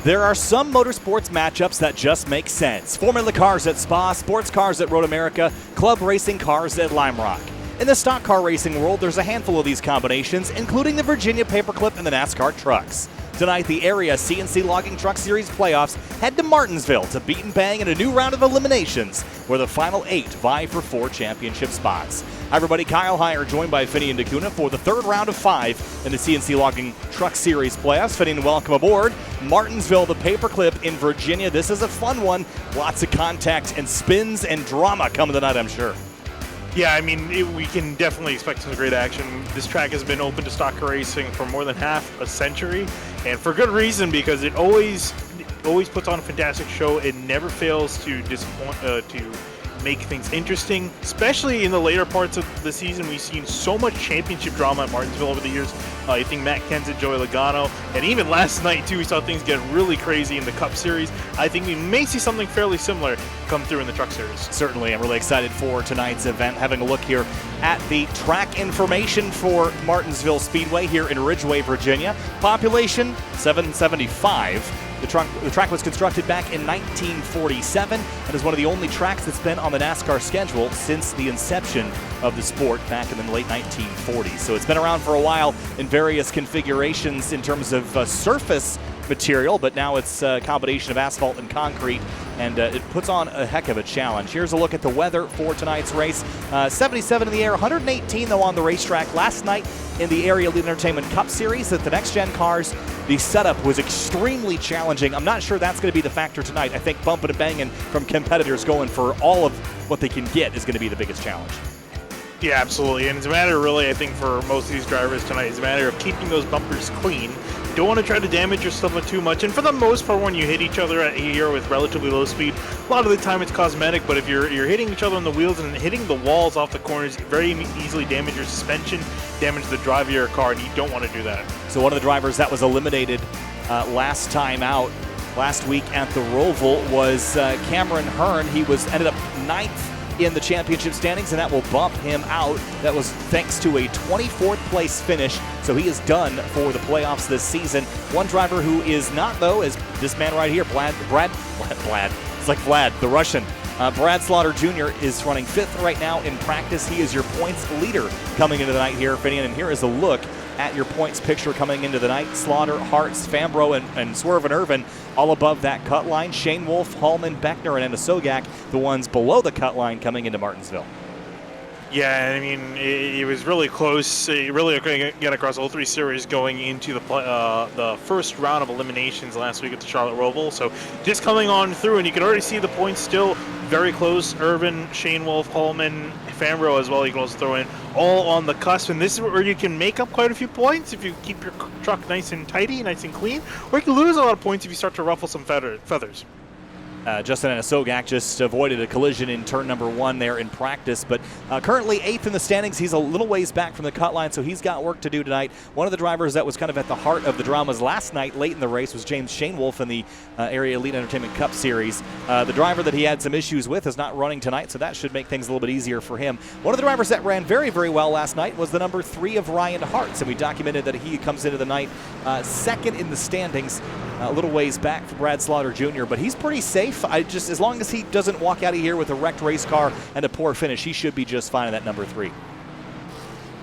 There are some motorsports matchups that just make sense. Formula cars at Spa, sports cars at Road America, club racing cars at Lime Rock. In the stock car racing world, there's a handful of these combinations, including the Virginia Paperclip and the NASCAR trucks. Tonight, the area CNC Logging Truck Series playoffs head to Martinsville to beat and bang in a new round of eliminations, where the final 8 vie for 4 championship spots. Hi everybody, Kyle Heyer joined by Finney and DeCuna for the third round of 5 in the CNC Logging Truck Series playoffs. Finney, welcome aboard. Martinsville, the Paperclip in Virginia. This is a fun one. Lots of contact and spins and drama coming tonight, I'm sure. Yeah, I mean, we can definitely expect some great action. This track has been open to stock car racing for more than half a century, and for good reason, because it always puts on a fantastic show. It never fails to disappoint, to make things interesting, especially in the later parts of the season. We've seen so much championship drama at Martinsville over the years. I think Matt Kenseth, Joey Logano, and even last night too, we saw things get really crazy in the Cup Series. I think we may see something fairly similar come through in the Truck Series. Certainly, I'm really excited for tonight's event. Having a look here at the track information for Martinsville Speedway here in Ridgeway, Virginia. Population 775. The track was constructed back in 1947 and is one of the only tracks that's been on the NASCAR schedule since the inception of the sport back in the late 1940s. So it's been around for a while in various configurations in terms of surface material, but now it's a combination of asphalt and concrete, and it puts on a heck of a challenge. Here's a look at the weather for tonight's race. 77 in the air, 118 though on the racetrack. Last night in the Area Elite Entertainment Cup Series at the Next Gen Cars, the setup was extremely challenging. I'm not sure that's going to be the factor tonight. I think bumping and banging from competitors going for all of what they can get is going to be the biggest challenge. Yeah, absolutely. And it's a matter, really, I think, for most of these drivers tonight, it's a matter of keeping those bumpers clean. Don't want to try to damage yourself too much. And for the most part, when you hit each other here with relatively low speed, a lot of the time it's cosmetic. But if you're hitting each other on the wheels and hitting the walls off the corners, very easily damage your suspension, damage the drive of your car, and you don't want to do that. So one of the drivers that was eliminated last time out, last week at the Roval, was Cameron Hearn. He ended up 9th in the championship standings, and that will bump him out. That was thanks to a 24th place finish, so he is done for the playoffs this season. One driver who is not, though, is this man right here, Vlad. It's like Vlad, the Russian. Brad Slaughter Jr. is running 5th right now in practice. He is your points leader coming into the night here, Finian, and here is a look at your points picture coming into the night. Slaughter, Hartz, Fambro, and Swerve and Irvin all above that cut line. Shane Wolf, Hallman, Beckner, and Sogak, the ones below the cut line coming into Martinsville. Yeah, I mean, it was really close. It really got across all 3 series going into the first round of eliminations last week at the Charlotte Roval. So just coming on through, and you can already see the points still very close. Irvin, Shane Wolf, Hallman, Fambro as well. You can also throw in all on the cusp, and this is where you can make up quite a few points if you keep your truck nice and tidy, nice and clean, or you can lose a lot of points if you start to ruffle some feathers. Justin Sogak just avoided a collision in turn number 1 there in practice, but currently 8th in the standings. He's a little ways back from the cut line, so he's got work to do tonight. One of the drivers that was kind of at the heart of the dramas last night, late in the race, was Shane Wolf in the Area Elite Entertainment Cup Series. The driver that he had some issues with is not running tonight, so that should make things a little bit easier for him. One of the drivers that ran very, very well last night was the number 3 of Ryan Hartz, and we documented that he comes into the night 2nd in the standings, a little ways back for Brad Slaughter Jr., but he's pretty safe. As long as he doesn't walk out of here with a wrecked race car and a poor finish, he should be just fine in that number 3.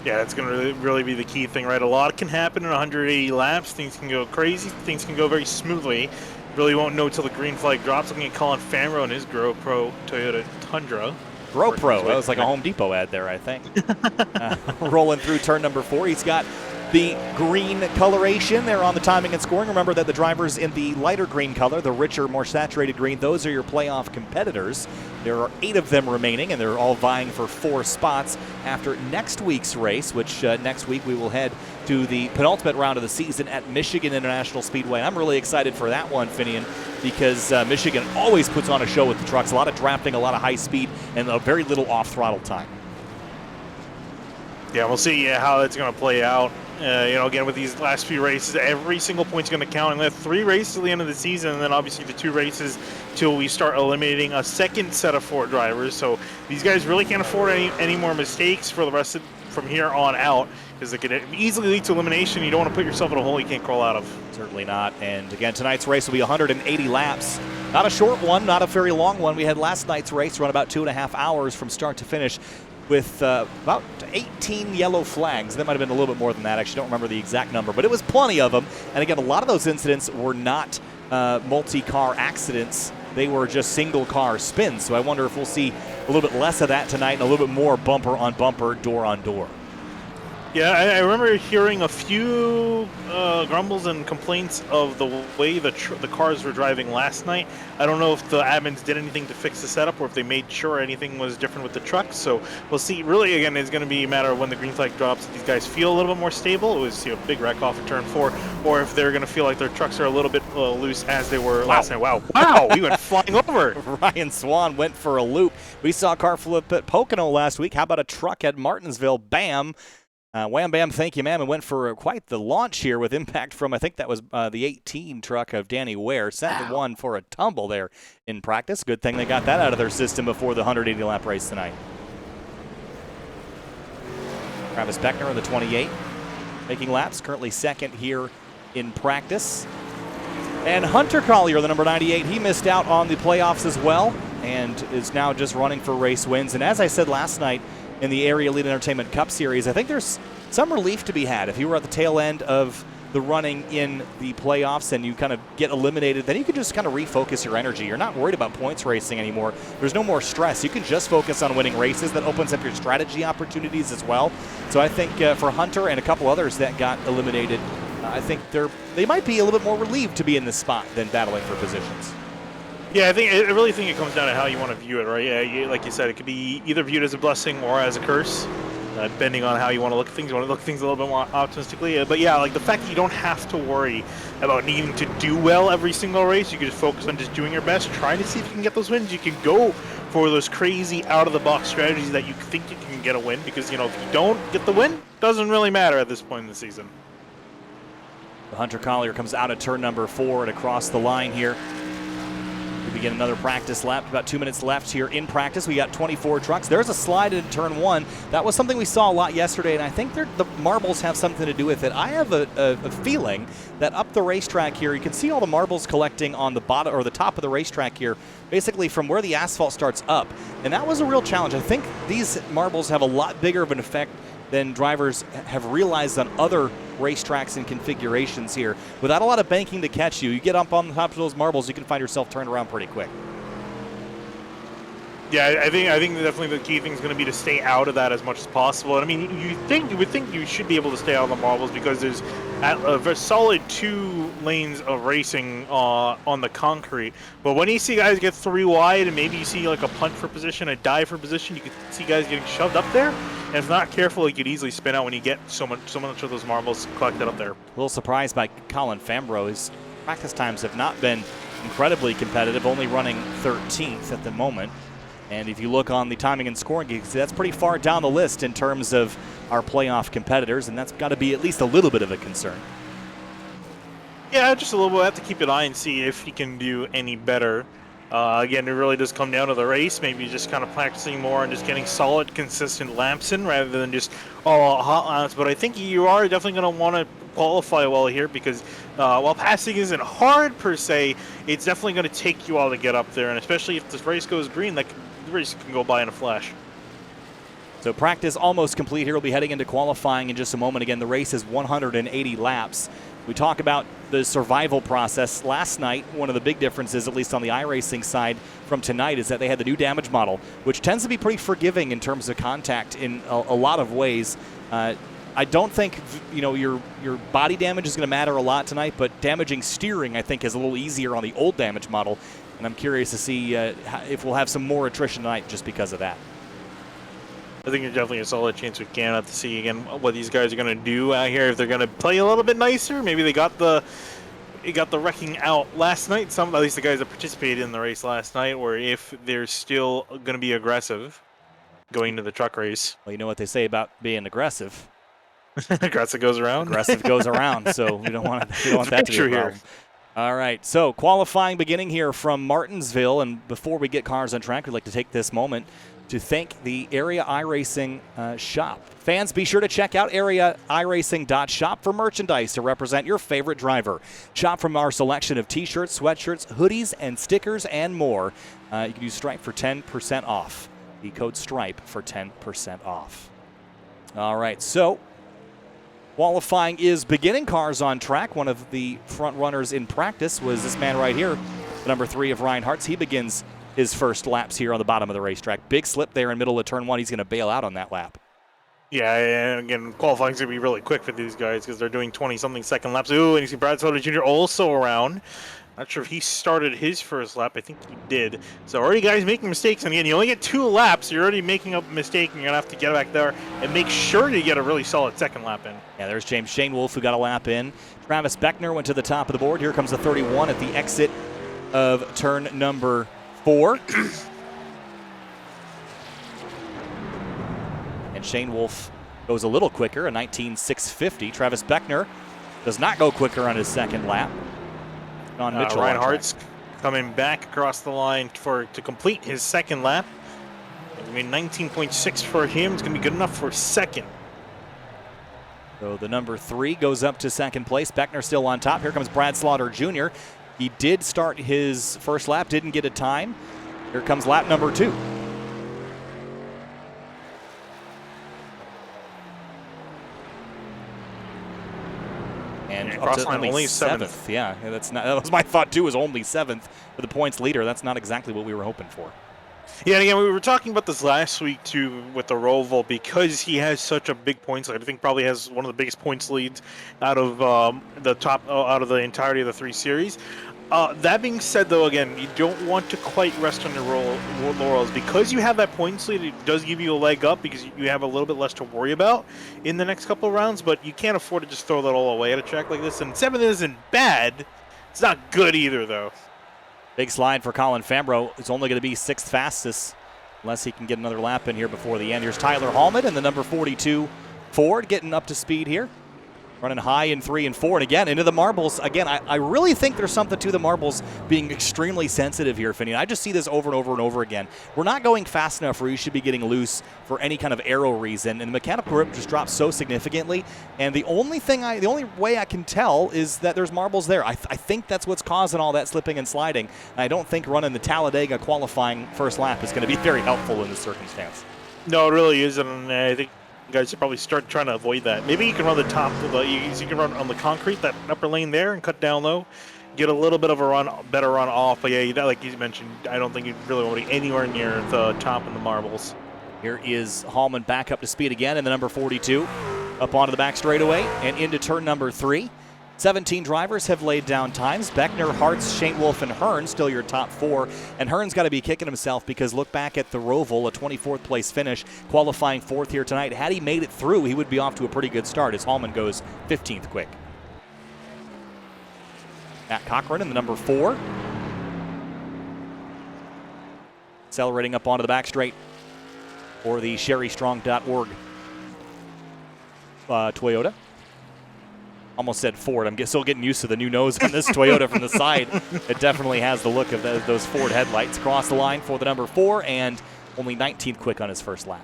Yeah, that's going to really be the key thing, right? A lot can happen in 180 laps. Things can go crazy. Things can go very smoothly. Really won't know until the green flag drops. Looking at Colin Fambro and his GoPro Toyota Tundra. GoPro, that was like a Home Depot ad there, I think. Rolling through turn number 4, he's got the green coloration there on the timing and scoring. Remember that the drivers in the lighter green color, the richer, more saturated green, those are your playoff competitors. There are 8 of them remaining, and they're all vying for 4 spots after next week's race, which next week we will head to the penultimate round of the season at Michigan International Speedway. I'm really excited for that one, Finian, because Michigan always puts on a show with the trucks. A lot of drafting, a lot of high speed, and a very little off-throttle time. Yeah, we'll see how it's going to play out. Again, with these last few races, every single point's going to count. And there are 3 races at the end of the season, and then obviously the 2 races till we start eliminating a second set of 4 drivers. So these guys really can't afford any more mistakes for the rest of from here on out, because it could easily lead to elimination. You don't want to put yourself in a hole you can't crawl out of. Certainly not. And again, tonight's race will be 180 laps. Not a short one, not a very long one. We had last night's race run about 2.5 hours from start to finish with about 18 yellow flags. That might have been a little bit more than that. I actually don't remember the exact number, but it was plenty of them. And again, a lot of those incidents were not multi-car accidents. They were just single-car spins. So I wonder if we'll see a little bit less of that tonight and a little bit more bumper on bumper, door on door. Yeah, I remember hearing a few grumbles and complaints of the way the cars were driving last night. I don't know if the admins did anything to fix the setup or if they made sure anything was different with the trucks. So we'll see. Really, again, it's going to be a matter of when the green flag drops, if these guys feel a little bit more stable. It was a big wreck off of turn 4, or if they're going to feel like their trucks are a little bit loose as they were last night. Wow, we went flying over. Ryan Swan went for a loop. We saw a car flip at Pocono last week. How about a truck at Martinsville? Bam. Wham Bam, thank you, ma'am. And went for quite the launch here with impact from, I think that was the 18 truck of Danny Ware. Sent the one for a tumble there in practice. Good thing they got that out of their system before the 180-lap race tonight. Travis Beckner in the 28, making laps, currently second here in practice. And Hunter Collier, the number 98, he missed out on the playoffs as well and is now just running for race wins. And as I said last night, in the Area Elite Entertainment Cup Series, I think there's some relief to be had. If you were at the tail end of the running in the playoffs and you kind of get eliminated, then you can just kind of refocus your energy. You're not worried about points racing anymore. There's no more stress. You can just focus on winning races. That opens up your strategy opportunities as well. So I think for Hunter and a couple others that got eliminated, I think they might be a little bit more relieved to be in this spot than battling for positions. Yeah, I really think it comes down to how you want to view it, right? Yeah, like you said, it could be either viewed as a blessing or as a curse, depending on how you want to look at things. You want to look at things a little bit more optimistically. But yeah, like the fact that you don't have to worry about needing to do well every single race. You can just focus on just doing your best, trying to see if you can get those wins. You can go for those crazy out-of-the-box strategies that you think you can get a win, because, if you don't get the win, doesn't really matter at this point in the season. Hunter Collier comes out of turn number 4 and across the line here. We begin another practice lap. About 2 minutes left here in practice. We got 24 trucks. There's a slide in turn 1. That was something we saw a lot yesterday, and I think the marbles have something to do with it. I have a feeling that up the racetrack here, you can see all the marbles collecting on the bottom or the top of the racetrack here, basically from where the asphalt starts up. And that was a real challenge. I think these marbles have a lot bigger of an effect than drivers have realized on other racetracks and configurations here. Without a lot of banking to catch you, you get up on the top of those marbles, you can find yourself turned around pretty quick. Yeah, I think definitely the key thing is going to be to stay out of that as much as possible. And I mean, you would think you should be able to stay out of the marbles because there's a very solid 2 lanes of racing on the concrete. But when you see guys get 3 wide and maybe you see like a punt for position, a dive for position, you can see guys getting shoved up there. And if not careful, you could easily spin out when you get so much of those marbles collected up there. A little surprised by Colin Fambro. His practice times have not been incredibly competitive, only running 13th at the moment. And if you look on the timing and scoring geeks, that's pretty far down the list in terms of our playoff competitors, and that's got to be at least a little bit of a concern. Yeah, just a little bit. We'll have to keep an eye and see if he can do any better. Again, it really does come down to the race. Maybe just kind of practicing more and just getting solid, consistent laps in rather than just hot laps. But I think you are definitely going to want to qualify well here because while passing isn't hard per se, it's definitely going to take you all to get up there. And especially if this race goes green, the race can go by in a flash. So practice almost complete here. We'll be heading into qualifying in just a moment. Again, the race is 180 laps. We talk about the survival process. Last night, one of the big differences, at least on the iRacing side from tonight, is that they had the new damage model, which tends to be pretty forgiving in terms of contact in a lot of ways. I don't think your body damage is going to matter a lot tonight, but damaging steering, I think, is a little easier on the old damage model. And I'm curious to see if we'll have some more attrition tonight just because of that. I think there's definitely a solid chance we can have to see again what these guys are going to do out here. If they're going to play a little bit nicer, maybe they got the wrecking out last night. At least the guys that participated in the race last night, or if they're still going to be aggressive going into the truck race. Well, you know what they say about being aggressive. Aggressive goes around. Aggressive goes around. So we don't want that to be a problem. Here. All right, so qualifying beginning here from Martinsville, and before we get cars on track, we'd like to take this moment to thank the Area iRacing shop. Fans, be sure to check out areiaracing.shop for merchandise to represent your favorite driver. Shop from our selection of t-shirts, sweatshirts, hoodies, and stickers, and more. You can use Stripe for 10% off. The code STRIPE for 10% off. All right, so qualifying is beginning. Cars on track. One of the front runners in practice was this man right here, the number 3 of Reinhardt's. He begins his first laps here on the bottom of the racetrack. Big slip there in middle of turn 1. He's going to bail out on that lap. Yeah, and again, qualifying's going to be really quick for these guys because they're doing 20-something second laps. Ooh, and you see Brad Slaughter Jr. also around. Not sure if he started his first lap. I think he did. So already guys making mistakes. And again, you only get 2 laps. You're already making a mistake, and you're going to have to get back there and make sure you get a really solid second lap in. Yeah, there's James Shane Wolf who got a lap in. Travis Beckner went to the top of the board. Here comes the 31 at the exit of turn number 4. And Shane Wolf goes a little quicker, a 19.650. Travis Beckner does not go quicker on his second lap. Don Mitchell. Reinhardt's coming back across the line to complete his second lap. I mean, 19.6 for him is going to be good enough for second. So the number 3 goes up to second place. Beckner still on top. Here comes Brad Slaughter Jr. He did start his first lap, didn't get a time. Here comes lap number 2. And up to only 7th. Yeah, that was my thought too, was only 7th for the points leader. That's not exactly what we were hoping for. Yeah, and again, we were talking about this last week too with the Roval because he has such a big points lead. I think probably has one of the biggest points leads out of out of the entirety of the 3 series. That being said, though, again, you don't want to quite rest on your laurels because you have that points lead. It does give you a leg up because you have a little bit less to worry about in the next couple of rounds. But you can't afford to just throw that all away at a track like this. And 7th isn't bad. It's not good either, though. Big slide for Colin Fambro. It's only going to be 6th fastest unless he can get another lap in here before the end. Here's Tyler Hallman and the number 42 Ford getting up to speed here. Running high in 3 and 4. And again, into the marbles. Again, I really think there's something to the marbles being extremely sensitive here, Finney. I just see this over and over and over again. We're not going fast enough where you should be getting loose for any kind of aero reason. And the mechanical grip just drops so significantly. And the only way I can tell is that there's marbles there. I think that's what's causing all that slipping and sliding. And I don't think running the Talladega qualifying first lap is going to be very helpful in this circumstance. No, it really isn't. And I think guys should probably start trying to avoid that. Maybe you can run the top, you can run on the concrete, that upper lane there, and cut down low. Get a little bit of a better run off. But yeah, like you mentioned, I don't think you really want to be anywhere near the top in the marbles. Here is Hallman back up to speed again in the number 42. Up onto the back straightaway and into turn number 3. 17 drivers have laid down times. Beckner, Hartz, Shane Wolf, and Hearn still your top 4. And Hearn's got to be kicking himself because look back at the Roval, a 24th place finish, qualifying 4th here tonight. Had he made it through, he would be off to a pretty good start as Hallman goes 15th quick. Matt Cochran in the number 4. Accelerating up onto the back straight for the SherryStrong.org Toyota. Almost said Ford. I'm still getting used to the new nose on this Toyota from the side. It definitely has the look of those Ford headlights. Across the line for the number 4 and only 19th quick on his first lap.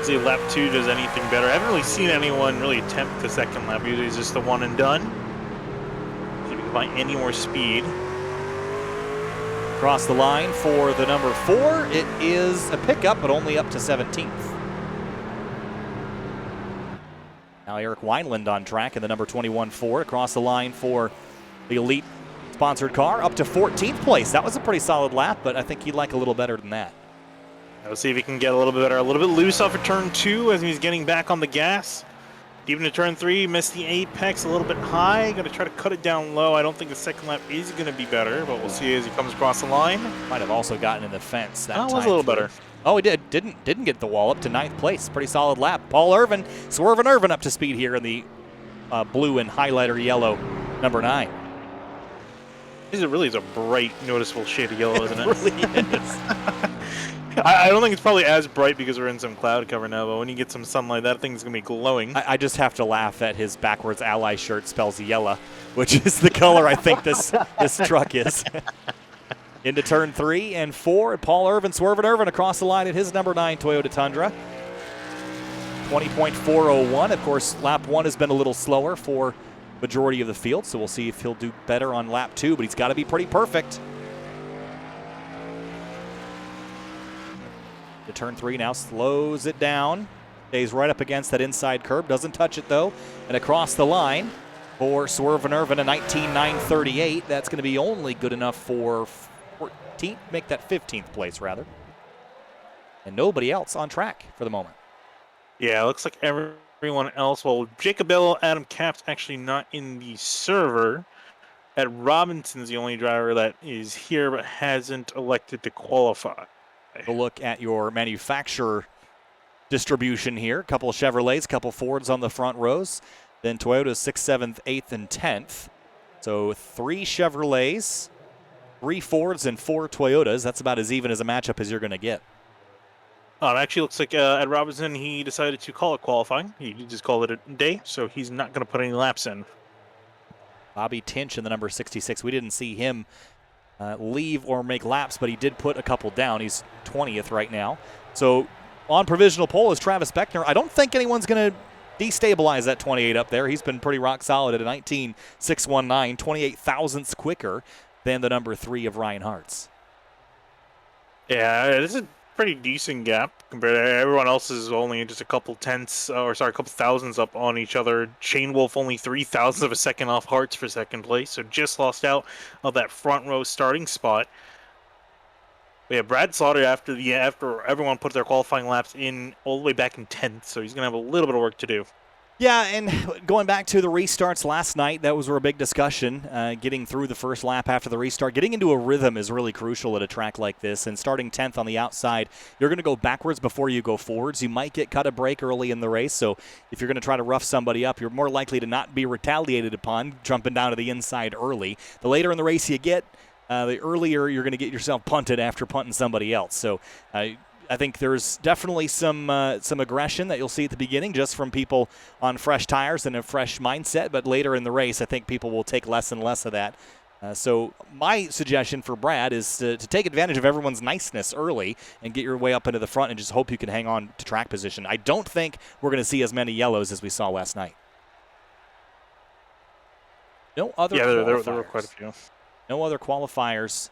See, lap 2 does anything better. I haven't really seen anyone really attempt the second lap. Usually it's just the one and done. See if we can find any more speed. Across the line for the number 4. It is a pickup, but only up to 17th. Now Eric Wineland on track in the number 21 Ford. Across the line for the Elite sponsored car, up to 14th place. That was a pretty solid lap, but I think he'd like a little better than that. We'll see if he can get a little bit better, a little bit loose off of turn 2 as he's getting back on the gas. Even to turn 3, missed the apex a little bit high. Going to try to cut it down low. I don't think the second lap is going to be better, but we'll see as he comes across the line. Might have also gotten in the fence that time. That was a little better. Oh, he did. Didn't get the wall, up to 9th place. Pretty solid lap. Paul Irvin, Swervin' Irvin up to speed here in the blue and highlighter yellow number 9. This really is a bright, noticeable shade of yellow, isn't it? It really is. I don't think it's probably as bright because we're in some cloud cover now, but when you get some sunlight, that thing's going to be glowing. I just have to laugh that his backwards ally shirt spells yellow, which is the color I think this truck is. Into turn 3 and 4. Paul Irvin, Swervin Irvin across the line at his number 9 Toyota Tundra. 20.401. Of course, lap 1 has been a little slower for majority of the field, so we'll see if he'll do better on lap 2, but he's got to be pretty perfect. The turn 3 now slows it down. Stays right up against that inside curb. Doesn't touch it, though. And across the line for Swervin Irvin, a 19.938. That's going to be only good enough for 14th, make that 15th place, rather. And nobody else on track for the moment. Yeah, it looks like everyone else. Well, Jacob Bell, Adam Cap's actually not in the server. Ed Robinson's the only driver that is here but hasn't elected to qualify. A look at your manufacturer distribution here. A couple of Chevrolets, a couple Fords on the front rows. Then Toyotas 6th, 7th, 8th, and 10th. So 3 Chevrolets, 3 Fords, and 4 Toyotas. That's about as even as a matchup as you're going to get. It actually looks like Ed Robinson, he decided to call it qualifying. He just called it a day, so he's not going to put any laps in. Bobby Tinch in the number 66. We didn't see him leave or make laps, but he did put a couple down. He's 20th right now. So on provisional pole is Travis Beckner. I don't think anyone's going to destabilize that 28 up there. He's been pretty rock solid at a 19.619, 28 thousandths quicker than the number 3 of Ryan Hartz. Yeah, this is a pretty decent gap compared to everyone else. Is only just a couple thousands up on each other. Shane Wolf only 3,000 of a second off Hartz for second place, so just lost out of that front row starting spot. But yeah, Brad Slaughter after everyone put their qualifying laps in all the way back in 10th, so he's gonna have a little bit of work to do. Yeah, and going back to the restarts last night, that was a big discussion. Getting through the first lap after the restart, getting into a rhythm is really crucial at a track like this. And starting 10th on the outside, you're going to go backwards before you go forwards. You might get cut a break early in the race, so if you're going to try to rough somebody up, you're more likely to not be retaliated upon jumping down to the inside early. The later in the race you get, the earlier you're going to get yourself punted after punting somebody else. So I think there's definitely some aggression that you'll see at the beginning just from people on fresh tires and a fresh mindset, but later in the race I think people will take less and less of that. So my suggestion for Brad is to take advantage of everyone's niceness early and get your way up into the front and just hope you can hang on to track position. I don't think we're going to see as many yellows as we saw last night. No other qualifiers. There were quite a few. No other qualifiers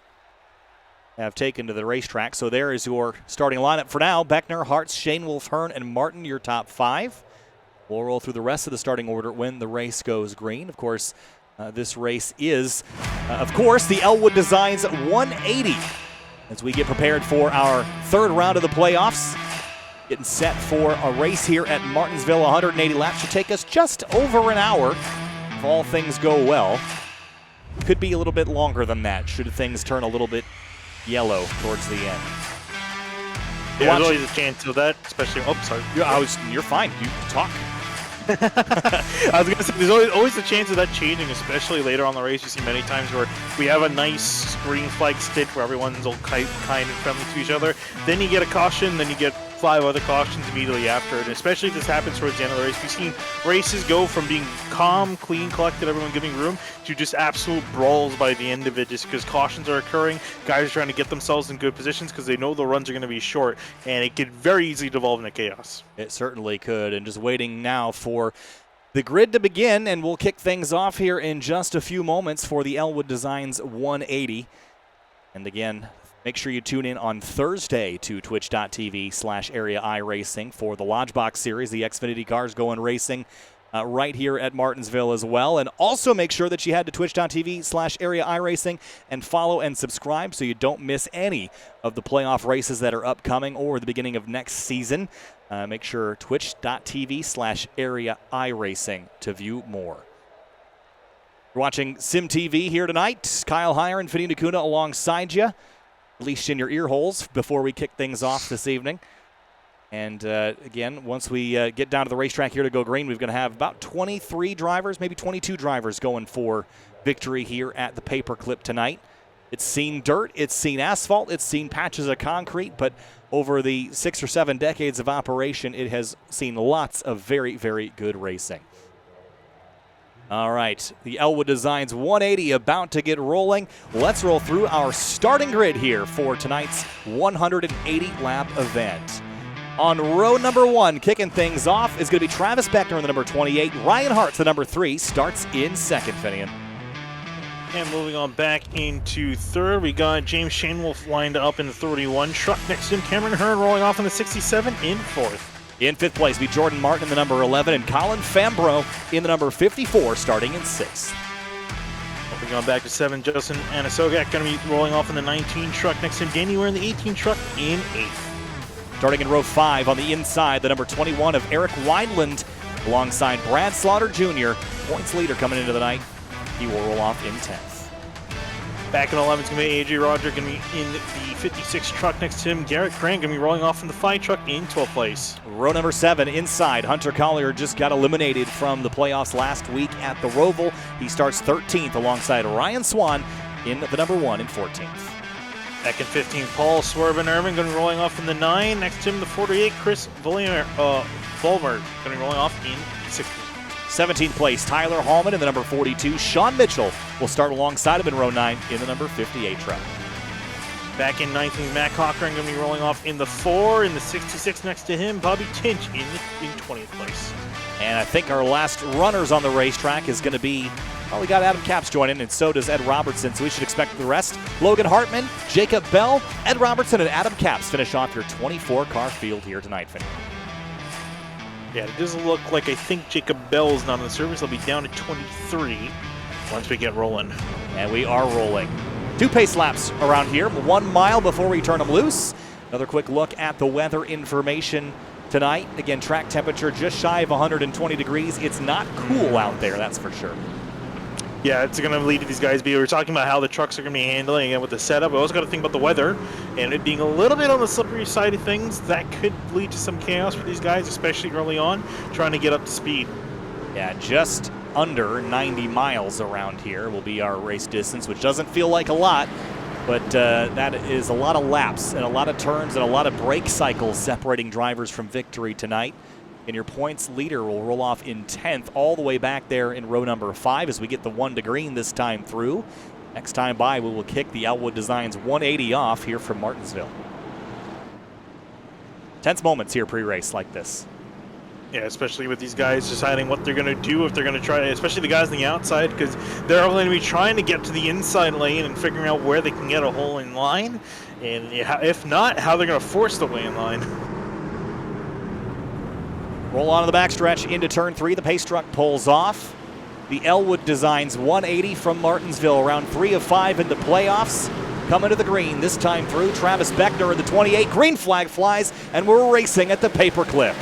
have taken to the racetrack. So there is your starting lineup for now. Beckner, Hartz, Shane Wolf, Hearn, and Martin, your top 5. We'll roll through the rest of the starting order when the race goes green. Of course, this race is, the Elwood Designs 180 as we get prepared for our 3rd round of the playoffs. Getting set for a race here at Martinsville. 180 laps should take us just over an hour if all things go well. Could be a little bit longer than that should things turn a little bit yellow towards the end. Yeah, there's always a chance of that, especially. Oh, sorry. You're fine. You talk. I was going to say, there's always a chance of that changing, especially later on the race. You see many times where we have a nice green flag stint where everyone's all kind and friendly to each other. Then you get a caution, then you get 5 other cautions immediately after. And especially if this happens towards the end of the race, we've seen races go from being calm, clean, collected, everyone giving room, to just absolute brawls by the end of it, just because cautions are occurring. Guys are trying to get themselves in good positions because they know the runs are going to be short, and it could very easily devolve into chaos. It certainly could. And just waiting now for the grid to begin, and we'll kick things off here in just a few moments for the Elwood Designs 180. And again, make sure you tune in on Thursday to twitch.tv/Area iRacing for the Lodgebox Series. The Xfinity cars going racing right here at Martinsville as well. And also make sure that you head to twitch.tv/Area iRacing and follow and subscribe so you don't miss any of the playoff races that are upcoming or the beginning of next season. Make sure twitch.tv/Area iRacing to view more. You're watching Sim TV here tonight. Kyle Heyer and Vinny Nakuna alongside you, at least in your ear holes, before we kick things off this evening. And again, once we get down to the racetrack here to go green, we're going to have about 23 drivers, maybe 22 drivers going for victory here at the Paperclip tonight. It's seen dirt, it's seen asphalt, it's seen patches of concrete, but over the 6 or 7 decades of operation, it has seen lots of very, very good racing. All right, the Elwood Designs 180 about to get rolling. Let's roll through our starting grid here for tonight's 180-lap event. On row number 1, kicking things off is going to be Travis Beckner in the number 28. Ryan Hart's the number 3, starts in second, Finian. And moving on back into third, we got James Shanewolf lined up in the 31 truck. Next to him, Cameron Hearn rolling off in the 67 in fourth. In fifth place, be Jordan Martin in the number 11 and Colin Fambro in the number 54, starting in sixth. Moving on back to 7, Justin Anasogak going to be rolling off in the 19 truck. Next to him, Danny Ware in the 18 truck in eighth. Starting in row 5 on the inside, the number 21 of Eric Wineland alongside Brad Slaughter Jr., points leader coming into the night. He will roll off in 10th. Back in 11 is going to be AJ Roger, going to be in the 56 truck. Next to him, Garrett Crane going to be rolling off in the 5 truck in 12th place. Row number 7 inside, Hunter Collier just got eliminated from the playoffs last week at the Roval. He starts 13th alongside Ryan Swan in the number 1 and 14th. Back in 15, Paul Swerven Irvin going to be rolling off in the 9. Next to him, the 48, Chris Volmer going to be rolling off in 16th. 17th place, Tyler Hallman in the number 42. Sean Mitchell will start alongside him in row 9 in the number 58 truck. Back in 19th, Matt Cochran going to be rolling off in the 4. In the 66 next to him, Bobby Tinch in 20th place. And I think our last runners on the racetrack is going to be, well, we got Adam Capps joining, and so does Ed Robertson, so we should expect the rest. Logan Hartman, Jacob Bell, Ed Robertson, and Adam Capps finish off your 24-car field here tonight, Finn. Yeah, it does look like I think Jacob Bell's not on the service. They'll be down to 23 once we get rolling. And we are rolling. 2 pace laps around here, 1 mile before we turn them loose. Another quick look at the weather information tonight. Again, track temperature just shy of 120 degrees. It's not cool out there, that's for sure. Yeah, it's going to lead to these guys. We were talking about how the trucks are going to be handling it with the setup. We also got to think about the weather and it being a little bit on the slippery side of things. That could lead to some chaos for these guys, especially early on, trying to get up to speed. Yeah, just under 90 miles around here will be our race distance, which doesn't feel like a lot, but that is a lot of laps and a lot of turns and a lot of brake cycles separating drivers from victory tonight. And your points leader will roll off in 10th all the way back there in row number 5 as we get the 1 to green this time through. Next time by, we will kick the Elwood Designs 180 off here from Martinsville. Tense moments here pre-race like this. Yeah, especially with these guys deciding what they're going to do, if they're going to try, especially the guys on the outside, because they're all going to be trying to get to the inside lane and figuring out where they can get a hole in line. And if not, how they're going to force the way in line. Roll on to the backstretch into turn 3. The pace truck pulls off. The Elwood Designs 180 from Martinsville, round 3 of 5 in the playoffs. Coming to the green this time through. Travis Beckner in the 28. Green flag flies, and we're racing at the paperclip.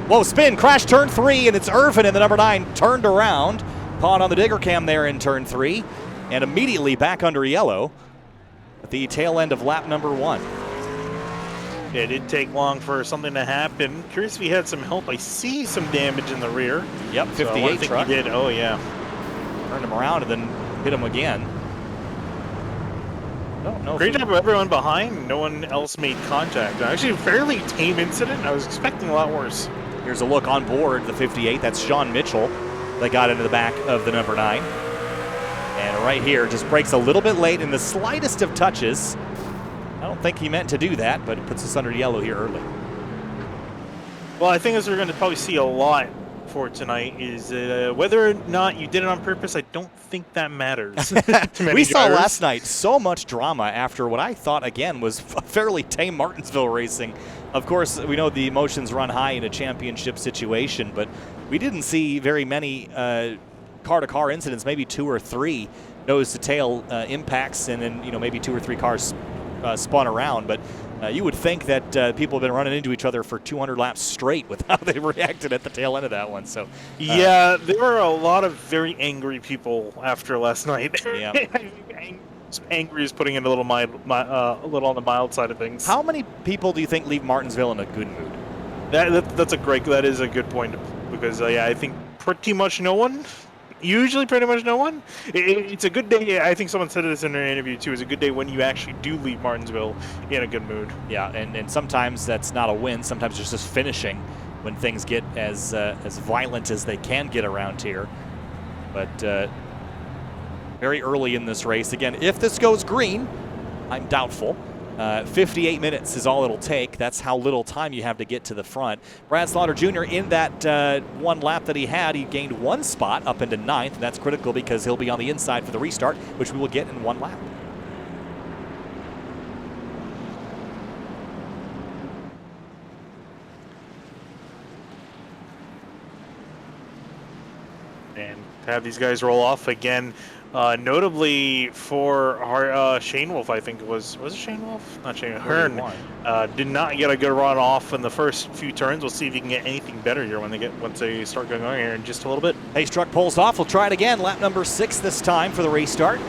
Whoa, spin, crash turn 3, and it's Irvin in the number 9, turned around. Caught on the digger cam there in turn 3, and immediately back under yellow at the tail end of lap number 1. Yeah, it didn't take long for something to happen. Curious if he had some help. I see some damage in the rear. Yep, 58 so truck. He did. Oh, yeah. Turned him around and then hit him again. Great job of everyone behind. No one else made contact. Actually, a fairly tame incident. I was expecting a lot worse. Here's a look on board the 58. That's Sean Mitchell that got into the back of the number 9. And right here, just breaks a little bit late in the slightest of touches. I don't think he meant to do that, but it puts us under yellow here early. Well, I think as we're going to probably see a lot for tonight is whether or not you did it on purpose. I don't think that matters. To many we saw drivers. last night so much drama after what I thought, again, was fairly tame Martinsville racing. Of course, we know the emotions run high in a championship situation, but we didn't see very many car-to-car incidents, maybe 2 or 3 nose-to-tail impacts, and then maybe 2 or 3 cars spun around. But you would think that people have been running into each other for 200 laps straight with how they reacted at the tail end of that one. So yeah, there were a lot of very angry people after last night. Yeah. Angry is putting it a little a little on the mild side of things. How many people do you think leave Martinsville in a good mood? That is a good point because yeah, I think pretty much no one. Usually, pretty much no one. It's a good day. I think someone said this in an interview too. It's a good day when you actually do leave Martinsville in a good mood. Yeah, and sometimes that's not a win. Sometimes it's just finishing when things get as violent as they can get around here. But very early in this race. Again, if this goes green, I'm doubtful. 58 minutes is all it'll take. That's how little time you have to get to the front. Brad Slaughter Jr. in that one lap that he had, he gained one spot up into 9th, and that's critical because he'll be on the inside for the restart, which we will get in one lap. And to have these guys roll off again, notably for Shane Wolf, I think it was it Shane Wolf? Not Shane, Hearn. Did not get a good run off in the first few turns. We'll see if he can get anything better here once they start going on here in just a little bit. Pace truck pulls off. We'll try it again. Lap number 6 this time for the restart.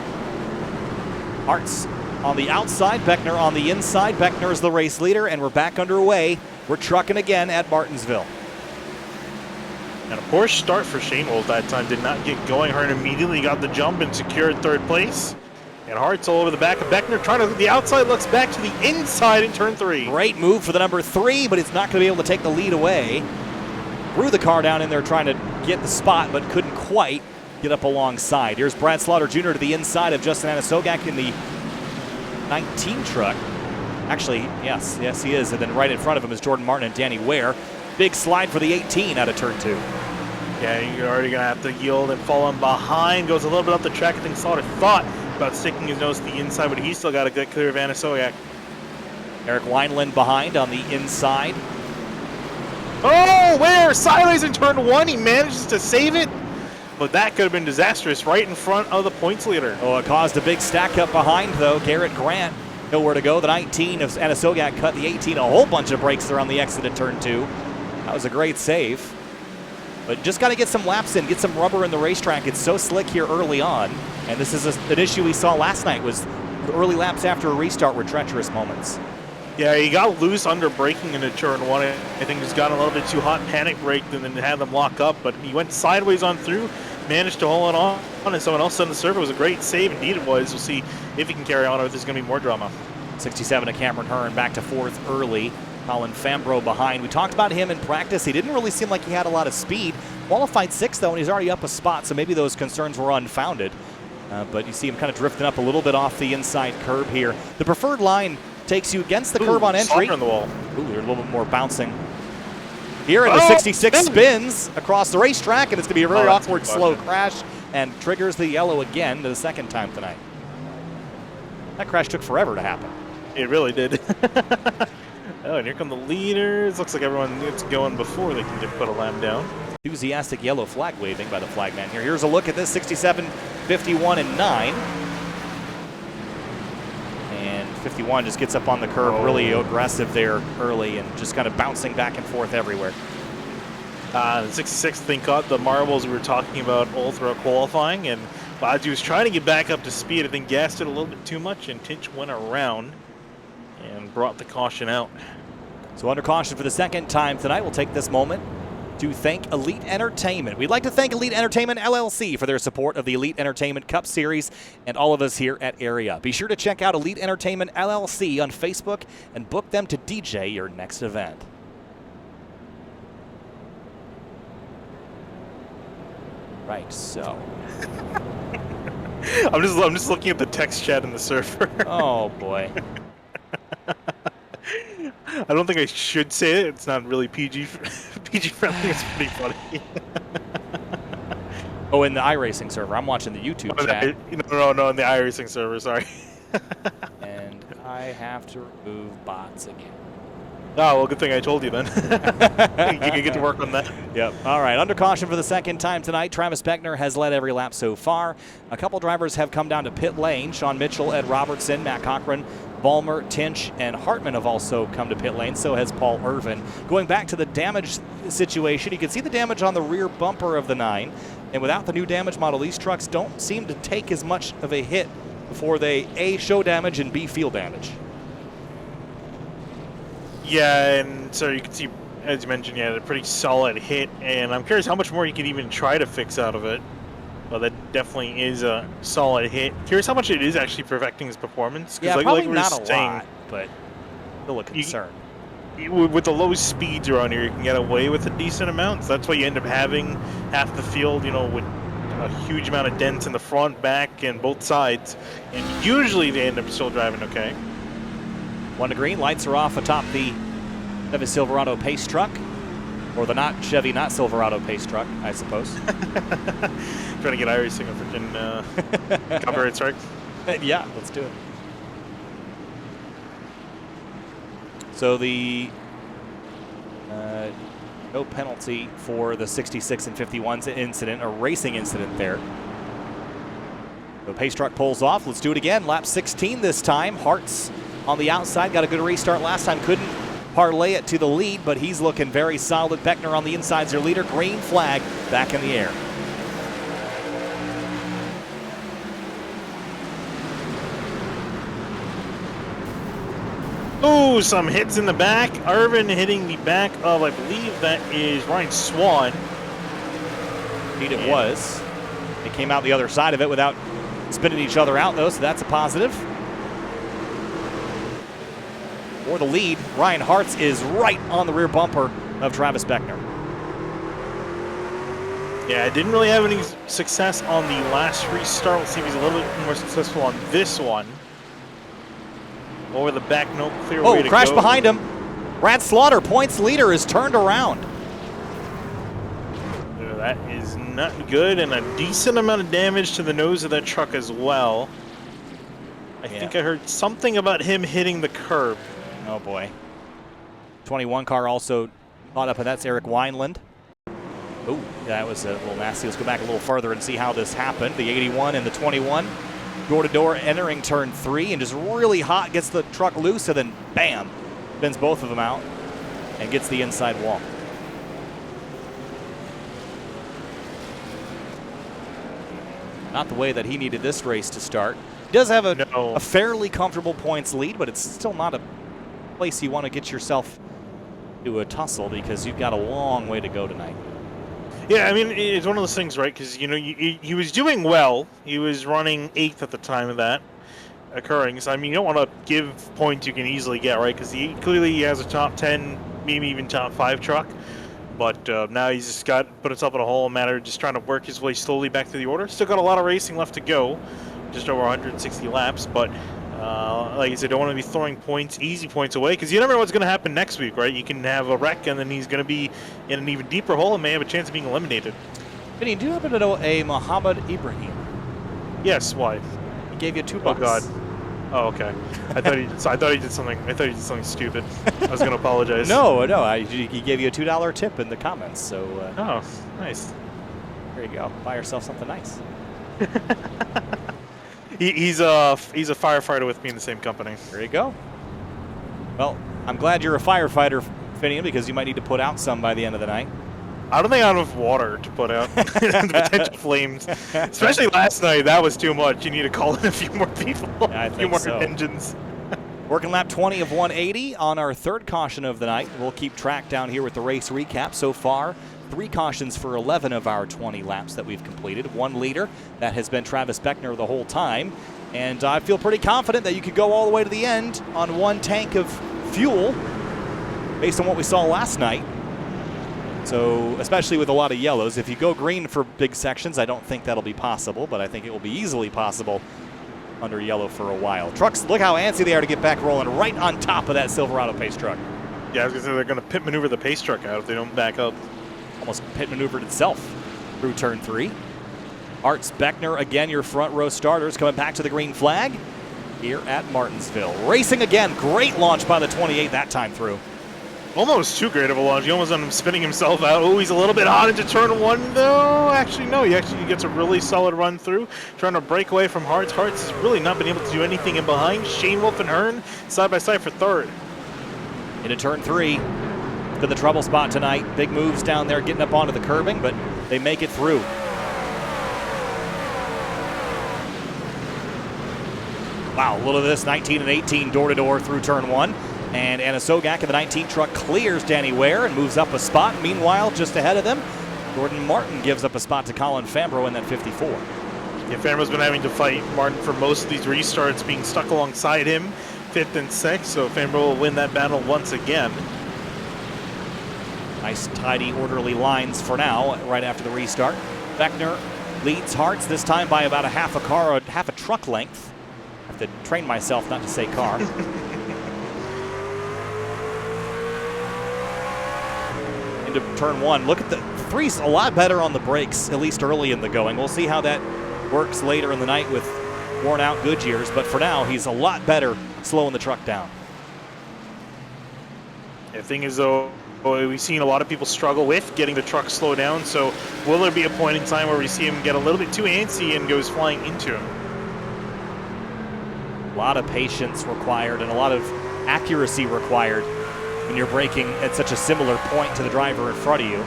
Hartz on the outside, Beckner on the inside. Beckner is the race leader, and we're back underway. We're trucking again at Martinsville. And a poor start for Shane Wolf that time. Did not get going. Hearn immediately got the jump and secured 3rd place. And Hart's all over the back of Beckner, trying to the outside, looks back to the inside in turn 3. Great move for the number 3, but it's not going to be able to take the lead away. Threw the car down in there trying to get the spot, but couldn't quite get up alongside. Here's Brad Slaughter Jr. to the inside of Justin Anasogak in the 19 truck. Actually, yes, he is. And then right in front of him is Jordan Martin and Danny Ware. Big slide for the 18 out of turn 2. Yeah, you're already going to have to yield and fall in behind. Goes a little bit up the track. I think Slaughter thought about sticking his nose to the inside, but he's still got to get clear of Anasoyak. Eric Wineland behind on the inside. Oh, Ware sideways in turn 1. He manages to save it, but that could have been disastrous right in front of the points leader. Oh, it caused a big stack up behind, though. Garrett Grant, nowhere to go. The 19 of Anasogak cut the 18. A whole bunch of brakes there on the exit at turn 2. That was a great save. But just got to get some laps in, get some rubber in the racetrack. It's so slick here early on. And this is an issue we saw last night, was the early laps after a restart were treacherous moments. Yeah, he got loose under braking into turn 1. I think he's got a little bit too hot, panic braked, and then had them lock up. But he went sideways on through, managed to hold it on, and someone else on the server. It was a great save, indeed it was. We'll see if he can carry on or if there's going to be more drama. 67 to Cameron Hearn, back to 4th early. Colin Fambro behind. We talked about him in practice. He didn't really seem like he had a lot of speed. Qualified 6th, though, and he's already up a spot, so maybe those concerns were unfounded. But you see him kind of drifting up a little bit off the inside curb here. The preferred line takes you against the curb on entry. On the wall. Ooh, they're a little bit more bouncing. Here, and the 66 spins across the racetrack, and it's going to be a very awkward, slow crash, and triggers the yellow again to the 2nd time tonight. That crash took forever to happen. It really did. Oh, and here come the leaders. Looks like everyone gets going before they can put a lap down. Enthusiastic yellow flag waving by the flagman here. Here's a look at this 67, 51, and 9. And 51 just gets up on the curb, really aggressive there early and just kind of bouncing back and forth everywhere. The 66, I think, caught the marbles we were talking about all throughout qualifying. And as he was trying to get back up to speed, I think gassed it a little bit too much, and Tinch went around and brought the caution out. So under caution for the 2nd time tonight. We'll take this moment to thank Elite Entertainment. We'd like to thank Elite Entertainment LLC for their support of the Elite Entertainment Cup Series and all of us here at Area. Be sure to check out Elite Entertainment LLC on Facebook and book them to DJ your next event. Right, so. I'm just looking at the text chat in the server. Oh boy. I don't think I should say it. It's not really PG friendly. It's pretty funny. Oh, in the iRacing server. I'm watching the YouTube chat. No, in the iRacing server. Sorry. And I have to remove bots again. Oh, well, good thing I told you then. You can get to work on that. Yep. All right, under caution for the 2nd time tonight. Travis Beckner has led every lap so far. A couple drivers have come down to pit lane. Sean Mitchell, Ed Robertson, Matt Cochran, Ballmer, Tinch, and Hartman have also come to pit lane. So has Paul Irvin. Going back to the damage situation, you can see the damage on the rear bumper of the 9. And without the new damage model, these trucks don't seem to take as much of a hit before they, A, show damage, and B, feel damage. Yeah, and so you can see as you mentioned, yeah, a pretty solid hit, and I'm curious how much more you can even try to fix out of it. Well, that definitely is a solid hit. Curious how much it is actually perfecting his performance. Yeah, like, probably we were not a saying, lot, but still a concern. With the low speeds around here, you can get away with a decent amount. So that's why you end up having half the field, with a huge amount of dents in the front, back, and both sides. And usually they end up still driving okay. 1 to green, lights are off atop the Chevy Silverado pace truck. Or the not Silverado pace truck, I suppose. Trying to get Irish singing freaking copyright strike. Yeah, let's do it. So the no penalty for the 66 and 51 incident, a racing incident there. The pace truck pulls off. Let's do it again. Lap 16 this time. Hart's on the outside. Got a good restart last time. Couldn't parlay it to the lead, but he's looking very solid. Beckner on the inside's their leader. Green flag back in the air. Oh, some hits in the back. Irvin hitting the back of, I believe that is Ryan Swan. Indeed it was. They came out the other side of it without spinning each other out, though, so that's a positive. For the lead, Ryan Hartz is right on the rear bumper of Travis Beckner. Yeah, didn't really have any success on the last restart. Let's see if he's a little bit more successful on this one. Over the back, no clear way to go. Oh, crash behind him. Brad Slaughter, points leader, is turned around. That is not good, and a decent amount of damage to the nose of that truck as well. I think I heard something about him hitting the curb. Oh, boy. 21 car also caught up, and that's Eric Wineland. Oh, that was a little nasty. Let's go back a little further and see how this happened. The 81 and the 21. Door-to-door entering turn 3 and just really hot, gets the truck loose, and then bam, bends both of them out and gets the inside wall. Not the way that he needed this race to start. He does have a fairly comfortable points lead, but it's still not a place you want to get yourself to a tussle because you've got a long way to go tonight. Yeah, I mean, it's one of those things, right? Because, he was doing well. He was running 8th at the time of that occurring. So, I mean, you don't want to give points you can easily get, right? Because he clearly has a top 10, maybe even top 5 truck. But now he's just put himself in a hole, matter of just trying to work his way slowly back to the order. Still got a lot of racing left to go, just over 160 laps. But like I said, don't want to be throwing easy points away, because you never know what's going to happen next week, right? You can have a wreck, and then he's going to be in an even deeper hole and may have a chance of being eliminated. Vinny, do you happen to know a Muhammad Ibrahim? Yes, why? He gave you $2. Oh God. Oh, okay. I thought he did something stupid. I was going to apologize. No, he gave you a $2 tip in the comments. So. Oh, nice. There you go. Buy yourself something nice. He's a firefighter with me in the same company. There you go. Well, I'm glad you're a firefighter, Finian, because you might need to put out some by the end of the night. I don't think I have enough water to put out the potential flames. Especially last night, that was too much. You need to call in a few more people, yeah, a few more engines. Working lap 20 of 180 on our third caution of the night. We'll keep track down here with the race recap. So far, 3 cautions for 11 of our 20 laps that we've completed. 1 leader, that has been Travis Beckner the whole time. And I feel pretty confident that you could go all the way to the end on 1 tank of fuel based on what we saw last night. So, especially with a lot of yellows. If you go green for big sections, I don't think that'll be possible, but I think it will be easily possible under yellow for a while. Trucks, look how antsy they are to get back rolling right on top of that Silverado pace truck. Yeah, I was going to say they're going to pit maneuver the pace truck out if they don't back up. Almost pit maneuvered itself through turn 3. Arts Beckner, again, your front row starters, coming back to the green flag here at Martinsville. Racing again, great launch by the 28 that time through. Almost too great of a launch. He almost ended up spinning himself out. Oh, he's a little bit hot into turn 1, though. Actually, no. He actually gets a really solid run through, trying to break away from Hartz. Hartz has really not been able to do anything in behind. Shane Wolf and Hearn side by side for 3rd. Into turn 3. Been the trouble spot tonight. Big moves down there, getting up onto the curbing, but they make it through. Wow, a little of this 19 and 18 door-to-door through turn 1. And Anna Sogak in the 19 truck clears Danny Ware and moves up a spot. Meanwhile, just ahead of them, Jordan Martin gives up a spot to Colin Fambro in that 54. Yeah, Fambro's been having to fight Martin for most of these restarts, being stuck alongside him, 5th and 6th, so Fambro will win that battle once again. Nice, tidy, orderly lines for now, right after the restart. Beckner leads Hartz, this time by about a half a truck length. I have to train myself not to say car. Into turn 1. Look at the three's a lot better on the brakes, at least early in the going. We'll see how that works later in the night with worn out Goodyears, but for now, he's a lot better slowing the truck down. The thing is, though, we've seen a lot of people struggle with getting the truck slow down, so will there be a point in time where we see him get a little bit too antsy and goes flying into him? A lot of patience required and a lot of accuracy required when you're braking at such a similar point to the driver in front of you.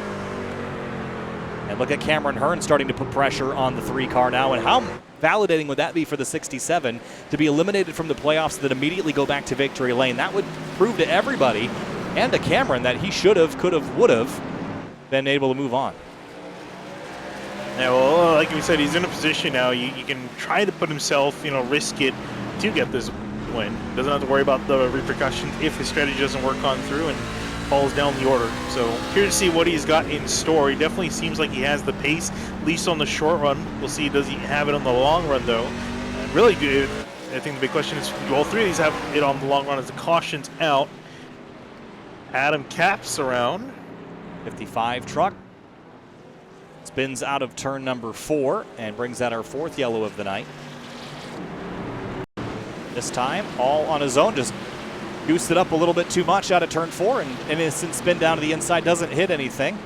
And look at Cameron Hearn starting to put pressure on the 3 car now, and how validating would that be for the 67 to be eliminated from the playoffs, that immediately go back to victory lane? That would prove to everybody and to Cameron that he should have, could have, would have been able to move on. Yeah, well, like we said, he's in a position now. You can try to put himself, risk it to get this win. Doesn't have to worry about the repercussions if his strategy doesn't work on through and falls down the order. So here to see what he's got in store. He definitely seems like he has the pace, at least on the short run. We'll see, does he have it on the long run, though? And really good. I think the big question is, do all 3 of these have it on the long run as the caution's out? Adam Capps around. 55 truck spins out of turn number 4 and brings out our 4th yellow of the night. This time, all on his own, just goosed it up a little bit too much out of turn 4, and an innocent spin down to the inside, doesn't hit anything,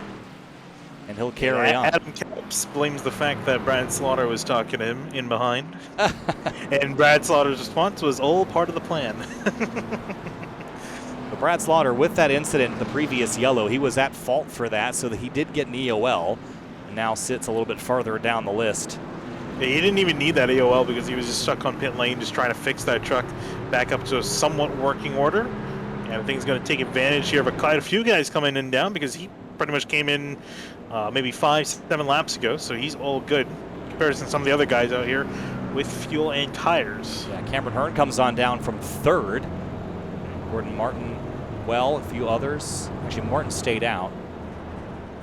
and he'll carry on. Adam Capps blames the fact that Brad Slaughter was talking to him in behind, and Brad Slaughter's response was all part of the plan. But Brad Slaughter, with that incident in the previous yellow, he was at fault for that, so that he did get an EOL, and now sits a little bit farther down the list. Yeah, he didn't even need that AOL because he was just stuck on pit lane, just trying to fix that truck back up to a somewhat working order. And I think he's going to take advantage here of quite a few guys coming in down, because he pretty much came in maybe 5-7 laps ago, so he's all good in comparison to some of the other guys out here with fuel and tires. Yeah, Cameron Hearn comes on down from 3rd. Gordon Martin, well, a few others. Actually, Martin stayed out.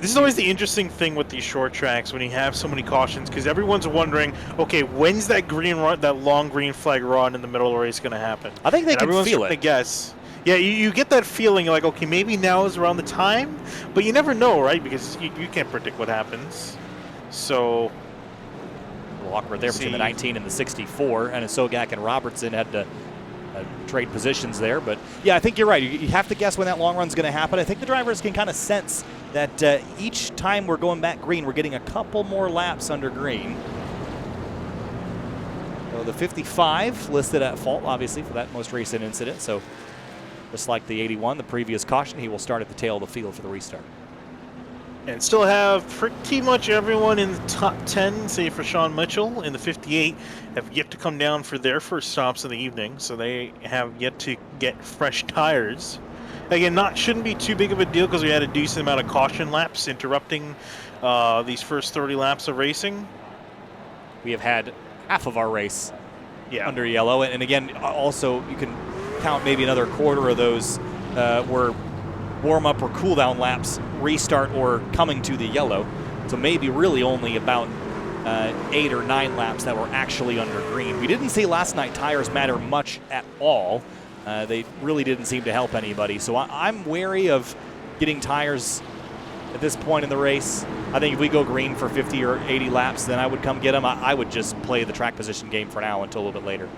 This is always the interesting thing with these short tracks when you have so many cautions, because everyone's wondering, okay, when's that green run, that long green flag run in the middle of the race going to happen? I think they can feel it. I guess. Yeah, you get that feeling, you're like, okay, maybe now is around the time, but you never know, right? Because you can't predict what happens. So a little awkward there between the 19 and the 64, and Sogak and Robertson had to trade positions there. But yeah, I think you're right. You have to guess when that long run's going to happen. I think the drivers can kind of sense that each time we're going back green, we're getting a couple more laps under green. So the 55 listed at fault, obviously, for that most recent incident. So just like the 81, the previous caution, he will start at the tail of the field for the restart. And still have pretty much everyone in the top 10, save for Sean Mitchell in the 58, have yet to come down for their first stops of the evening. So they have yet to get fresh tires. Again, shouldn't be too big of a deal because we had a decent amount of caution laps interrupting these first 30 laps of racing. We have had half of our race under yellow. And again, also you can count maybe another quarter of those were warm-up or cool-down laps, restart or coming to the yellow. So maybe really only about 8 or 9 laps that were actually under green. We didn't see last night tires matter much at all. They really didn't seem to help anybody. So I'm wary of getting tires at this point in the race. I think if we go green for 50 or 80 laps, then I would come get them. I would just play the track position game for now until a little bit later.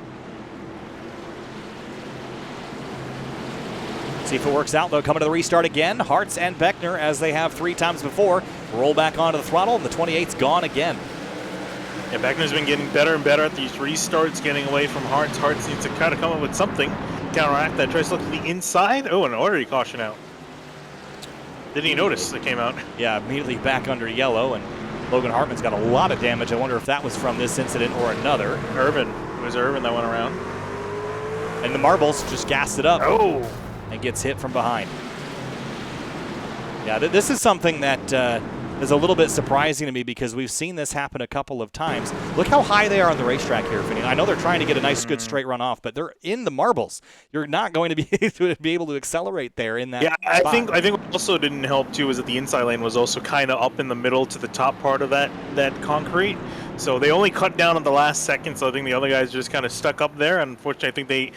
See if it works out, though. Coming to the restart again. Hartz and Beckner, as they have 3 times before, roll back onto the throttle, and the 28's gone again. Yeah, Beckner's been getting better and better at these restarts, getting away from Hartz. Hartz needs to kind of come up with something, counteract that. Tries to look to the inside. Oh, an orderly caution out. Didn't he notice it came out? Yeah, immediately back under yellow, and Logan Hartman's got a lot of damage. I wonder if that was from this incident or another. Irvin. It was Irvin that went around. And the Marbles just gassed it up. Oh! and gets hit from behind. Yeah, this is something that is a little bit surprising to me because we've seen this happen a couple of times. Look how high they are on the racetrack here, Finney. I know they're trying to get a nice, good straight run off, but they're in the marbles. You're not going to be able to accelerate there in that spot. I think what also didn't help too is that the inside lane was also kind of up in the middle to the top part of that concrete. So they only cut down on the last second, so I think the other guys just kind of stuck up there. Unfortunately, I think they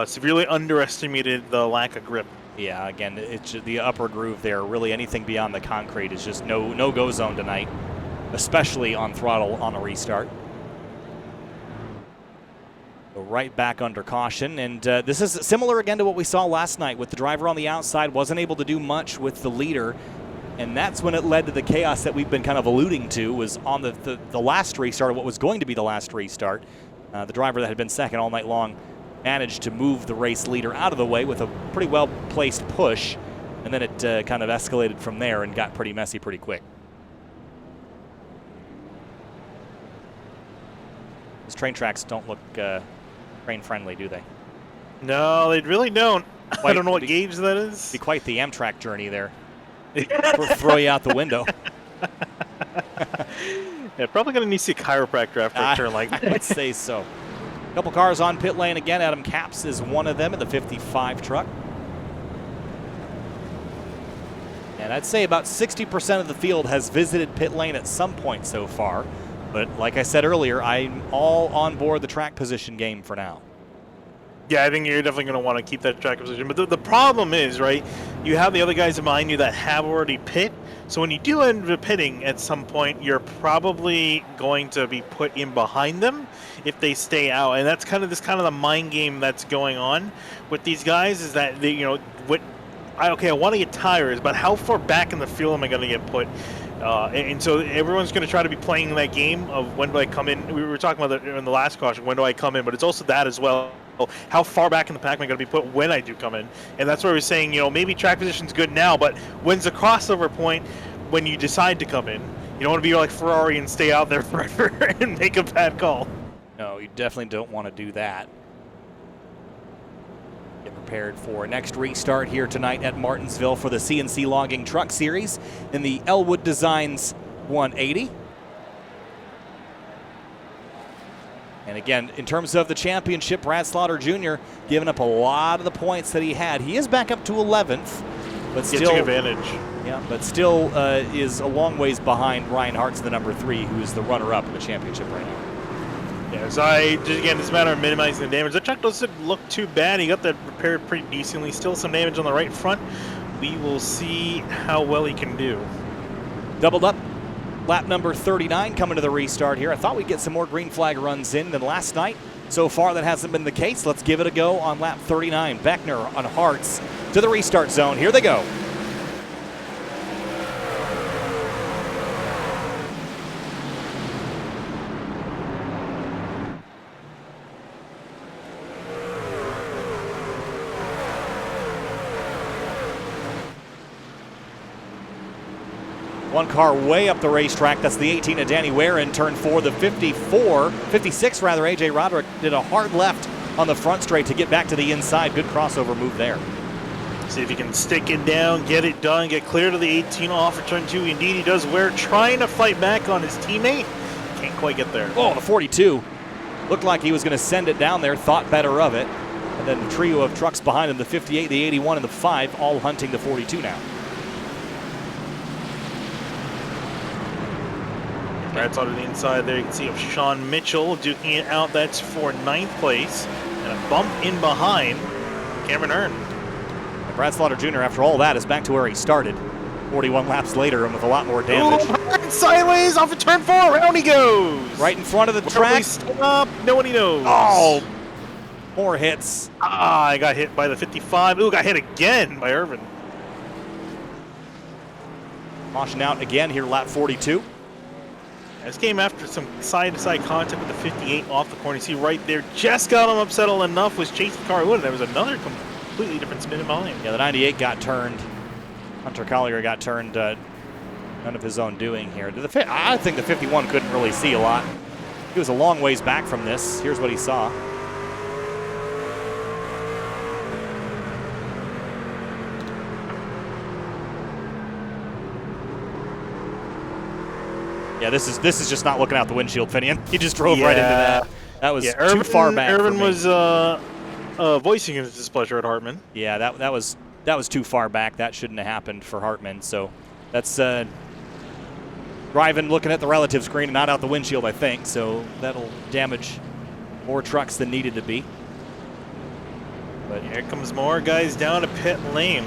severely underestimated the lack of grip. Yeah, again, it's just the upper groove there. Really, anything beyond the concrete is just no-go zone tonight, especially on throttle on a restart. So right back under caution, and this is similar again to what we saw last night with the driver on the outside. Wasn't able to do much with the leader, and that's when it led to the chaos that we've been kind of alluding to, was on the last restart, what was going to be the last restart. The driver that had been second all night long managed to move the race leader out of the way with a pretty well-placed push, and then it kind of escalated from there and got pretty messy pretty quick. These train tracks don't look train-friendly, do they? No, they really don't. I don't know what gauge that is. Be quite the Amtrak journey there. Throw you out the window. Yeah, probably going to need to see a chiropractor after a turn like that. I'd say so. A couple cars on pit lane again. Adam Capps is one of them in the 55 truck. And I'd say about 60% of the field has visited pit lane at some point so far. But like I said earlier, I'm all on board the track position game for now. Yeah, I think you're definitely going to want to keep that track position. But the problem is, right, you have the other guys behind you that have already pit. So when you do end up pitting at some point, you're probably going to be put in behind them if they stay out. And that's kind of the mind game that's going on with these guys, is that they, I want to get tires, but how far back in the field am I going to get put? And so everyone's going to try to be playing that game of when do I come in. We were talking about that in the last caution, when do I come in? But it's also that as well. How far back in the pack am I going to be put when I do come in? And that's where we're saying, maybe track position's good now, but when's the crossover point when you decide to come in? You don't want to be like Ferrari and stay out there forever and make a bad call. No, you definitely don't want to do that. Get prepared for next restart here tonight at Martinsville for the CNC Logging Truck Series in the Elwood Designs 180. And again, in terms of the championship, Brad Slaughter Jr. giving up a lot of the points that he had. He is back up to 11th, but still getting advantage. Yeah, but still is a long ways behind Ryan Hart's the number 3, who is the runner-up in the championship right now. Yeah, so again, it's a matter of minimizing the damage. The truck doesn't look too bad. He got that repaired pretty decently. Still some damage on the right front. We will see how well he can do. Doubled up. Lap number 39 coming to the restart here. I thought we'd get some more green flag runs in than last night. So far, that hasn't been the case. Let's give it a go on lap 39. Beckner on Hartz to the restart zone. Here they go. One car way up the racetrack. That's the 18 of Danny Ware in turn 4. The 56 rather, AJ Roderick did a hard left on the front straight to get back to the inside. Good crossover move there. See if he can stick it down, get it done, get clear to the 18 off of turn 2. Indeed, he does. Ware trying to fight back on his teammate. Can't quite get there. Oh, the 42. Looked like he was going to send it down there, thought better of it. And then the trio of trucks behind him, the 58, the 81, and the 5, all hunting the 42 now. Brad's on the inside there. You can see of Sean Mitchell duking it out. That's for 9th place. And a bump in behind Cameron Earn. And Brad Slaughter Jr., after all that, is back to where he started. 41 laps later and with a lot more damage. Ooh, sideways off of turn 4. Around he goes. Right in front of the track. Stop. Nobody knows. Oh, more hits. I got hit by the 55. Ooh, got hit again by Irvin. Washing out again here, lap 42. This came after some side-to-side contact with the 58 off the corner. You see right there, just got him upsettled enough, was chasing the car. Ooh, and there was another completely different spin in behind. Yeah, the 98 got turned. Hunter Collier got turned. None of his own doing here. I think the 51 couldn't really see a lot. He was a long ways back from this. Here's what he saw. Yeah, this is just not looking out the windshield, Finian. He just drove right into that. That was too far back. Irvin for me. was voicing his displeasure at Hartman. Yeah, that was too far back. That shouldn't have happened for Hartman. So that's driving, looking at the relative screen and not out the windshield, I think. So that'll damage more trucks than needed to be. But here comes more guys down to pit lane.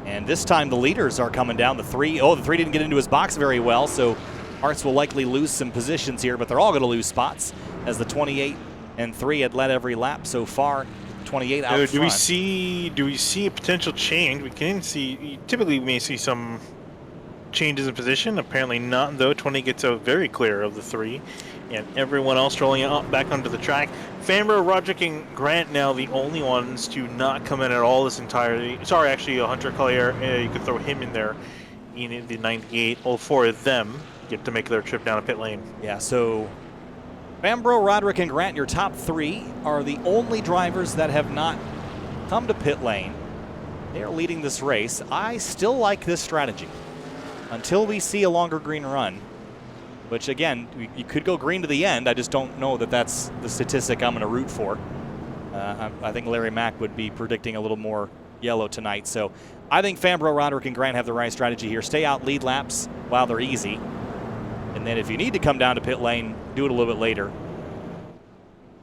And this time the leaders are coming down. The three didn't get into his box very well, so Harts will likely lose some positions here, but they're all going to lose spots as the 28 and 3 had led every lap so far. 28 out front. Do we see a potential change? We can see, typically we may see some changes in position. Apparently not, though. 20 gets out very clear of the 3, and everyone else rolling up back onto the track. Fambro, Roderick, and Grant now the only ones to not come in at all this entirety. Sorry, actually, Hunter Collier, you could throw him in there in the 98. All 4 of them get to make their trip down to pit lane. Yeah, so Fambro, Roderick, and Grant, your top 3, are the only drivers that have not come to pit lane. They are leading this race. I still like this strategy until we see a longer green run, which, again, you could go green to the end. I just don't know that that's the statistic I'm going to root for. I think Larry Mack would be predicting a little more yellow tonight. So I think Fambro, Roderick, and Grant have the right strategy here. Stay out lead laps while they're easy. And then if you need to come down to pit lane, do it a little bit later.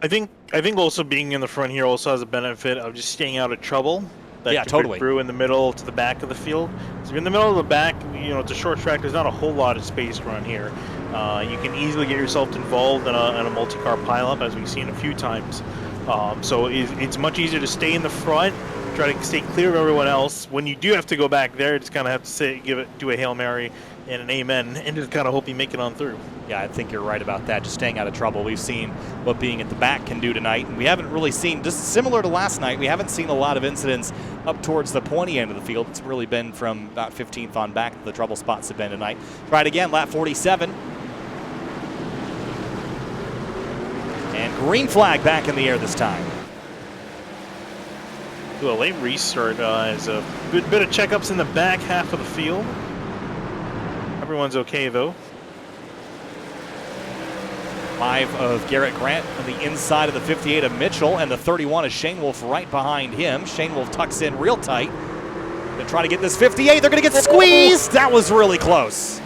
I think also being in the front here also has a benefit of just staying out of trouble. That totally. Through in the middle to the back of the field. So if you're in the middle of the back, it's a short track. There's not a whole lot of space around here. You can easily get yourself involved in a multi-car pileup, as we've seen a few times. So it's much easier to stay in the front, try to stay clear of everyone else. When you do have to go back there, just kind of have to do a Hail Mary and an amen, and just kind of hope you make it on through. Yeah, I think you're right about that, just staying out of trouble. We've seen what being at the back can do tonight, and we haven't really seen, just similar to last night, we haven't seen a lot of incidents up towards the pointy end of the field. It's really been from about 15th on back that the trouble spots have been tonight. Try it again, lap 47. And green flag back in the air this time. A late restart is a good bit of checkups in the back half of the field. Everyone's okay, though. 5 of Garrett Grant on the inside of the 58 of Mitchell, and the 31 is Shane Wolf right behind him. Shane Wolf tucks in real tight. They're trying to get this 58. They're going to get squeezed. That was really close.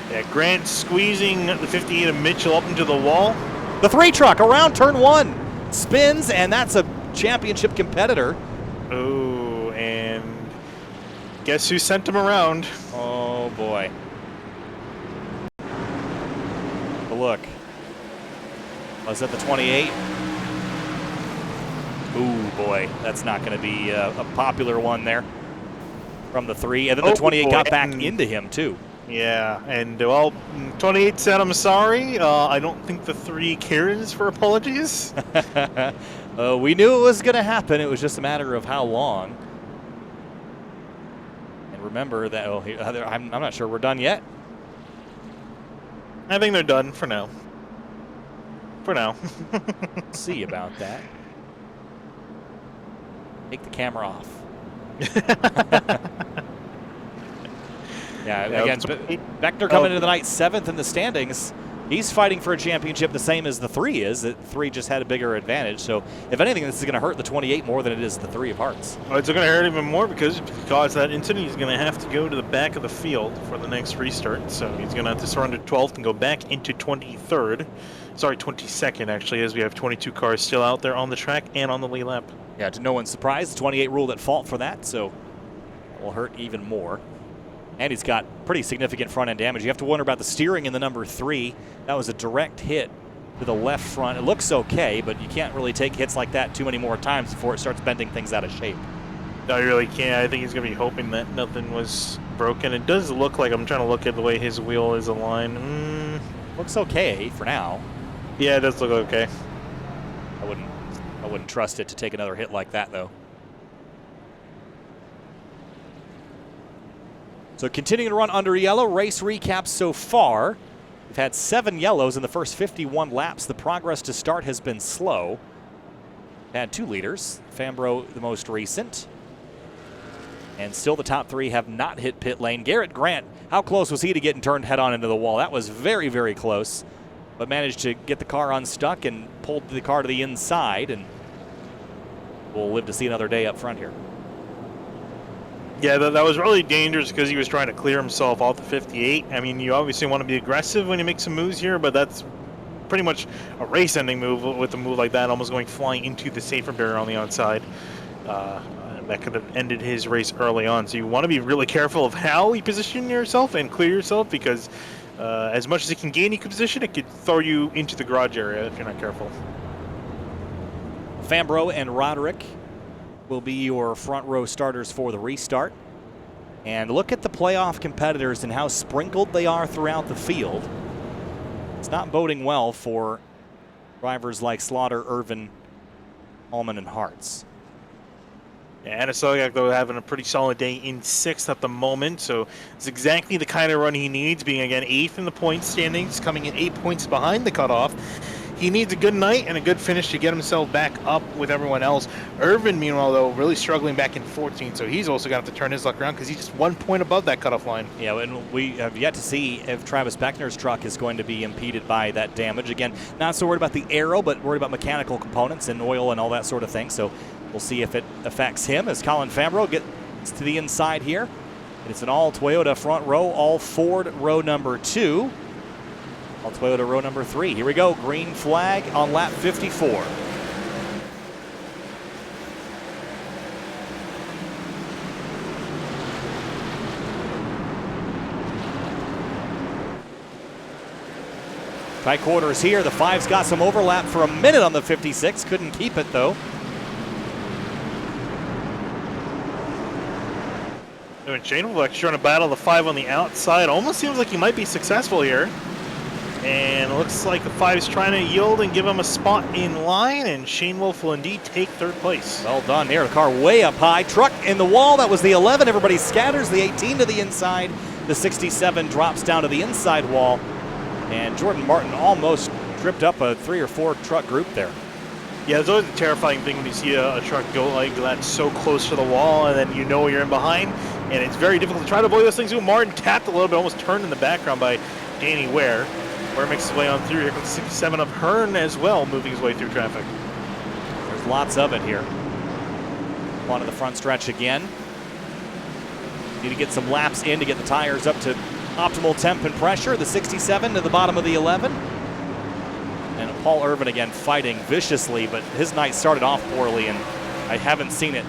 Yeah, Grant squeezing the 58 of Mitchell up into the wall. The 3 truck around turn 1 spins, and that's a championship competitor. Oh, and guess who sent him around? Oh, boy. Look. Was that the 28? Ooh, boy. That's not going to be a popular one there from the 3. And then the 28 got back into him, too. Yeah, and, well, 28 said, I'm sorry. I don't think the 3 cares for apologies. We knew it was going to happen. It was just a matter of how long. And remember that, I'm not sure we're done yet. I think they're done for now. For now. See about that. Take the camera off. Yeah, again, Beckner coming into the night 7th in the standings. He's fighting for a championship the same as the 3 is. The 3 just had a bigger advantage. So, if anything, this is going to hurt the 28 more than it is the 3 of Hearts. Well, it's going to hurt even more because that incident, he's going to have to go to the back of the field for the next restart. So, he's going to have to surrender 12th and go back into 23rd. Sorry, 22nd, actually, as we have 22 cars still out there on the track and on the lead lap. Yeah, to no one's surprise, the 28 ruled at fault for that, so that will hurt even more. And he's got pretty significant front-end damage. You have to wonder about the steering in the number 3. That was a direct hit to the left front. It looks okay, but you can't really take hits like that too many more times before it starts bending things out of shape. No, you really can't. I think he's going to be hoping that nothing was broken. It does look like, I'm trying to look at the way his wheel is aligned. Looks okay for now. Yeah, it does look okay. I wouldn't trust it to take another hit like that, though. So continuing to run under yellow, race recaps so far. We've had 7 yellows in the first 51 laps. The progress to start has been slow. Had 2 leaders. Fambro, the most recent. And still the top three have not hit pit lane. Garrett Grant, how close was he to getting turned head on into the wall? That was very, very close, but managed to get the car unstuck and pulled the car to the inside, and we'll live to see another day up front here. Yeah, that was really dangerous because he was trying to clear himself off the 58. I mean, you obviously want to be aggressive when you make some moves here, but that's pretty much a race-ending move with a move like that, almost going flying into the safer barrier on the outside. That could have ended his race early on. So you want to be really careful of how you position yourself and clear yourself, because as much as it can gain you position, it could throw you into the garage area if you're not careful. Fambro and Roderick will be your front row starters for the restart. And look at the playoff competitors and how sprinkled they are throughout the field. It's not boding well for drivers like Slaughter, Irvin, Allman, and Hartz. Yeah, Anasogiak, though, having a pretty solid day in 6th at the moment, so it's exactly the kind of run he needs, being, again, 8th in the points standings, coming in 8 points behind the cutoff. He needs a good night and a good finish to get himself back up with everyone else. Irvin, meanwhile, though, really struggling back in 14th, so he's also going to have to turn his luck around because he's just 1 point above that cutoff line. Yeah, and we have yet to see if Travis Beckner's truck is going to be impeded by that damage. Again, not so worried about the aero, but worried about mechanical components and oil and all that sort of thing. So we'll see if it affects him as Colin Fambro gets to the inside here. And it's an all Toyota front row, all Ford row number 2. All Toyota row number 3. Here we go. Green flag on lap 54. Tight quarters here. The 5's got some overlap for a minute on the 56. Couldn't keep it, though. And Shane Wolf's trying to battle the 5 on the outside. Almost seems like he might be successful here. And it looks like the 5 is trying to yield and give him a spot in line, and Shane Wolf will indeed take 3rd place. Well done there. The car way up high. Truck in the wall. That was the 11. Everybody scatters. The 18 to the inside. The 67 drops down to the inside wall. And Jordan Martin almost tripped up a 3 or 4 truck group there. Yeah, it's always a terrifying thing when you see a truck go like that so close to the wall, and then you know you're in behind, and it's very difficult to try to avoid those things. Martin tapped a little bit, almost turned in the background by Danny Ware. Ware makes his way on through. Here comes 67 of Hearn as well, moving his way through traffic. There's lots of it here. On to the front stretch again. Need to get some laps in to get the tires up to optimal temp and pressure. The 67 to the bottom of the 11. And Paul Irvin again fighting viciously, but his night started off poorly, and I haven't seen it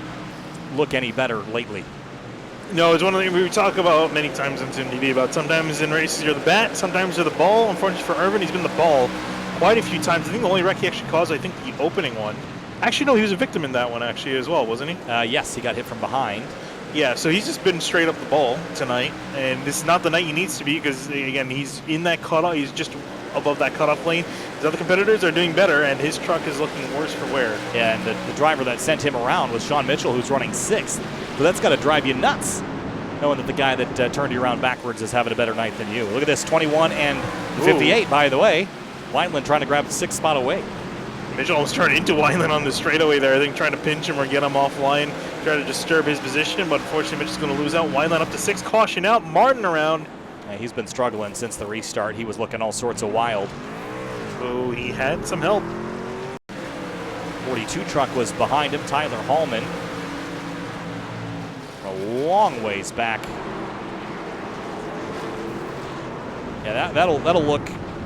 look any better lately. No, it's one of the things we talk about many times on TV about sometimes in races you're the bat, sometimes you're the ball. Unfortunately for Irvin, he's been the ball quite a few times. I think the only wreck he actually caused, I think, the opening one. Actually, no, he was a victim in that one actually as well, wasn't he? Yes, he got hit from behind. Yeah, so he's just been straight up the ball tonight, and this is not the night he needs to be because, again, he's in that cutoff. He's just above that cutoff lane. His other competitors are doing better, and his truck is looking worse for wear. Yeah, and the driver that sent him around was Sean Mitchell, who's running 6th. So that's got to drive you nuts, knowing that the guy that turned you around backwards is having a better night than you. Look at this, 21 and 58, Ooh. By the way. Wineland trying to grab the 6th spot away. Mitchell almost turned into Wineland on the straightaway there. I think trying to pinch him or get him offline, try to disturb his position, but unfortunately Mitchell's going to lose out. Wineland up to 6, caution out. Martin around. Yeah, he's been struggling since the restart. He was looking all sorts of wild. So he had some help. 42 truck was behind him, Tyler Hallman. A long ways back. Yeah, that'll look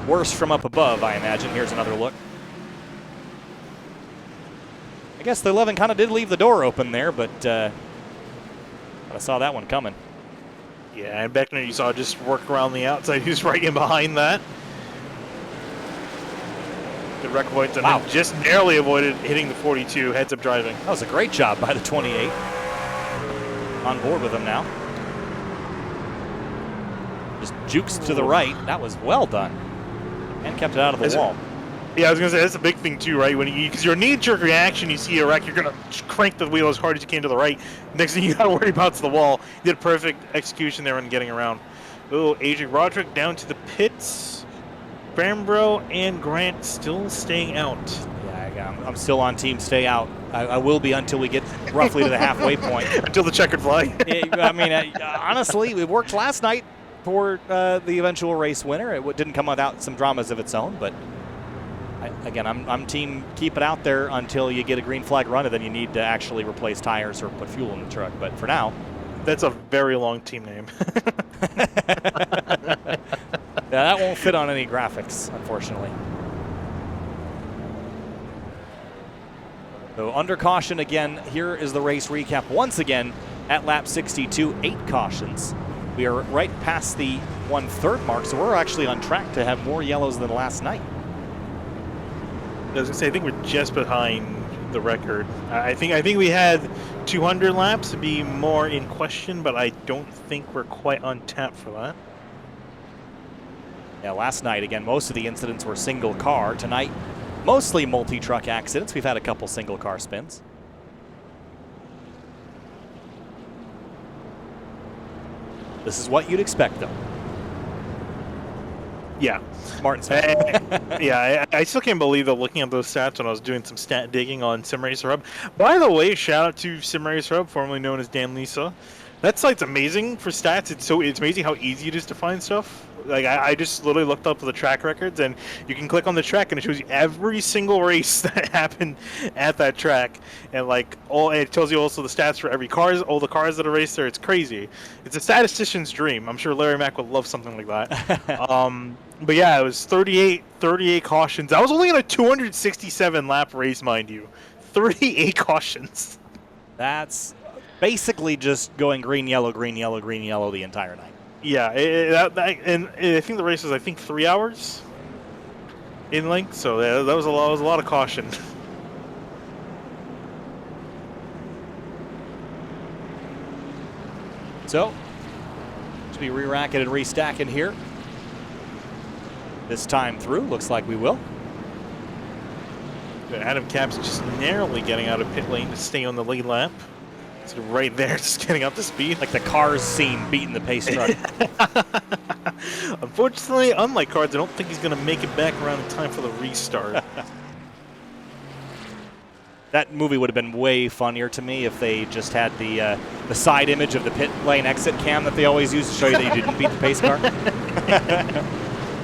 worse from up above, I imagine. Here's another look. I guess the 11 kind of did leave the door open there, but I saw that one coming. Yeah, and Beckner you saw just work around the outside. He was right in behind that. Good wreck points, and then just narrowly avoided hitting the 42 heads-up driving. That was a great job by the 28. On board with him now. Just jukes to the right. That was well done. And kept it out of the wall. Yeah, I was going to say, that's a big thing too, right? Because your knee-jerk reaction, you see a wreck, you're going to crank the wheel as hard as you can to the right. Next thing you got to worry about is the wall. You did perfect execution there on getting around. Oh, Adrian Roderick down to the pits. Bambro and Grant still staying out. Yeah, Again, I'm still on team stay out. I will be until we get roughly to the halfway point. Until the checkered flag. Honestly, it worked last night for the eventual race winner. It didn't come without some dramas of its own, but I'm team keep it out there until you get a green flag run, and then you need to actually replace tires or put fuel in the truck. But for now, that's a very long team name. Yeah, that won't fit on any graphics, unfortunately. So under caution again, here is the race recap. Once again, at lap 62, 8 cautions. We are right past the 1/3 mark, so we're actually on track to have more yellows than last night. I was gonna say, I think we're just behind the record. I think we had 200 laps to be more in question, but I don't think we're quite on tap for that. Yeah, last night, again, most of the incidents were single car. Tonight, mostly multi-truck accidents. We've had a couple single car spins. This is what you'd expect, though. Yeah. Martinsville. Yeah, I still can't believe that looking at those stats when I was doing some stat digging on SimRacer Hub. By the way, shout out to SimRacer Hub, formerly known as Dan Lisa. That site's amazing for stats. It's amazing how easy it is to find stuff. Like I just literally looked up the track records, and you can click on the track, and it shows you every single race that happened at that track, and it tells you also the stats for all the cars that are raced there. It's crazy. It's a statistician's dream. I'm sure Larry Mack would love something like that. But yeah, it was 38 cautions. I was only in a 267 lap race, mind you. 38 cautions. That's basically just going green, yellow, green, yellow, green, yellow the entire night. Yeah, and I think the race was 3 hours in length, so that was a lot of caution. So, to be re-racking and restacking here. This time through, looks like we will. Adam Capps just narrowly getting out of pit lane to stay on the lead lap. So right there, just getting up to speed. Like the cars scene beating the pace truck. Unfortunately, unlike cars, I don't think he's going to make it back around in time for the restart. That movie would have been way funnier to me if they just had the side image of the pit lane exit cam that they always use to show you that you didn't beat the pace car.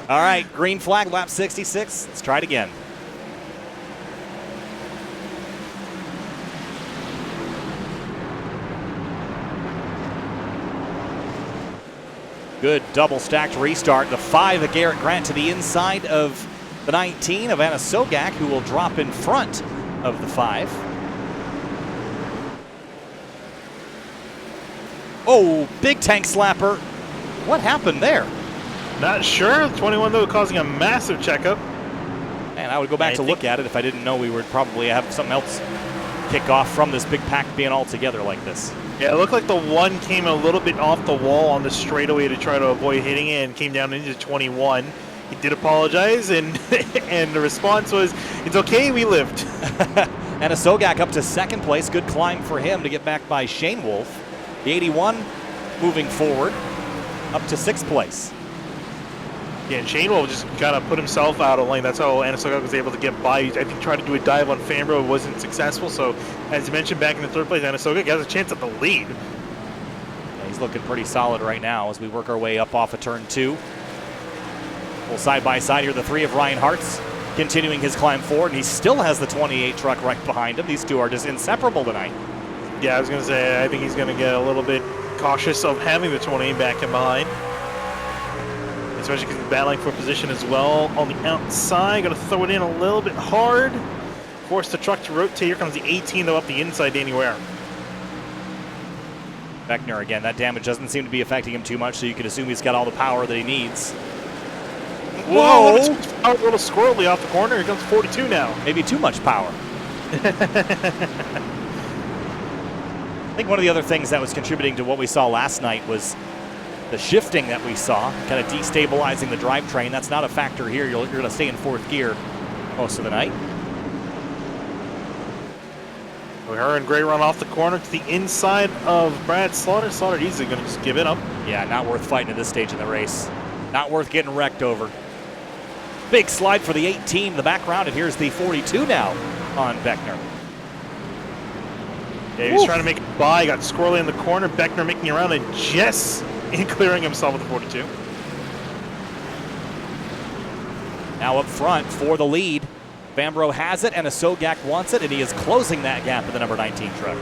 All right, green flag, lap 66. Let's try it again. Good double stacked restart. The 5 of Garrett Grant to the inside of the 19 of Anna Sogak, who will drop in front of the 5. Oh, big tank slapper. What happened there? Not sure. 21 though, causing a massive checkup. Man, I would go back to look at it if I didn't know we would probably have something else kick off from this big pack being all together like this. Yeah, it looked like the 1 came a little bit off the wall on the straightaway to try to avoid hitting it and came down into 21. He did apologize, and and the response was, "It's okay, we lived." And a Sogak up to 2nd place. Good climb for him to get back by Shane Wolf. The 81 moving forward up to 6th place. Yeah, and Shane Wolf just kind of put himself out of lane. That's how Anna Sogak was able to get by. I think tried to do a dive on Fambro, wasn't successful. So, as you mentioned, back in the 3rd place, Anna Sogak has a chance at the lead. Yeah, he's looking pretty solid right now as we work our way up off of turn 2. Well, side by side here, the 3 of Ryan Hartz continuing his climb forward, and he still has the 28 truck right behind him. These two are just inseparable tonight. Yeah, I was going to say, I think he's going to get a little bit cautious of having the 28 back in behind. Especially because he's battling for position as well on the outside. Going to throw it in a little bit hard. Force the truck to rotate. Here comes the 18 though up the inside, Danny Ware. Beckner again, that damage doesn't seem to be affecting him too much, so you can assume he's got all the power that he needs. Whoa! A little squirrely off the corner. Here comes 42 now. Maybe too much power. I think one of the other things that was contributing to what we saw last night was the shifting that we saw, kind of destabilizing the drivetrain. That's not a factor here. You're going to stay in 4th gear most of the night. Her and Gray run off the corner to the inside of Brad Slaughter. Slaughter easily going to just give it up. Yeah, not worth fighting at this stage in the race. Not worth getting wrecked over. Big slide for the 18 in the background, and here's the 42 now. on Beckner. Yeah, he was trying to make a buy, got squirrely in the corner. Beckner making around and just clearing himself with the 42. Now up front for the lead. Fambro has it, and Asogak wants it, and he is closing that gap with the number 19 truck.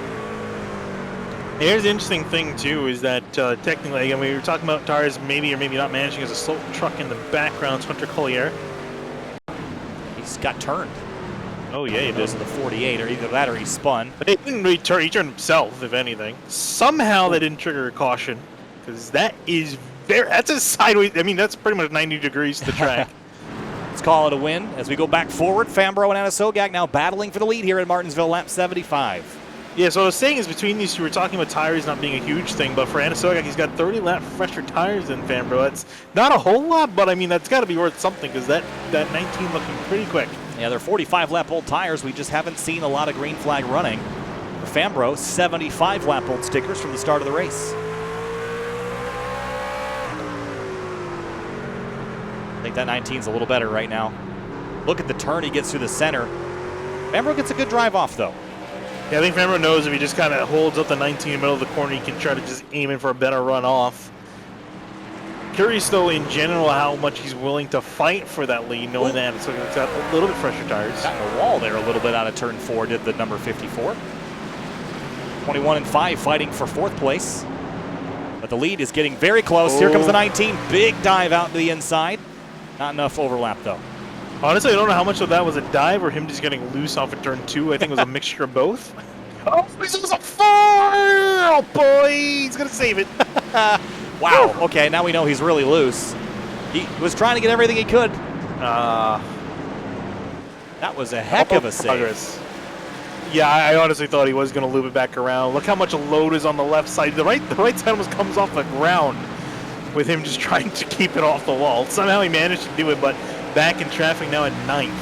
Here's the interesting thing, too, is that technically, again, we were talking about tires maybe or maybe not managing as a slow truck in the background. It's Hunter Collier. He's got turned. Oh, yeah, he did. Those are the 48, or either that or he spun. But he didn't really turn. He turned himself, if anything. Somehow that didn't trigger a caution, because that is that's a sideways. I mean, that's pretty much 90 degrees to the track. Let's call it a win as we go back forward. Fambro and Asogak now battling for the lead here at Martinsville, lap 75. Yeah, so what I was saying is between these two, we're talking about tires not being a huge thing, but for Asogak, he's got 30 lap fresher tires than Fambro. That's not a whole lot, but I mean, that's got to be worth something because that 19 looking pretty quick. Yeah, they're 45 lap old tires. We just haven't seen a lot of green flag running. For Fambro, 75 lap old stickers from the start of the race. I think that 19's a little better right now. Look at the turn he gets through the center. Fambro gets a good drive off, though. Yeah, I think Fambro knows if he just kind of holds up the 19 in the middle of the corner, he can try to just aim in for a better run off. Curious, though, in general, how much he's willing to fight for that lead, knowing that it's got a little bit fresher tires. Got in the wall there a little bit out of turn 4, did the number 54. 21 and 5 fighting for 4th place. But the lead is getting very close. Here comes the 19. Big dive out to the inside. Not enough overlap, though. Honestly, I don't know how much of that was a dive or him just getting loose off of turn 2. I think it was a mixture of both. Oh, this was a 4! Oh, boy, he's going to save it. Wow, okay, now we know he's really loose. He was trying to get everything he could. That was a heck of a save. Progress. Yeah, I honestly thought he was going to loop it back around. Look how much load is on the left side. The right side almost comes off the ground with him just trying to keep it off the wall. Somehow he managed to do it, but back in traffic now at 9th.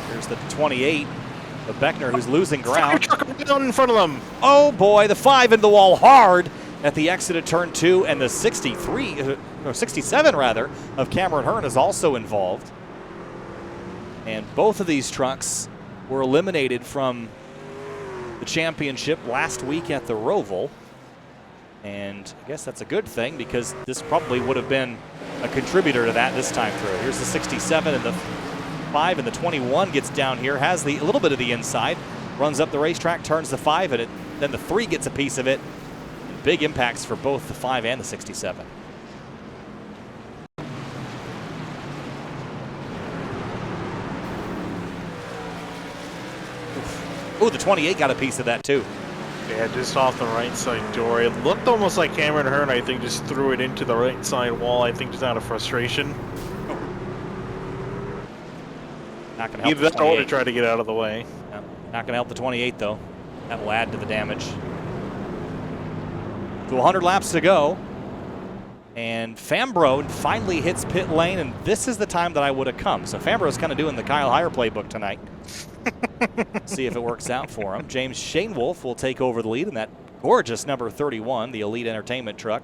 There's the 28, the Beckner, who's losing ground. Down in front of them. Oh boy, the 5 into the wall hard at the exit of turn 2, and the 67 rather, of Cameron Hearn is also involved. And both of these trucks were eliminated from the championship last week at the Roval. And I guess that's a good thing because this probably would have been a contributor to that this time through. Here's the 67 and the 5, and the 21 gets down here, has a little bit of the inside, runs up the racetrack, turns the 5, and then the 3 gets a piece of it. Big impacts for both the 5 and the 67. Oh, the 28 got a piece of that too. Yeah, just off the right side door. It looked almost like Cameron Hearn, I think, just threw it into the right side wall, I think, just out of frustration. Not going to help. Either that or to try to get out of the way. No, not going to help the 28, though. That will add to the damage. So 100 laps to go. And Fambro finally hits pit lane, and this is the time that I would have come. So Fambro's kind of doing the Kyle Heyer playbook tonight. See if it works out for him. James Shanewoolf will take over the lead in that gorgeous number 31, the Elite Entertainment truck.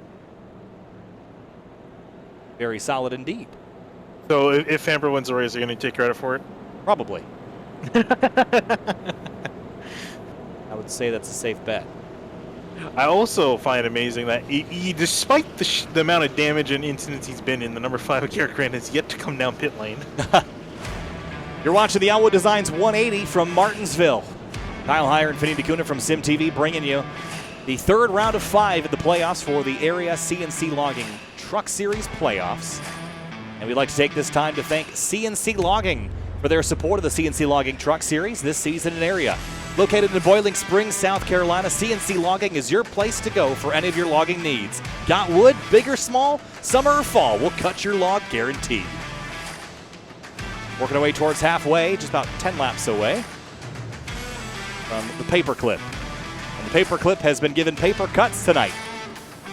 Very solid indeed. So if Fambro wins the race, are you going to take credit for it? Probably. I would say that's a safe bet. I also find it amazing that he despite the amount of damage and incidents he's been in, the number 5 Garrett Grant has yet to come down pit lane. You're watching the Elwood Designs 180 from Martinsville. Kyle Heyer and Finny DeCuna from SimTV bringing you the 3rd round of 5 at the playoffs for the Area CNC Logging Truck Series playoffs. And we'd like to take this time to thank CNC Logging for their support of the CNC Logging Truck Series this season in area. Located in Boiling Springs, South Carolina, CNC Logging is your place to go for any of your logging needs. Got wood, big or small, summer or fall, we'll cut your log guaranteed. Working our way towards halfway, just about 10 laps away from the paperclip. And the paperclip has been given paper cuts tonight.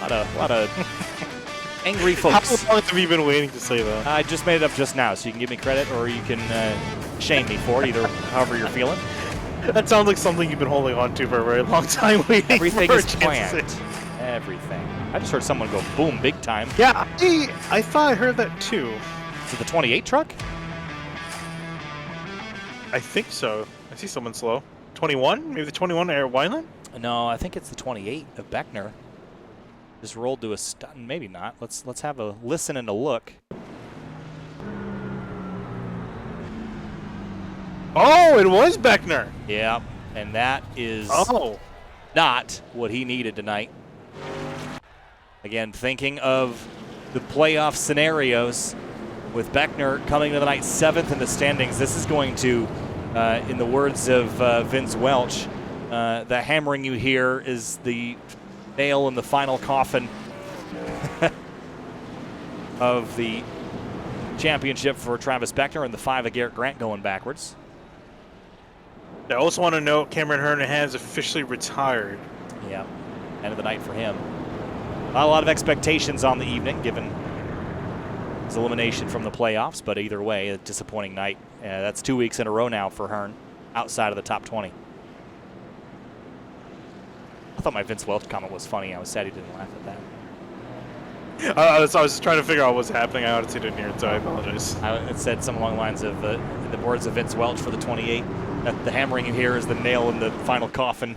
A lot of angry folks. How long have you been waiting to say that? I just made it up just now, so you can give me credit or you can shame me for it, either however you're feeling. That sounds like something you've been holding on to for a very long time, waiting Everything for is a chance planned. to say. Everything. I just heard someone go boom big time. Yeah, I thought I heard that too. Is it the 28 truck? I think so. I see someone slow. 21? Maybe the 21 Air Wineland? No, I think it's the 28 of Beckner. Just rolled to a stop. Maybe not. Let's have a listen and a look. Oh, it was Beckner. Yeah, and that is not what he needed tonight. Again, thinking of the playoff scenarios with Beckner coming to the night 7th in the standings, this is going to, in the words of Vince Welch, the hammering you hear is the nail in the final coffin of the championship for Travis Beckner and the 5 of Garrett Grant going backwards. I also want to note Cameron Hernan has officially retired. Yeah, end of the night for him. Not a lot of expectations on the evening given his elimination from the playoffs, but either way, a disappointing night. That's 2 weeks in a row now for Hearn outside of the top 20. I thought my Vince Welch comment was funny. I was sad he didn't laugh at that. I was just trying to figure out what's happening. I honestly didn't hear it, so I apologize. It said something along the lines of, in the words of Vince Welch for the 28, that the hammering you hear is the nail in the final coffin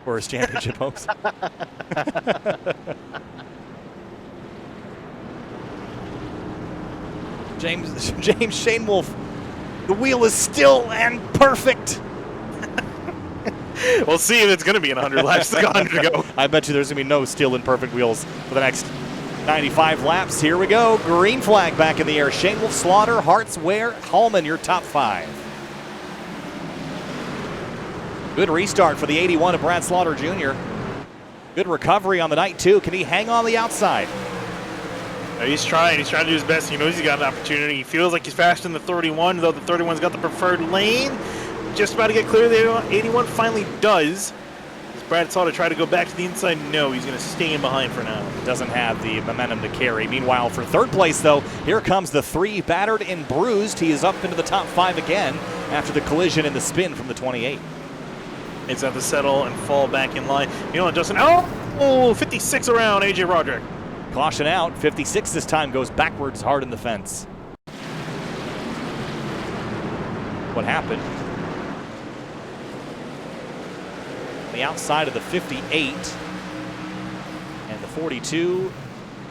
for his championship hopes. James Shane Wolf, the wheel is still and perfect. We'll see if it's going to be in 100 laps. 100 to go. I bet you there's going to be no still and perfect wheels for the next 95 laps. Here we go. Green flag back in the air. Shane Wolf, Slaughter, Hartz, Ware, Hallman, your top 5. Good restart for the 81 of Brad Slaughter Jr. Good recovery on the night, too. Can he hang on the outside? He's trying. He's trying to do his best. He knows he's got an opportunity. He feels like he's faster than the 31, though the 31's got the preferred lane. Just about to get clear. The 81 finally does. Does Brad Slaughter try to go back to the inside? No, he's going to stay in behind for now. Doesn't have the momentum to carry. Meanwhile, for third place, though, here comes the 3 battered and bruised. He is up into the top 5 again after the collision and the spin from the 28. It's got to settle and fall back in line. You know what, Justin? Oh, 56 around AJ Roderick. Caution out. 56 this time goes backwards hard in the fence. What happened? The outside of the 58 and the 42.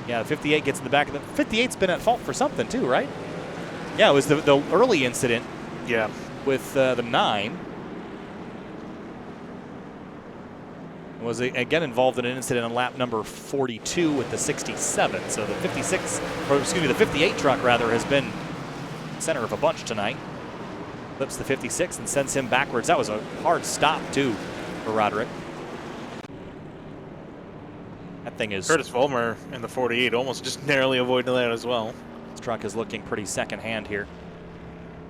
Yeah, the 58 gets in the back of the 58's been at fault for something too, right? Yeah, it was the early incident. Yeah, with the 9. Was again involved in an incident on lap number 42 with the 67. So the 56, or excuse me, the 58 truck rather has been center of a bunch tonight. Flips the 56 and sends him backwards. That was a hard stop too for Roderick. That thing is. Curtis Vollmer in the 48 almost just narrowly avoided that as well. This truck is looking pretty second-hand here.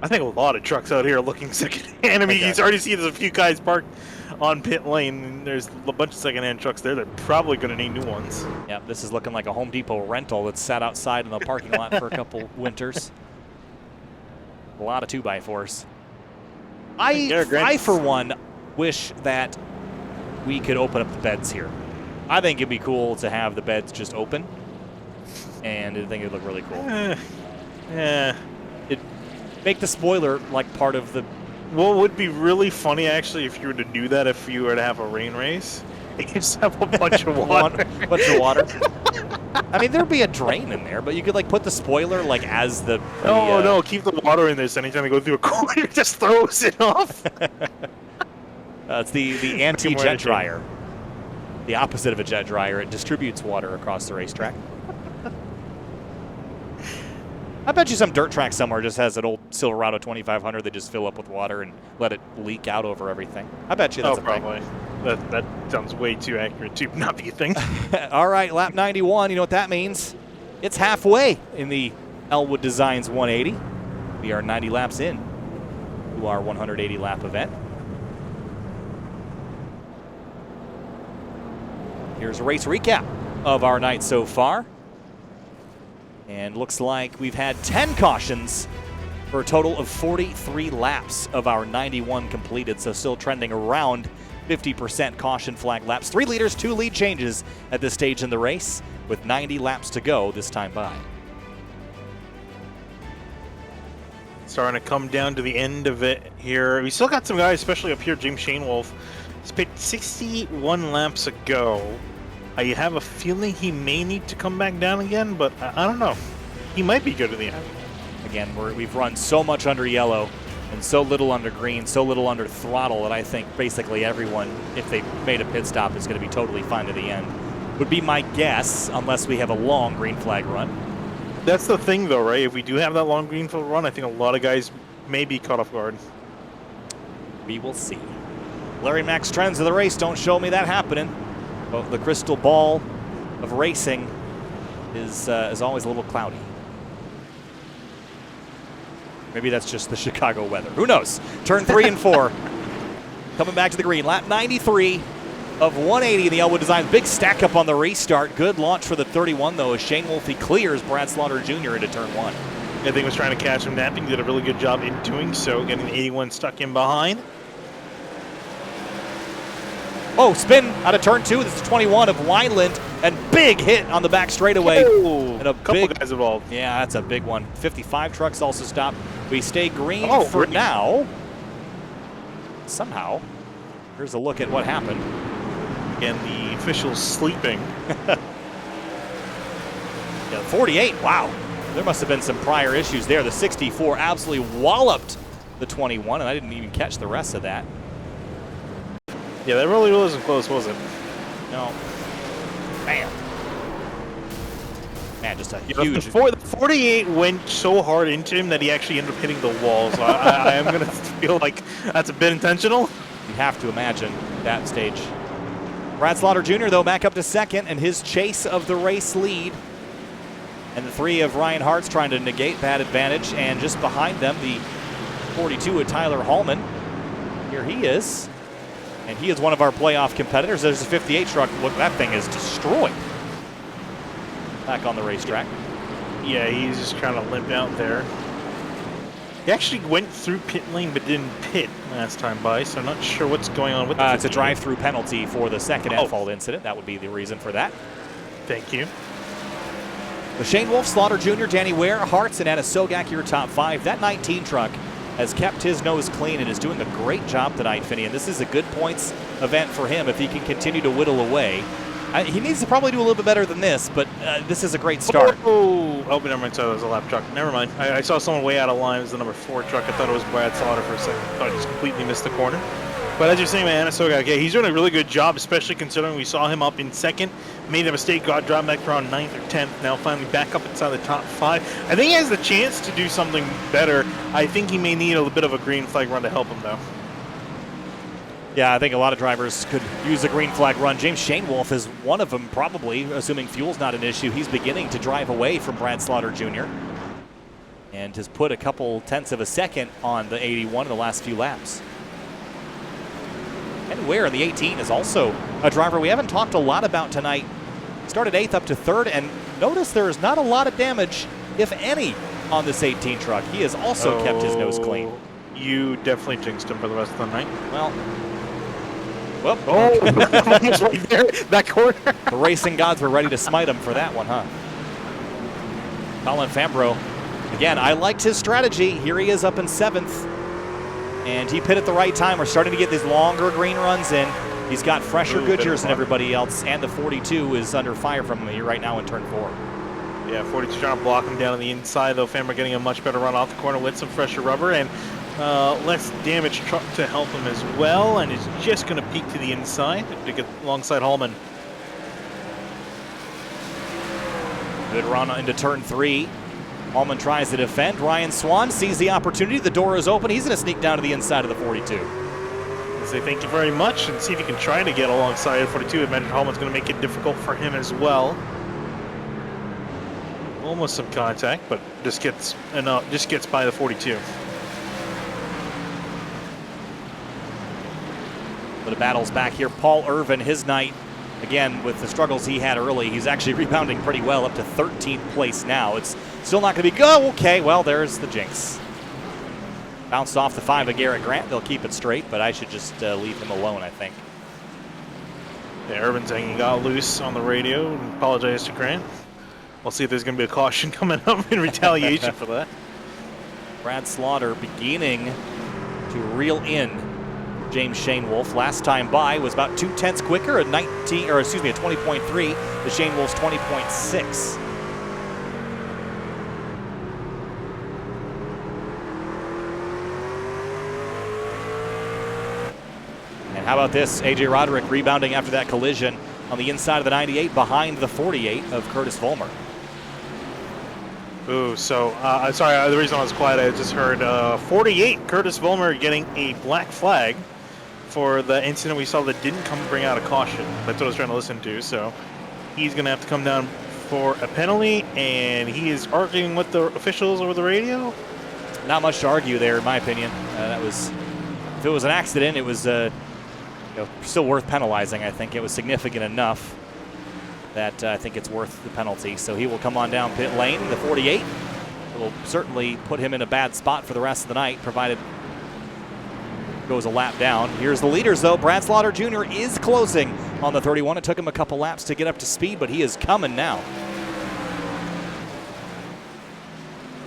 I think a lot of trucks out here are looking second-hand. I mean, you already see there's a few guys parked on pit lane. There's a bunch of second-hand trucks there. They're probably going to need new ones. Yeah, this is looking like a Home Depot rental that's sat outside in the parking lot for a couple winters. A lot of 2x4s. I, for one, wish that we could open up the beds here. I think it'd be cool to have the beds just open, and I think it'd look really cool. Yeah. It'd make the spoiler like part of the. What would be really funny, actually, if you were to do that, if you were to have a rain race, you just have a bunch of water. Bunch of water. I mean, there'd be a drain in there, but you could like put the spoiler like as the. No, keep the water in there. So anytime you go through a corner, it just throws it off. It's the anti-jet dryer. The opposite of a jet dryer. It distributes water across the racetrack. I bet you some dirt track somewhere just has an old Silverado 2500 they just fill up with water and let it leak out over everything. I bet you that's a probably. That sounds way too accurate to not be a thing. All right, lap 91. You know what that means? It's halfway in the Elwood Designs 180. We are 90 laps in to our 180 lap event. Here's a race recap of our night so far. And looks like we've had 10 cautions for a total of 43 laps of our 91 completed. So still trending around 50% caution flag laps. 3 leaders, 2 lead changes at this stage in the race with 90 laps to go this time by. starting to come down to the end of it here. We still got some guys, especially up here. James Shainwolf spit 61 laps ago. I have a feeling he may need to come back down again, but I don't know. He might be good in the end. Again, we've run so much under yellow and so little under green, so little under throttle that I think basically everyone, if they made a pit stop, is going to be totally fine to the end. Would be my guess, unless we have a long green flag run. That's the thing, though, right? If we do have that long green flag run, I think a lot of guys may be caught off guard. We will see. Larry Mack's trends of the race don't show me that happening. But the crystal ball of racing is always a little cloudy. Maybe that's just the Chicago weather. Who knows? Turn 3 and 4. Coming back to the green. Lap 93 of 180 in the Elwood Designs. Big stack up on the restart. Good launch for the 31, though, as Shainwolf clears Brad Slaughter Jr. into turn 1. I think was trying to catch him napping. Did a really good job in doing so, getting the 81 stuck in behind. Oh, spin out of turn 2. This is 21 of Wineland, and big hit on the back straightaway. Oh, and a couple big, guys involved. Yeah, that's a big one. 55 trucks also stopped. We stay green for really? now. Somehow. Here's a look at what happened. And the officials sleeping. Yeah, 48, wow. There must have been some prior issues there. The 64 absolutely walloped the 21, and I didn't even catch the rest of that. Yeah, that really wasn't close, was it? No. Man, just a Yeah, huge... the 48 went so hard into him that he actually ended up hitting the wall. So I am going to feel like that's a bit intentional. You have to imagine that stage. Brad Slaughter Jr., though, back up to second, and his chase of the race lead. And the 3 of Ryan Hart's trying to negate that advantage. And just behind them, the 42 of Tyler Hallman. Here he is. And he is one of our playoff competitors. There's a 58 truck. Look, that thing is destroyed. Back on the racetrack. Yeah, he's just trying to limp out there. He actually went through pit lane but didn't pit last time by, so I'm not sure what's going on with the It's a drive-through penalty for the second Oh. at-fault incident. That would be the reason for that. Thank you. The Shainwolf, Slaughter Jr., Danny Ware, Hartz, and Anna Sogak, your top 5. That 19 truck has kept his nose clean and is doing a great job tonight, Finney. And this is a good points event for him if he can continue to whittle away. He needs to probably do a little bit better than this, but this is a great start. Oh, never mind. So it was a lap truck. Never mind. I saw someone way out of line. It was the number 4 truck. I thought it was Brad Slaughter for a second. I thought he just completely missed the corner. But as you're saying, man, Anna Sogak, yeah, he's doing a really good job, especially considering we saw him up in second, made a mistake, got dropped back around 9th or 10th, now finally back up inside the top 5. I think he has the chance to do something better. I think he may need a little bit of a green flag run to help him, though. Yeah, I think a lot of drivers could use a green flag run. James Shainwolf is one of them, probably, assuming fuel's not an issue. He's beginning to drive away from Brad Slaughter Jr. and has put a couple tenths of a second on the 81 in the last few laps. And Ware in the 18 is also a driver we haven't talked a lot about tonight. Started 8th up to 3rd, and notice there is not a lot of damage, if any, on this 18 truck. He has also kept his nose clean. You definitely jinxed him for the rest of the night. Well, He's right there, that corner. the racing gods were ready to smite him for that one, huh? Colin Fambro, again, I liked his strategy. Here he is up in 7th. And he pit at the right time. We're starting to get these longer green runs in. He's got fresher Goodyears than everybody else, and the 42 is under fire from him here right now in turn 4. Yeah, 42 trying to block him down on the inside, though. Fambro getting a much better run off the corner with some fresher rubber and less damaged truck to help him as well, and is just going to peek to the inside to get alongside Hallman. Good run into turn 3. Hallman tries to defend. Ryan Swan sees the opportunity. The door is open. He's going to sneak down to the inside of the 42. I say thank you very much and see if he can try to get alongside the 42. I imagine Hallman's going to make it difficult for him as well. Almost some contact, but just gets by the 42. But the battle's back here. Paul Irvin, his night, again, with the struggles he had early, he's actually rebounding pretty well, up to 13th place now. It's still not going to be good. Oh, okay, well, there's the jinx. Bounced off the 5 of Garrett Grant. They'll keep it straight, but I should just leave him alone, I think. Yeah, Irvin saying he got loose on the radio and apologized to Grant. We'll see if there's going to be a caution coming up in retaliation for that. Brad Slaughter beginning to reel in James Shane Wolf. Last time by was about 2/10 quicker, a 20.3 to Shane Wolf's 20.6. And how about this? AJ Roderick rebounding after that collision on the inside of the 98 behind the 48 of Curtis Vollmer. Ooh, so, sorry, the reason I was quiet, I just heard 48, Curtis Vollmer getting a black flag for the incident we saw that didn't bring out a caution. That's what I was trying to listen to, so he's going to have to come down for a penalty, and he is arguing with the officials over the radio. Not much to argue there, in my opinion. That was, if it was an accident, it was still worth penalizing, I think. It was significant enough that I think it's worth the penalty. So he will come on down pit lane, the 48. It will certainly put him in a bad spot for the rest of the night, provided goes a lap down. Here's the leaders, though. Brad Slaughter Jr. is closing on the 31. It took him a couple laps to get up to speed, but he is coming now.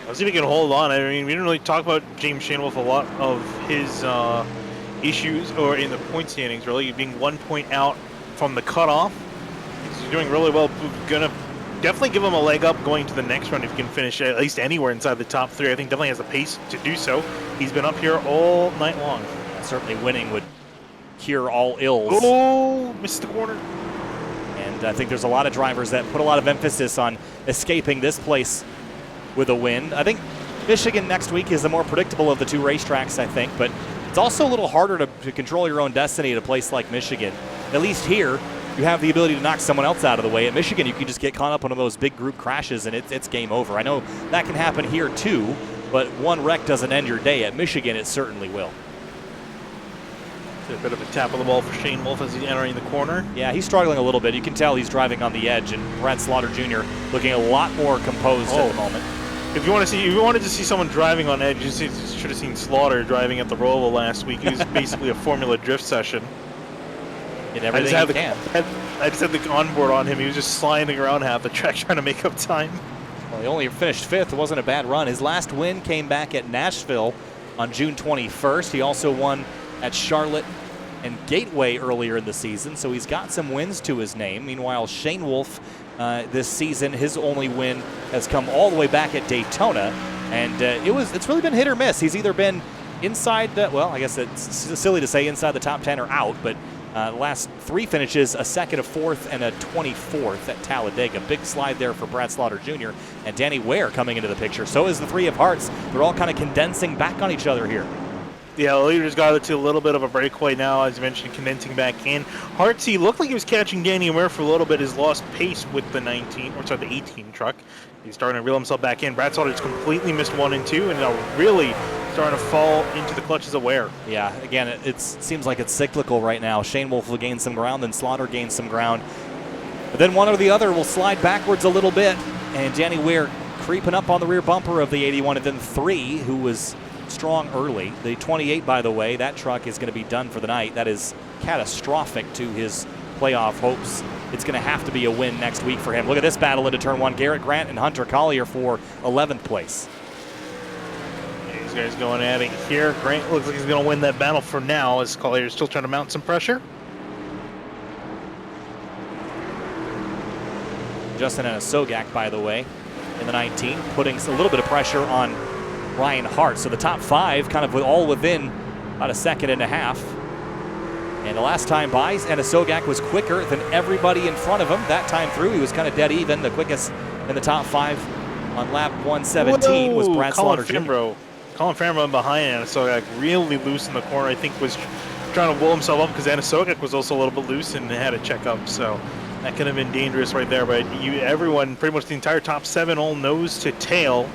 Let's see if he can hold on. I mean, we didn't really talk about James Shane Wolf a lot of his issues, or in the point standings, really, being 1 point out from the cutoff. He's doing really well. Gonna definitely give him a leg up going to the next round if he can finish at least anywhere inside the top 3. I think definitely has the pace to do so. He's been up here all night long. Certainly winning would cure all ills. Oh, missed the corner. And I think there's a lot of drivers that put a lot of emphasis on escaping this place with a win. I think Michigan next week is the more predictable of the two racetracks, I think, but it's also a little harder to control your own destiny at a place like Michigan. At least here, you have the ability to knock someone else out of the way. At Michigan, you can just get caught up in one of those big group crashes and it's game over. I know that can happen here too, but one wreck doesn't end your day. At Michigan, it certainly will. A bit of a tap on the ball for Shane Wolf as he's entering the corner. Yeah, he's struggling a little bit. You can tell he's driving on the edge, and Brad Slaughter Jr. looking a lot more composed at the moment. If you wanted to see someone driving on edge, you should have seen Slaughter driving at the Roval last week. It was basically a Formula Drift session. Did everything he can. I just had the onboard on him. He was just sliding around half the track trying to make up time. Well, he only finished 5th. It wasn't a bad run. His last win came back at Nashville on June 21st. He also won at Charlotte and Gateway earlier in the season, so he's got some wins to his name. Meanwhile, Shane Wolf this season, his only win has come all the way back at Daytona, and it's really been hit or miss. He's either been inside well, I guess it's silly to say inside the top 10 or out, but the last 3 finishes, a 2nd, a 4th, and a 24th at Talladega. Big slide there for Brad Slaughter Jr. and Danny Ware coming into the picture. So is the 3 of Hearts. They're all kind of condensing back on each other here. Yeah, the leaders got it to a little bit of a breakaway now, as you mentioned, condensing back in. Hartsey looked like he was catching Danny Ware for a little bit. He's lost pace with the the 18 truck. He's starting to reel himself back in. Brad Slaughter just completely missed 1 and 2, and now really starting to fall into the clutches of Ware. Yeah, again, it seems like it's cyclical right now. Shane Wolf will gain some ground, then Slaughter gains some ground. But then one or the other will slide backwards a little bit, and Danny Ware creeping up on the rear bumper of the 81, and then 3, who was strong early. The 28, by the way, that truck is going to be done for the night. That is catastrophic to his playoff hopes. It's going to have to be a win next week for him. Look at this battle into turn 1. Garrett Grant and Hunter Collier for 11th place. These guys going at it here. Grant looks like he's going to win that battle for now, as Collier is still trying to mount some pressure. Justin Anasogak, by the way, in the 19, putting a little bit of pressure on Ryan Hart. So the top 5 kind of all within about a 1.5 seconds. And the last time by, Anasogak was quicker than everybody in front of him. That time through, he was kind of dead even. The quickest in the top 5 on lap 117 was Brad Slaughter Jr. Colin Fambro behind Anasogak, really loose in the corner. I think was trying to wool himself up because Anasogak was also a little bit loose and had a checkup. So that could have been dangerous right there. But everyone, pretty much the entire top 7, all nose to tail.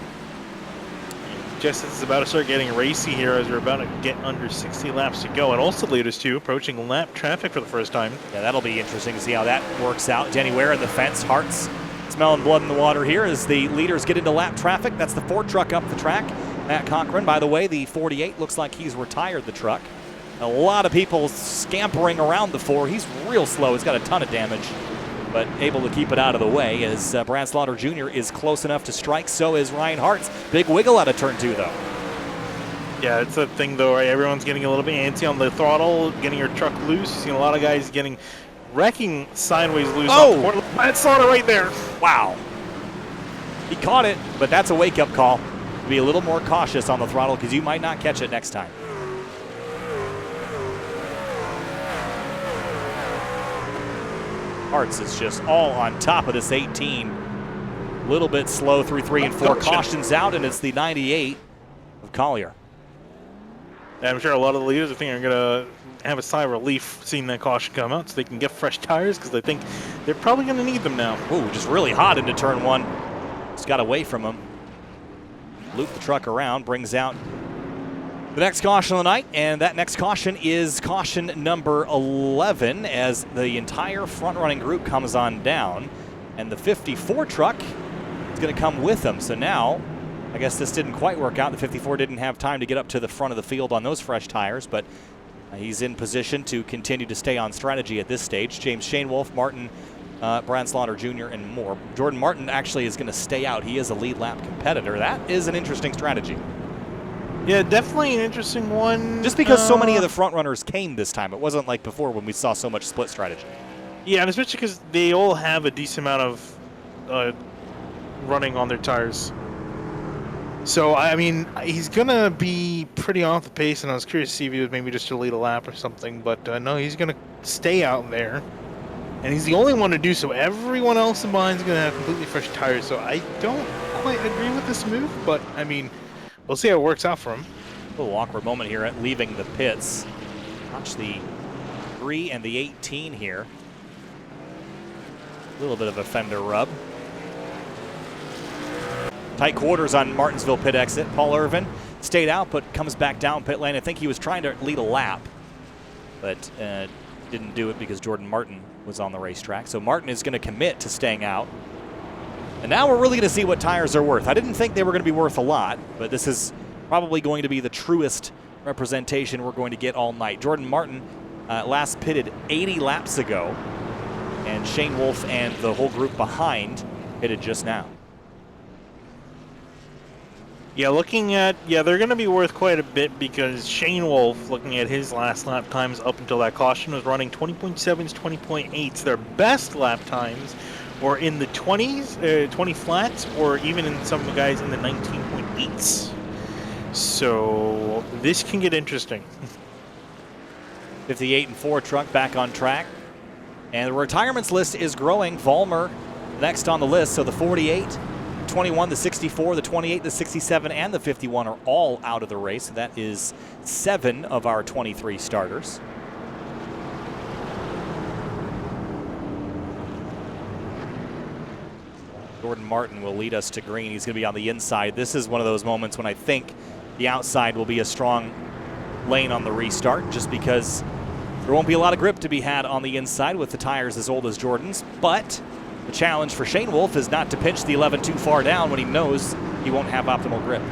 Just as it's about to start getting racy here, as we're about to get under 60 laps to go. And also leaders too, approaching lap traffic for the first time. Yeah, that'll be interesting to see how that works out. Danny Ware in the fence. Hearts smelling blood in the water here as the leaders get into lap traffic. That's the Ford truck up the track. Matt Cochran, by the way, the 48 looks like he's retired the truck. A lot of people scampering around the 4. He's real slow. He's got a ton of damage, but able to keep it out of the way as Brad Slaughter Jr. is close enough to strike. So is Ryan Hartz. Big wiggle out of turn 2, though. Yeah, it's a thing though, right? Everyone's getting a little bit antsy on the throttle, getting your truck loose. You've seen a lot of guys wrecking sideways loose. Oh! Off the corner. That slaughter right there. Wow. He caught it, but that's a wake-up call. Be a little more cautious on the throttle because you might not catch it next time. Hartz is just all on top of this 18. A little bit slow through 3 and 4. Cautions out, and it's the 98 of Collier. And I'm sure a lot of the leaders are going to have a sigh of relief seeing that caution come out so they can get fresh tires because they think they're probably going to need them now. Ooh, just really hot into turn 1. Just got away from him. Loop the truck around, brings out the next caution of the night, and that next caution is caution number 11 as the entire front-running group comes on down, and the 54 truck is going to come with them. So now, I guess this didn't quite work out. The 54 didn't have time to get up to the front of the field on those fresh tires, but he's in position to continue to stay on strategy at this stage. James Shainwolf, Martin, Brad Slaughter Jr., and more. Jordan Martin actually is going to stay out. He is a lead lap competitor. That is an interesting strategy. Yeah, definitely an interesting one. Just because so many of the front runners came this time. It wasn't like before when we saw so much split strategy. Yeah, and especially because they all have a decent amount of running on their tires. So, I mean, he's going to be pretty off the pace, and I was curious to see if he was maybe just to lead a lap or something. But no, he's going to stay out there. And he's the only one to do so. Everyone else in behind is going to have completely fresh tires. So I don't quite agree with this move, but, I mean, we'll see how it works out for him. A little awkward moment here at leaving the pits. Watch the 3 and the 18 here. A little bit of a fender rub. Tight quarters on Martinsville pit exit. Paul Irvin stayed out, but comes back down pit lane. I think he was trying to lead a lap, but didn't do it because Jordan Martin was on the racetrack. So Martin is going to commit to staying out. And now we're really going to see what tires are worth. I didn't think they were going to be worth a lot, but this is probably going to be the truest representation we're going to get all night. Jordan Martin last pitted 80 laps ago, and Shainwolf and the whole group behind pitted just now. Yeah, they're going to be worth quite a bit because Shainwolf, looking at his last lap times up until that caution, was running 20.7s, 20.8s. Their best lap times were in the 20s, 20 flats, or even in some of the guys in the 19.8s. So this can get interesting. 58 and 4 truck back on track. And the retirements list is growing. Vollmer next on the list. So the 48, 21, the 64, the 28, the 67, and the 51 are all out of the race. That is 7 of our 23 starters. Jordan Martin will lead us to green. He's going to be on the inside. This is one of those moments when I think the outside will be a strong lane on the restart, just because there won't be a lot of grip to be had on the inside with the tires as old as Jordan's. But the challenge for Shainwolf is not to pinch the 11 too far down when he knows he won't have optimal grip.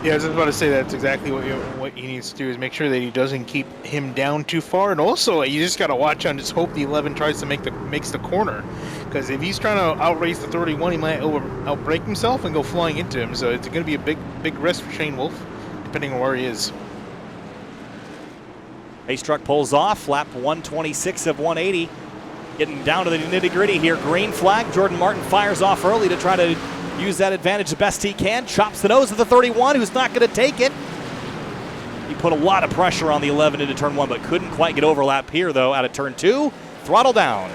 Yeah, I was just about to say that's exactly what he needs to do, is make sure that he doesn't keep him down too far. And also, you just got to watch out and just hope the 11 tries to makes the corner. Because if he's trying to outrace the 31, he might outbrake himself and go flying into him. So it's going to be a big risk for Shainwolf, depending on where he is. Pace truck pulls off, lap 126 of 180. Getting down to the nitty-gritty here. Green flag. Jordan Martin fires off early to try to use that advantage the best he can. Chops the nose of the 31, who's not going to take it. He put a lot of pressure on the 11 into turn 1, but couldn't quite get overlap here, though, out of turn 2. Throttle down.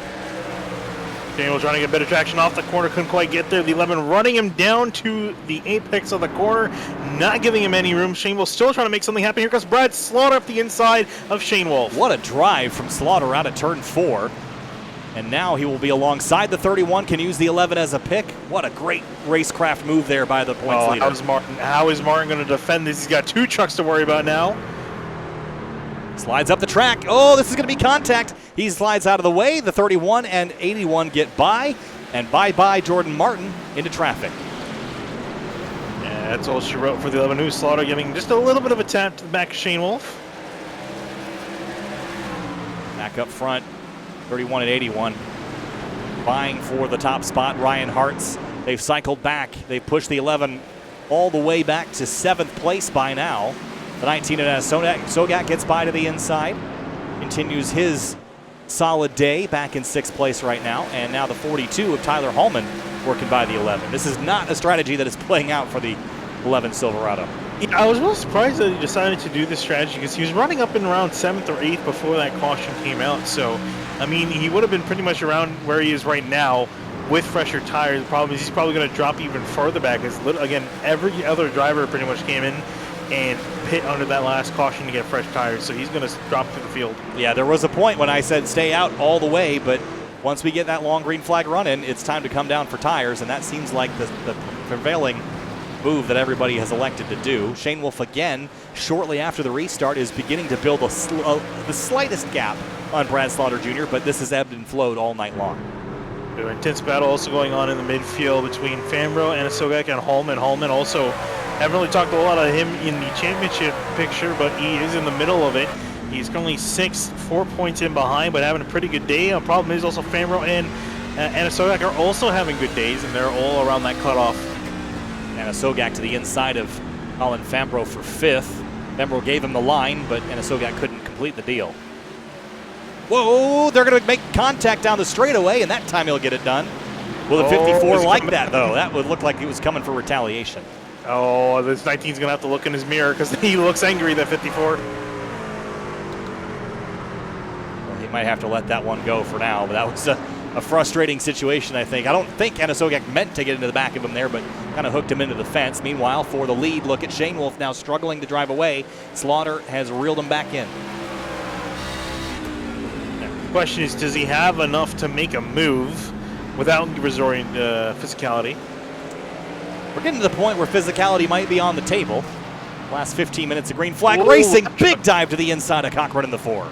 Daniel trying to get better traction off the corner, couldn't quite get there. The 11 running him down to the apex of the corner, not giving him any room. Shainwolf still trying to make something happen. Here comes Brad Slaughter up the inside of Shainwolf. What a drive from Slaughter out of turn 4. And now he will be alongside the 31, can use the 11 as a pick. What a great racecraft move there by the points leader. How is Martin going to defend this? He's got 2 trucks to worry about now. Slides up the track. Oh, this is going to be contact. He slides out of the way. The 31 and 81 get by. And bye-bye Jordan Martin into traffic. Yeah, that's all she wrote for the 11. Who's Slaughter giving just a little bit of a tap to the back of Shainwolf. Back up front. 31 and 81, vying for the top spot. Ryan Hartz, they've cycled back. They've pushed the 11 all the way back to 7th place by now. The 19 and Sogak gets by to the inside, continues his solid day, back in 6th place right now, and now the 42 of Tyler Hallman working by the 11. This is not a strategy that is playing out for the 11 Silverado. Yeah, I was a little surprised that he decided to do this strategy because he was running up in around 7th or 8th before that caution came out. So, I mean, he would have been pretty much around where he is right now with fresher tires. The problem is he's probably going to drop even further back. Again, every other driver pretty much came in and pit under that last caution to get fresh tires. So he's going to drop through the field. Yeah, there was a point when I said stay out all the way, but once we get that long green flag running, it's time to come down for tires, and that seems like the prevailing move that everybody has elected to do. Shane Wolf again, shortly after the restart, is beginning to build the slightest gap on Brad Slaughter Jr., but this has ebbed and flowed all night long. An intense battle also going on in the midfield between Fambro, Sogak, and Hallman. Hallman also, haven't really talked a lot of him in the championship picture, but he is in the middle of it. He's currently 6th, 4 points in behind, but having a pretty good day. The problem is also Fambro and Sogak are also having good days, and they're all around that cutoff. Sogak to the inside of Colin Fambro for 5th. Fambro gave him the line, but Sogak couldn't complete the deal. Whoa, they're going to make contact down the straightaway, and that time he'll get it done. Will the 54 like that, though? That would look like he was coming for retaliation. Oh, this 19's going to have to look in his mirror because he looks angry, that 54. Well, he might have to let that one go for now, but that was a frustrating situation, I think. I don't think Sogak meant to get into the back of him there, but kind of hooked him into the fence. Meanwhile, for the lead, look at Shane Wolf now struggling to drive away. Slaughter has reeled him back in. The question is, does he have enough to make a move without resorting to physicality? We're getting to the point where physicality might be on the table. Last 15 minutes of green flag racing. Big dive to the inside of Cochran in the 4.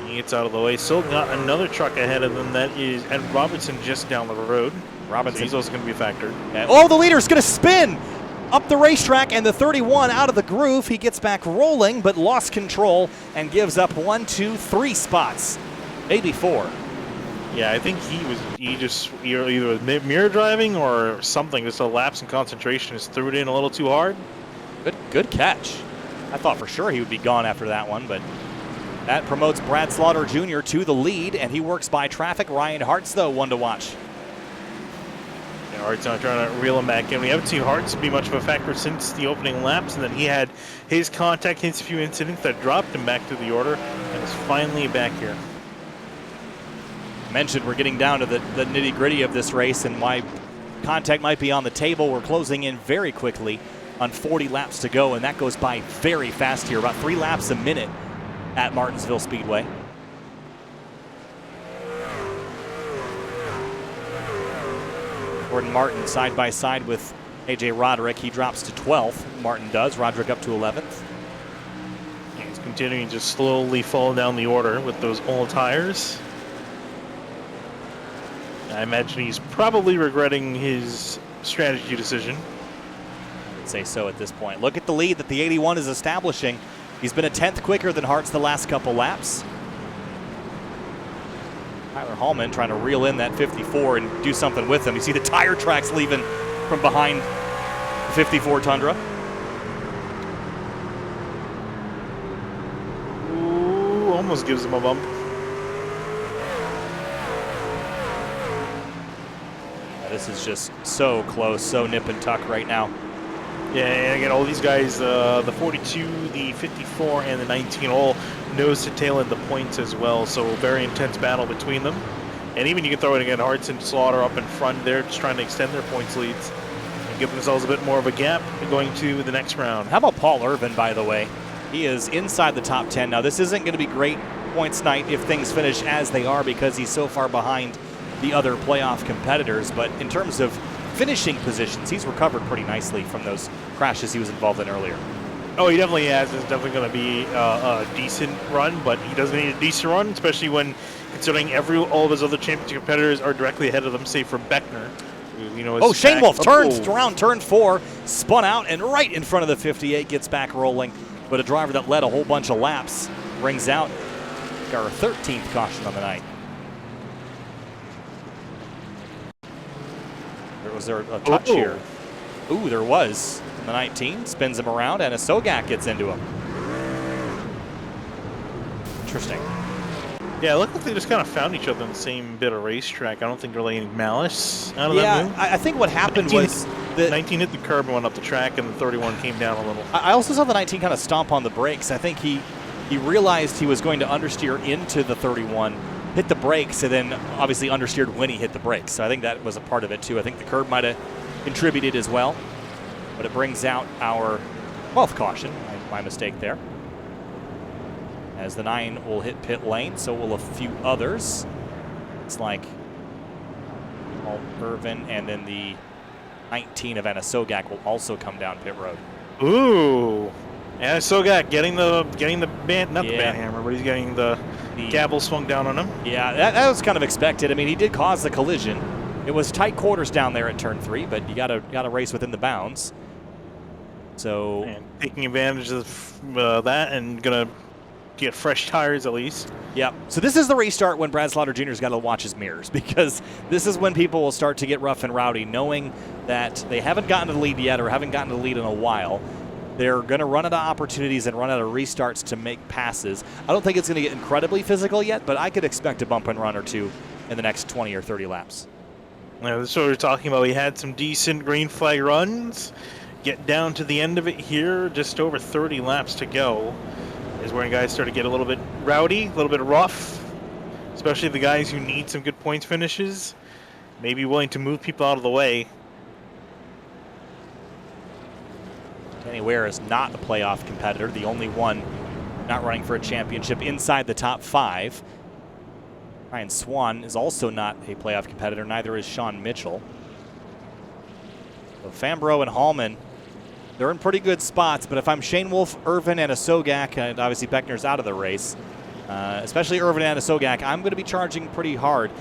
He gets out of the way. Still got another truck ahead of them. That is Ed Robertson just down the road. Robinson. So he's also going to be a factor. Oh, the leader's going to spin up the racetrack, and the 31 out of the groove. He gets back rolling, but lost control and gives up 1, 2, 3 spots, maybe 4. Yeah, I think he just either was mirror driving or something. Just a lapse in concentration. Just threw it in a little too hard. Good catch. I thought for sure he would be gone after that one, but that promotes Brad Slaughter Jr. to the lead, and he works by traffic. Ryan Hartz, though, one to watch. Yeah, Hartz not trying to reel him back in. We haven't seen Hartz be much of a factor since the opening laps, and then he had his contact, his few incidents that dropped him back to the order, and is finally back here. Mentioned we're getting down to the nitty-gritty of this race and why contact might be on the table. We're closing in very quickly on 40 laps to go, and that goes by very fast here, about 3 laps a minute at Martinsville Speedway. Gordon Martin side by side with AJ Roderick. He drops to 12th. Martin does. Roderick up to 11th. Yeah, he's continuing to slowly fall down the order with those old tires. I imagine he's probably regretting his strategy decision. I'd say so at this point. Look at the lead that the 81 is establishing. He's been a 10th quicker than Hartz the last couple laps. Tyler Hallman trying to reel in that 54 and do something with him. You see the tire tracks leaving from behind the 54 Tundra. Ooh, almost gives him a bump. This is just so close, so nip and tuck right now. Yeah, and again, all these guys, the 42, the 54, and the 19, all nose to tail in the points as well. So a very intense battle between them. And even you can throw it again, Hartz and Slaughter up in front. They're just trying to extend their points leads and give themselves a bit more of a gap going to the next round. How about Paul Irvin, by the way? He is inside the top 10. Now, this isn't going to be great points night if things finish as they are because he's so far behind the other playoff competitors, but in terms of finishing positions, he's recovered pretty nicely from those crashes he was involved in earlier. Oh, he definitely has. It's definitely going to be a decent run, but he doesn't need a decent run, especially when considering all of his other championship competitors are directly ahead of them, save for Beckner. You know, Shane Wolf turns around turn 4, spun out, and right in front of the 58 gets back rolling. But a driver that led a whole bunch of laps brings out our 13th caution on the night. Was there a touch here? Ooh, there was. The 19 spins him around, and a Sogak gets into him. Interesting. Yeah, it looked like they just kind of found each other on the same bit of racetrack. I don't think really any malice out of that move. I think what happened was the 19 hit the curb and went up the track, and the 31 came down a little. I also saw the 19 kind of stomp on the brakes. I think he realized he was going to understeer into the 31, hit the brakes, and then obviously understeered when he hit the brakes. So I think that was a part of it too. I think the curb might have contributed as well. But it brings out our 12th caution. My mistake there. As the 9 will hit pit lane, so will a few others. It's like Irvin, and then the 19 of Anna Sogak will also come down pit road. Ooh. Anna Sogak getting the band, not the band hammer, but he's getting the gavel swung down on him. Yeah, that was kind of expected. I mean, he did cause the collision. It was tight quarters down there at turn 3, but you got to race within the bounds. So and taking advantage of that and gonna get fresh tires at least. Yep. So this is the restart when Brad Slaughter Jr.'s got to watch his mirrors, because this is when people will start to get rough and rowdy, knowing that they haven't gotten to the lead yet or haven't gotten to the lead in a while. They're going to run out of opportunities and run out of restarts to make passes. I don't think it's going to get incredibly physical yet, but I could expect a bump and run or two in the next 20 or 30 laps. Yeah, that's what we're talking about. We had some decent green flag runs. Get down to the end of it here, just over 30 laps to go, is where guys start to get a little bit rowdy, a little bit rough, especially the guys who need some good points finishes, maybe willing to move people out of the way. Danny Ware is not a playoff competitor, the only one not running for a championship inside the top 5. Ryan Swan is also not a playoff competitor, neither is Sean Mitchell. So Fambro and Hallman, they're in pretty good spots, but if I'm Shane Wolf, Irvin, and a Sogak, and obviously Beckner's out of the race, especially Irvin and a Sogak, I'm going to be charging pretty hard.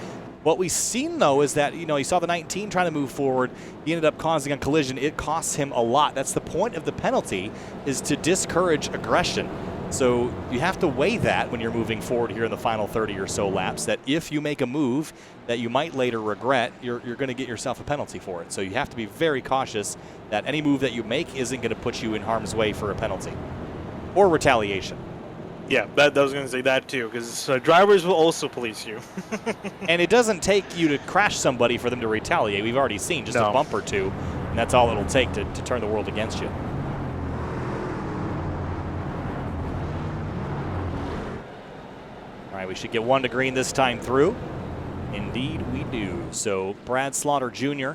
What we've seen, though, is that, you saw the 19 trying to move forward. He ended up causing a collision. It costs him a lot. That's the point of the penalty, is to discourage aggression. So you have to weigh that when you're moving forward here in the final 30 or so laps, that if you make a move that you might later regret, you're going to get yourself a penalty for it. So you have to be very cautious that any move that you make isn't going to put you in harm's way for a penalty or retaliation. Yeah, I was going to say that too, because drivers will also police you. And it doesn't take you to crash somebody for them to retaliate. We've already seen just a bump or two, and that's all it'll take to turn the world against you. All right, we should get 1 to green this time through. Indeed we do. So Brad Slaughter Jr.,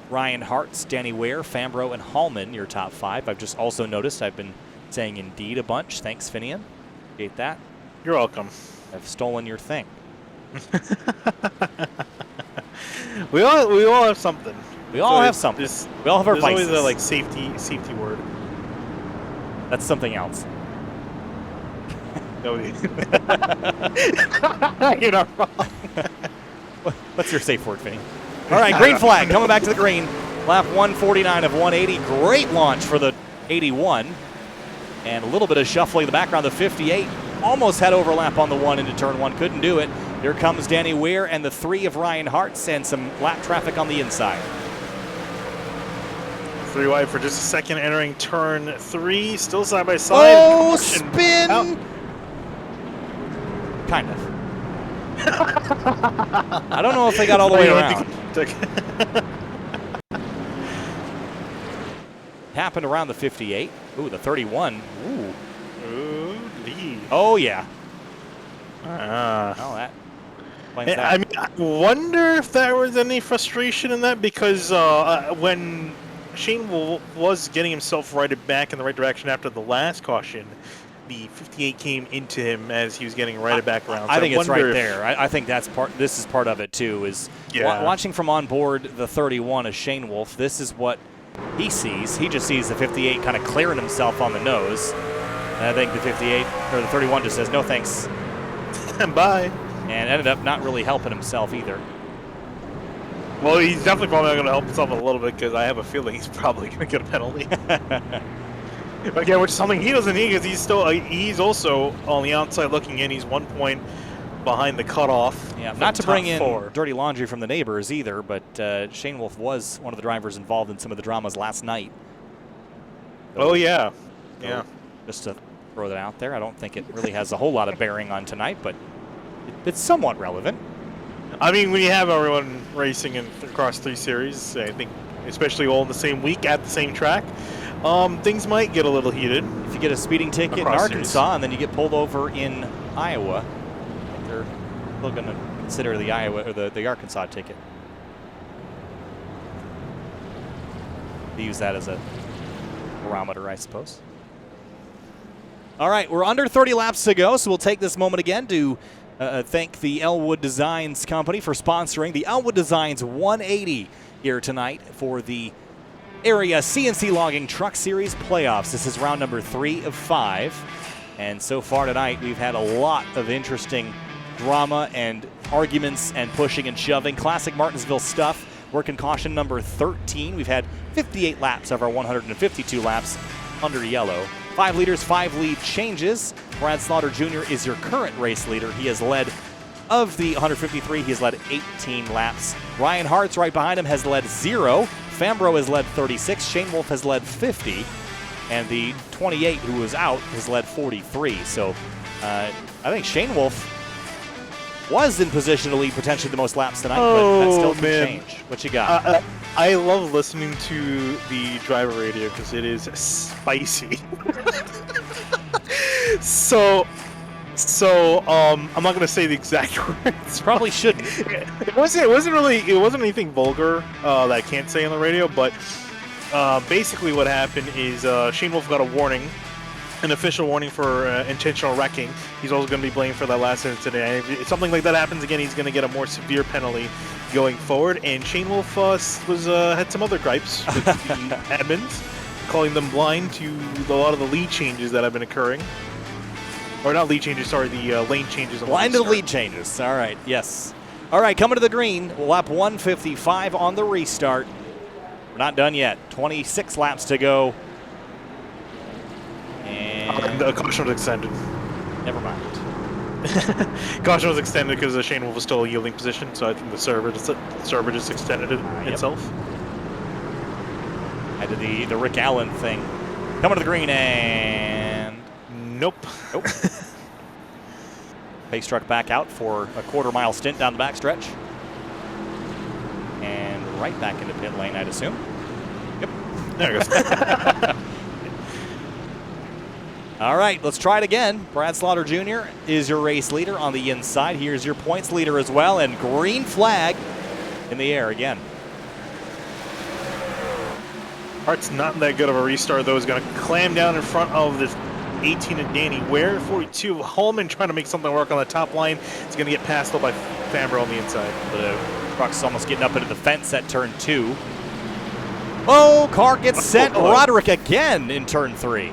Ryan Hartz, Danny Ware, Fambro, and Hallman, your top 5. I've just also noticed I've been saying indeed a bunch. Thanks, Finian. Appreciate that. You're welcome. I've stolen your thing. we all have something. We all have something. We all have our vices. There's always a safety word. That's something else. You're not wrong. What's your safe word, Finny? All right, green flag coming back to the green. Lap 149 of 180. Great launch for the 81. And a little bit of shuffling in the background. The 58 almost had overlap on the 1 into turn 1. Couldn't do it. Here comes Danny Ware and the 3 of Ryan Hartz, and some lap traffic on the inside. 3 wide for just a second, entering turn 3. Still side by side. Oh, spin! Out. Kind of. I don't know if they got all the way around. Happened around the 58. Ooh, the 31. Ooh. Ooh, lead. Oh, yeah. Oh, that. That. I mean, I wonder if there was any frustration in that, because when Shane was getting himself righted back in the right direction after the last caution, the 58 came into him as he was getting righted back around. So I think it's right there. I think that's part. This is part of it too. Is watching from on board the 31 of Shane Wolf. This is what he sees. He just sees the 58 kind of clearing himself on the nose. And I think the 58 or the 31 just says no thanks. Bye. And ended up not really helping himself either. Well, he's definitely probably not going to help himself a little bit, because I have a feeling he's probably going to get a penalty. Again, which is something he doesn't need, because he's also on the outside looking in. He's 1 point behind the cutoff. Yeah, not to bring in dirty laundry from the neighbors either, but Shane Wolf was one of the drivers involved in some of the dramas last night. Oh, yeah. So Yeah. just to throw that out there, I don't think it really has a whole lot of bearing on tonight, but it's somewhat relevant. I mean, when you have everyone racing across 3 series, I think, especially all in the same week at the same track, things might get a little heated. If you get a speeding ticket in Arkansas and then you get pulled over in Iowa, they're still going to consider the Iowa or the Arkansas ticket. They use that as a barometer, I suppose. All right, we're under 30 laps to go, so we'll take this moment again to thank the Elwood Designs Company for sponsoring the Elwood Designs 180 here tonight for the Area CNC Logging Truck Series playoffs. This is round number 3 of 5, and so far tonight we've had a lot of interesting drama and arguments and pushing and shoving. Classic Martinsville stuff. Working caution number 13. We've had 58 laps of our 152 laps under yellow. 5 leaders, 5 lead changes. Brad Slaughter Jr. is your current race leader. He has led, of the 153, he has led 18 laps. Ryan Hart's right behind him has led 0. Fambro has led 36. Shane Wolf has led 50. And the 28 who was out has led 43. So I think Shane Wolf was in position to lead potentially the most laps tonight, but that still can change. What you got? I love listening to the driver radio because it is spicy. so I'm not gonna say the exact words. Probably shouldn't. It wasn't anything vulgar that I can't say on the radio, but basically what happened is Shane Wolf got a warning. An official warning for intentional wrecking. He's also going to be blamed for that last incident. And if something like that happens again, he's going to get a more severe penalty going forward. And Shane Wolf had some other gripes with the admins, calling them blind to a lot of the lead changes that have been occurring. Or not lead changes, sorry, the lane changes. Blind to lead changes. All right, yes. All right, coming to the green, lap 155 on the restart. We're not done yet. 26 laps to go. And the caution was extended. Never mind. Caution was extended because Shane Wolf was still a yielding position, so I think the server just extended it itself. I did the Rick Allen thing. Coming to the green and nope. Pace truck back out for a quarter-mile stint down the backstretch. And right back into pit lane, I'd assume. Yep. There it goes. All right, let's try it again. Brad Slaughter Jr. is your race leader on the inside. Here's your points leader as well, and green flag in the air again. Hart's not that good of a restart, though. He's going to clam down in front of this 18 of Danny Ware. 42 of Holman trying to make something work on the top line. He's going to get passed though by Fambro on the inside. The truck's almost getting up into the fence at turn 2. Oh, car gets sent. Roderick again in turn 3.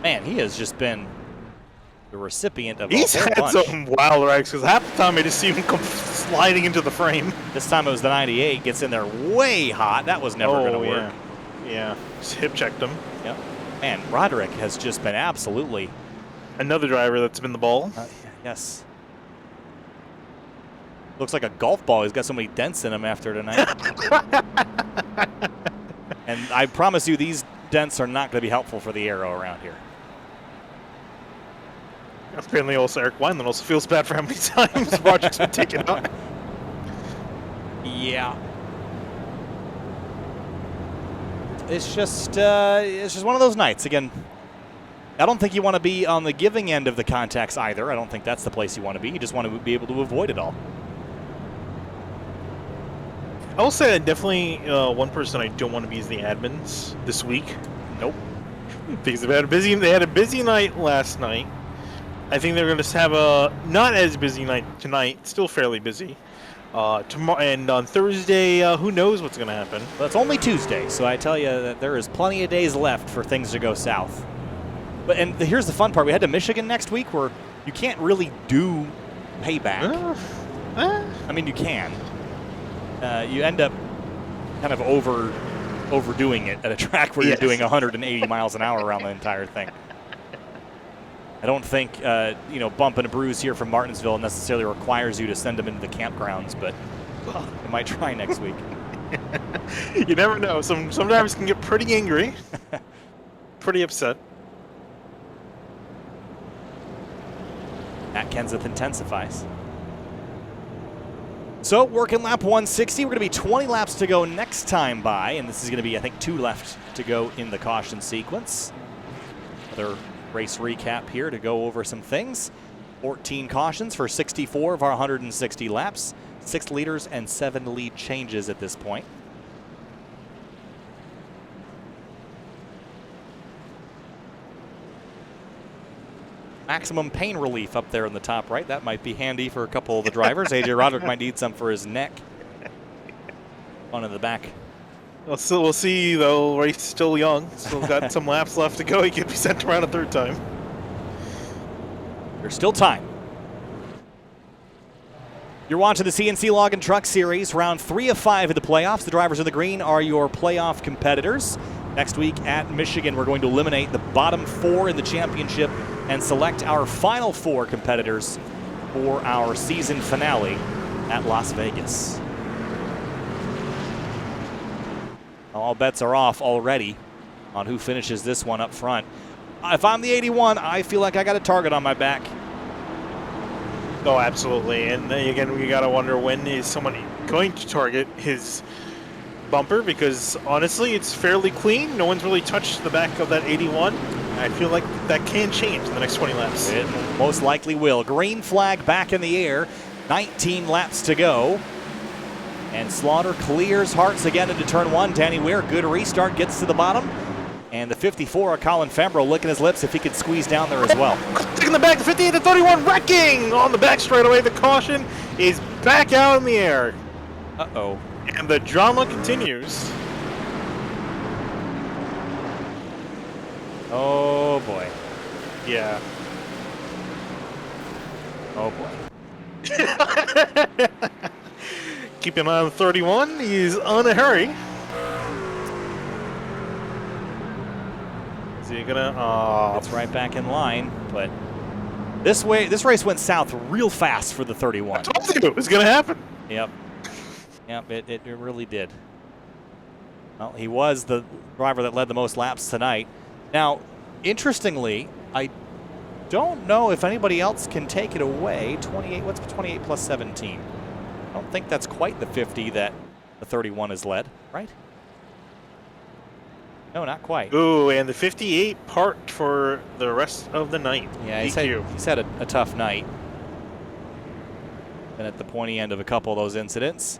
Man, he has just been the recipient of a whole had bunch. Some wild rides because half the time I just see him come sliding into the frame. This time it was the 98. Gets in there way hot. That was never going to work. Yeah, just hip checked him. Yep. Man, Roderick has just been absolutely... Another driver that's been the ball. Yes. Looks like a golf ball. He's got so many dents in him after tonight. And I promise you, these dents are not going to be helpful for the aero around here. Apparently also Eric Wineland also feels bad for how many times Roderick's been taken out. Yeah. It's just one of those nights. Again, I don't think you want to be on the giving end of the contacts either. I don't think that's the place you want to be. You just want to be able to avoid it all. I will say that definitely one person I don't want to be is the admins this week. Nope. Because they had a busy night last night. I think they're going to have a not as busy night tonight. Still fairly busy. Tomorrow and on Thursday, who knows what's going to happen? Well, it's only Tuesday, so I tell you that there is plenty of days left for things to go south. But here's the fun part: we head to Michigan next week, where you can't really do payback. I mean, you can. You end up kind of overdoing it at a track where you're doing 180 miles an hour around the entire thing. I don't think bump and a bruise here from Martinsville necessarily requires you to send them into the campgrounds, but I might try next week. You never know. Some drivers can get pretty angry, pretty upset. At Kenseth intensifies. So working lap 160, we're going to be 20 laps to go next time by, and this is going to be, I think, 2 left to go in the caution sequence. Another race recap here to go over some things. 14 cautions for 64 of our 160 laps, 6 leaders and 7 lead changes at this point. Maximum pain relief up there in the top right. That might be handy for a couple of the drivers. AJ Roderick might need some for his neck. One in the back. We'll see, though. Race still young. Still got some laps left to go. He could be sent around a 3rd time. There's still time. You're watching the CNC Log and Truck Series, round 3 of 5 of the playoffs. The drivers in the green are your playoff competitors. Next week at Michigan, we're going to eliminate the bottom 4 in the championship and select our final 4 competitors for our season finale at Las Vegas. All bets are off already on who finishes this one up front. If I'm the 81, I feel like I got a target on my back. Oh, absolutely. And again, we got to wonder, when is someone going to target his bumper? Because honestly, it's fairly clean. No one's really touched the back of that 81. I feel like that can change in the next 20 laps. It most likely will. Green flag back in the air. 19 laps to go. And Slaughter clears Hartz again into turn 1. Danny Weir, good restart, gets to the bottom. And the 54 of Colin Fembro licking his lips if he could squeeze down there as well. Taking the back, the 58 to 31, wrecking on the back straightaway. The caution is back out in the air. Uh-oh. And the drama continues. Oh, boy. Yeah. Oh, boy. Keep him on 31. He's on a hurry. Is he gonna? Oh, It's right back in line, but this race went south real fast for the 31. I told you it was gonna happen. Yep. Yep, it really did. Well, he was the driver that led the most laps tonight. Now, interestingly, I don't know if anybody else can take it away. 28, what's 28 plus 17? I don't think that's quite the 50 that the 31 has led, right? No, not quite. Ooh, and the 58 parked for the rest of the night. Yeah, he's had a tough night. And at the pointy end of a couple of those incidents.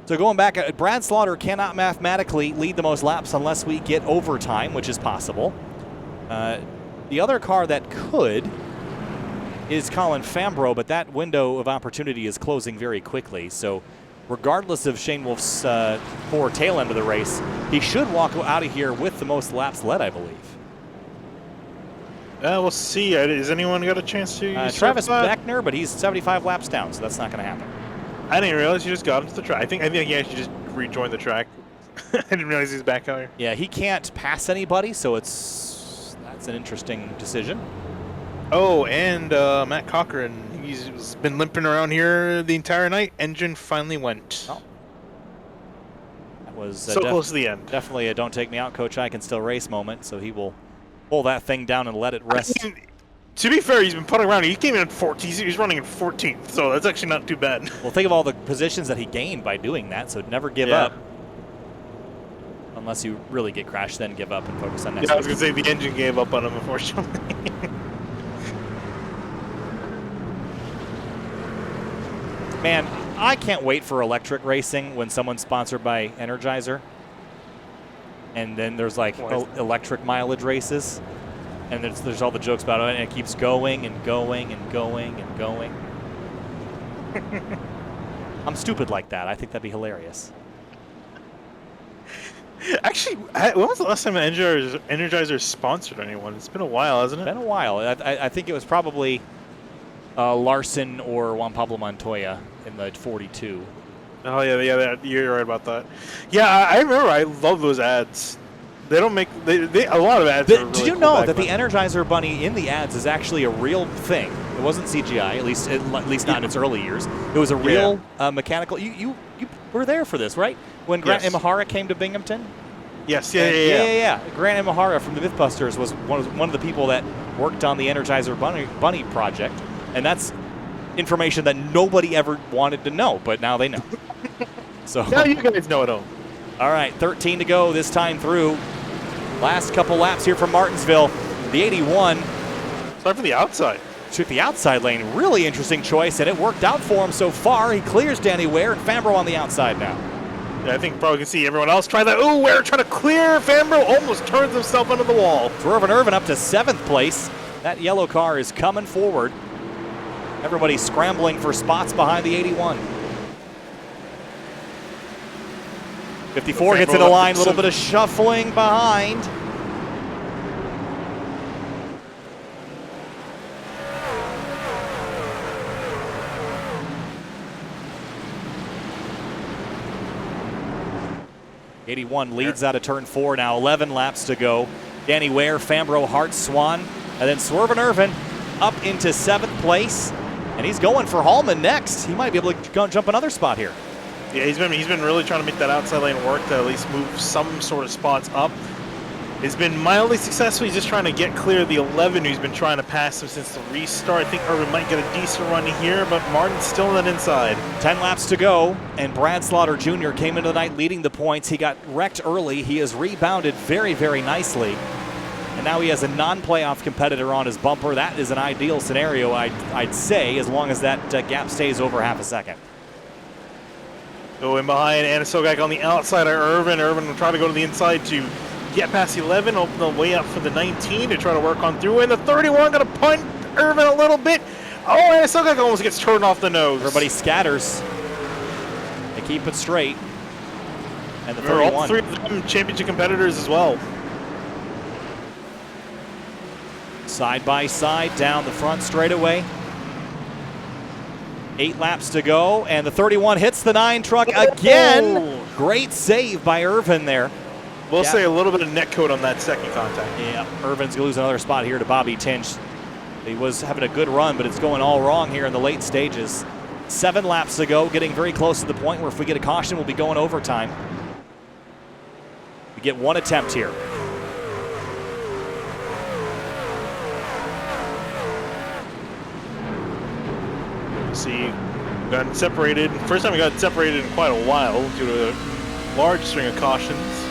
So going back, Brad Slaughter cannot mathematically lead the most laps unless we get overtime, which is possible. The other car that could is Colin Fambro, but that window of opportunity is closing very quickly. So regardless of Shane Wolf's poor tail end of the race, he should walk out of here with the most laps led, I believe. We'll see. Has anyone got a chance to Travis Beckner, but he's 75 laps down, so that's not going to happen. I didn't realize you just got into the track. I think he actually just rejoined the track. I didn't realize he's back out here. Yeah, he can't pass anybody, so that's an interesting decision. Oh, and Matt Cochran, he's been limping around here the entire night. Engine finally went. Oh. That was so close to the end. Definitely a don't take me out, coach, I can still race moment, so he will pull that thing down and let it rest. I mean, to be fair, he's been putting around. He came in at 14th. He's running in 14th, so that's actually not too bad. Well, think of all the positions that he gained by doing that, so never give up. Unless you really get crashed, then give up and focus on next week. I was going to say the engine gave up on him, unfortunately. Man, I can't wait for electric racing when someone's sponsored by Energizer. And then there's like electric mileage races. And there's all the jokes about it, and it keeps going and going and going and going. I'm stupid like that. I think that'd be hilarious. Actually, when was the last time Energizer sponsored anyone? It's been a while, hasn't it? Been a while. I think it was probably Larson or Juan Pablo Montoya in the 42. Oh, yeah, you're right about that. Yeah, I remember. I love those ads. They don't make a lot of ads. Did you know that the Energizer Bunny in the ads is actually a real thing? It wasn't CGI, at least not in its early years. It was a real mechanical. You were there for this, right? When Grant Yes. Imahara came to Binghamton? Yes, Yeah. Grant Imahara from the Mythbusters was one of the people that worked on the Energizer Bunny project, and that's information that nobody ever wanted to know, but now they know. So Now you guys know it all. All right, 13 to go this time through. Last couple laps here from Martinsville. The 81 Start from the outside. took the outside lane. Really interesting choice, and it worked out for him so far. He clears Danny Ware, and Fambro on the outside now. Yeah, I think probably can see everyone else try that. Ooh, Ware trying to clear. Fambro almost turns himself under the wall. Swervin Irvin up to 7th place. That yellow car is coming forward. Everybody scrambling for spots behind the 81. 54 gets in the line, a little bit of shuffling behind. '81 leads out of turn 4 now, 11 laps to go. Danny Ware, Fambro, Hart, Swan, and then Swervin Irvin up into 7th place. And he's going for Hallman next. He might be able to go jump another spot here. Yeah, he's been really trying to make that outside lane work to at least move some sort of spots up. He's been mildly successful. He's just trying to get clear of the 11 who's been trying to pass him since the restart. I think Irvin might get a decent run here, but Martin's still on that inside. 10 laps to go, and Brad Slaughter Jr. came into the night leading the points. He got wrecked early. He has rebounded very, very nicely. And now he has a non-playoff competitor on his bumper. That is an ideal scenario, I'd say, as long as that gap stays over half a second. Go in behind Anasogak on the outside of Irvin. Irvin will try to go to the inside to get past 11, open the way up for the 19 to try to work on through. And the 31 going to punt Irvin a little bit. Oh, Anasogak almost gets turned off the nose. Everybody scatters. They keep it straight. And the They're 31. all three of them championship competitors as well. Side by side down the front straightaway. 8 laps to go, and the 31 hits the 9 truck again. Oh. Great save by Irvin there. We'll say a little bit of net code on that second contact. Yeah, Irvin's going to lose another spot here to Bobby Tinch. He was having a good run, but it's going all wrong here in the late stages. 7 laps to go, getting very close to the point where if we get a caution, we'll be going overtime. We get one attempt here. See, got separated. First time we got separated in quite a while due to a large string of cautions.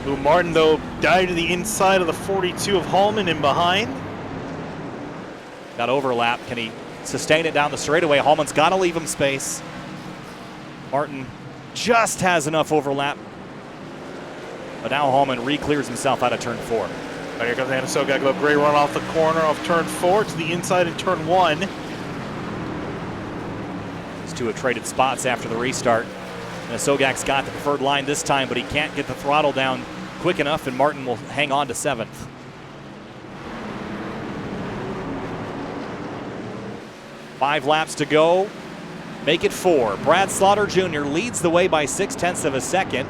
Lou Martin, though, died to the inside of the 42 of Hallman in behind. Got overlap. Can he sustain it down the straightaway? Hallman's got to leave him space. Martin just has enough overlap. But now Hallman re-clears himself out of turn 4. Right, here comes Anasogak. A great run off the corner of turn 4 to the inside in turn 1. These two have traded spots after the restart. Sogak's got the preferred line this time, but he can't get the throttle down quick enough, and Martin will hang on to 7th. Five laps to go. Make it 4. Brad Slaughter Jr. leads the way by 0.6 of a second.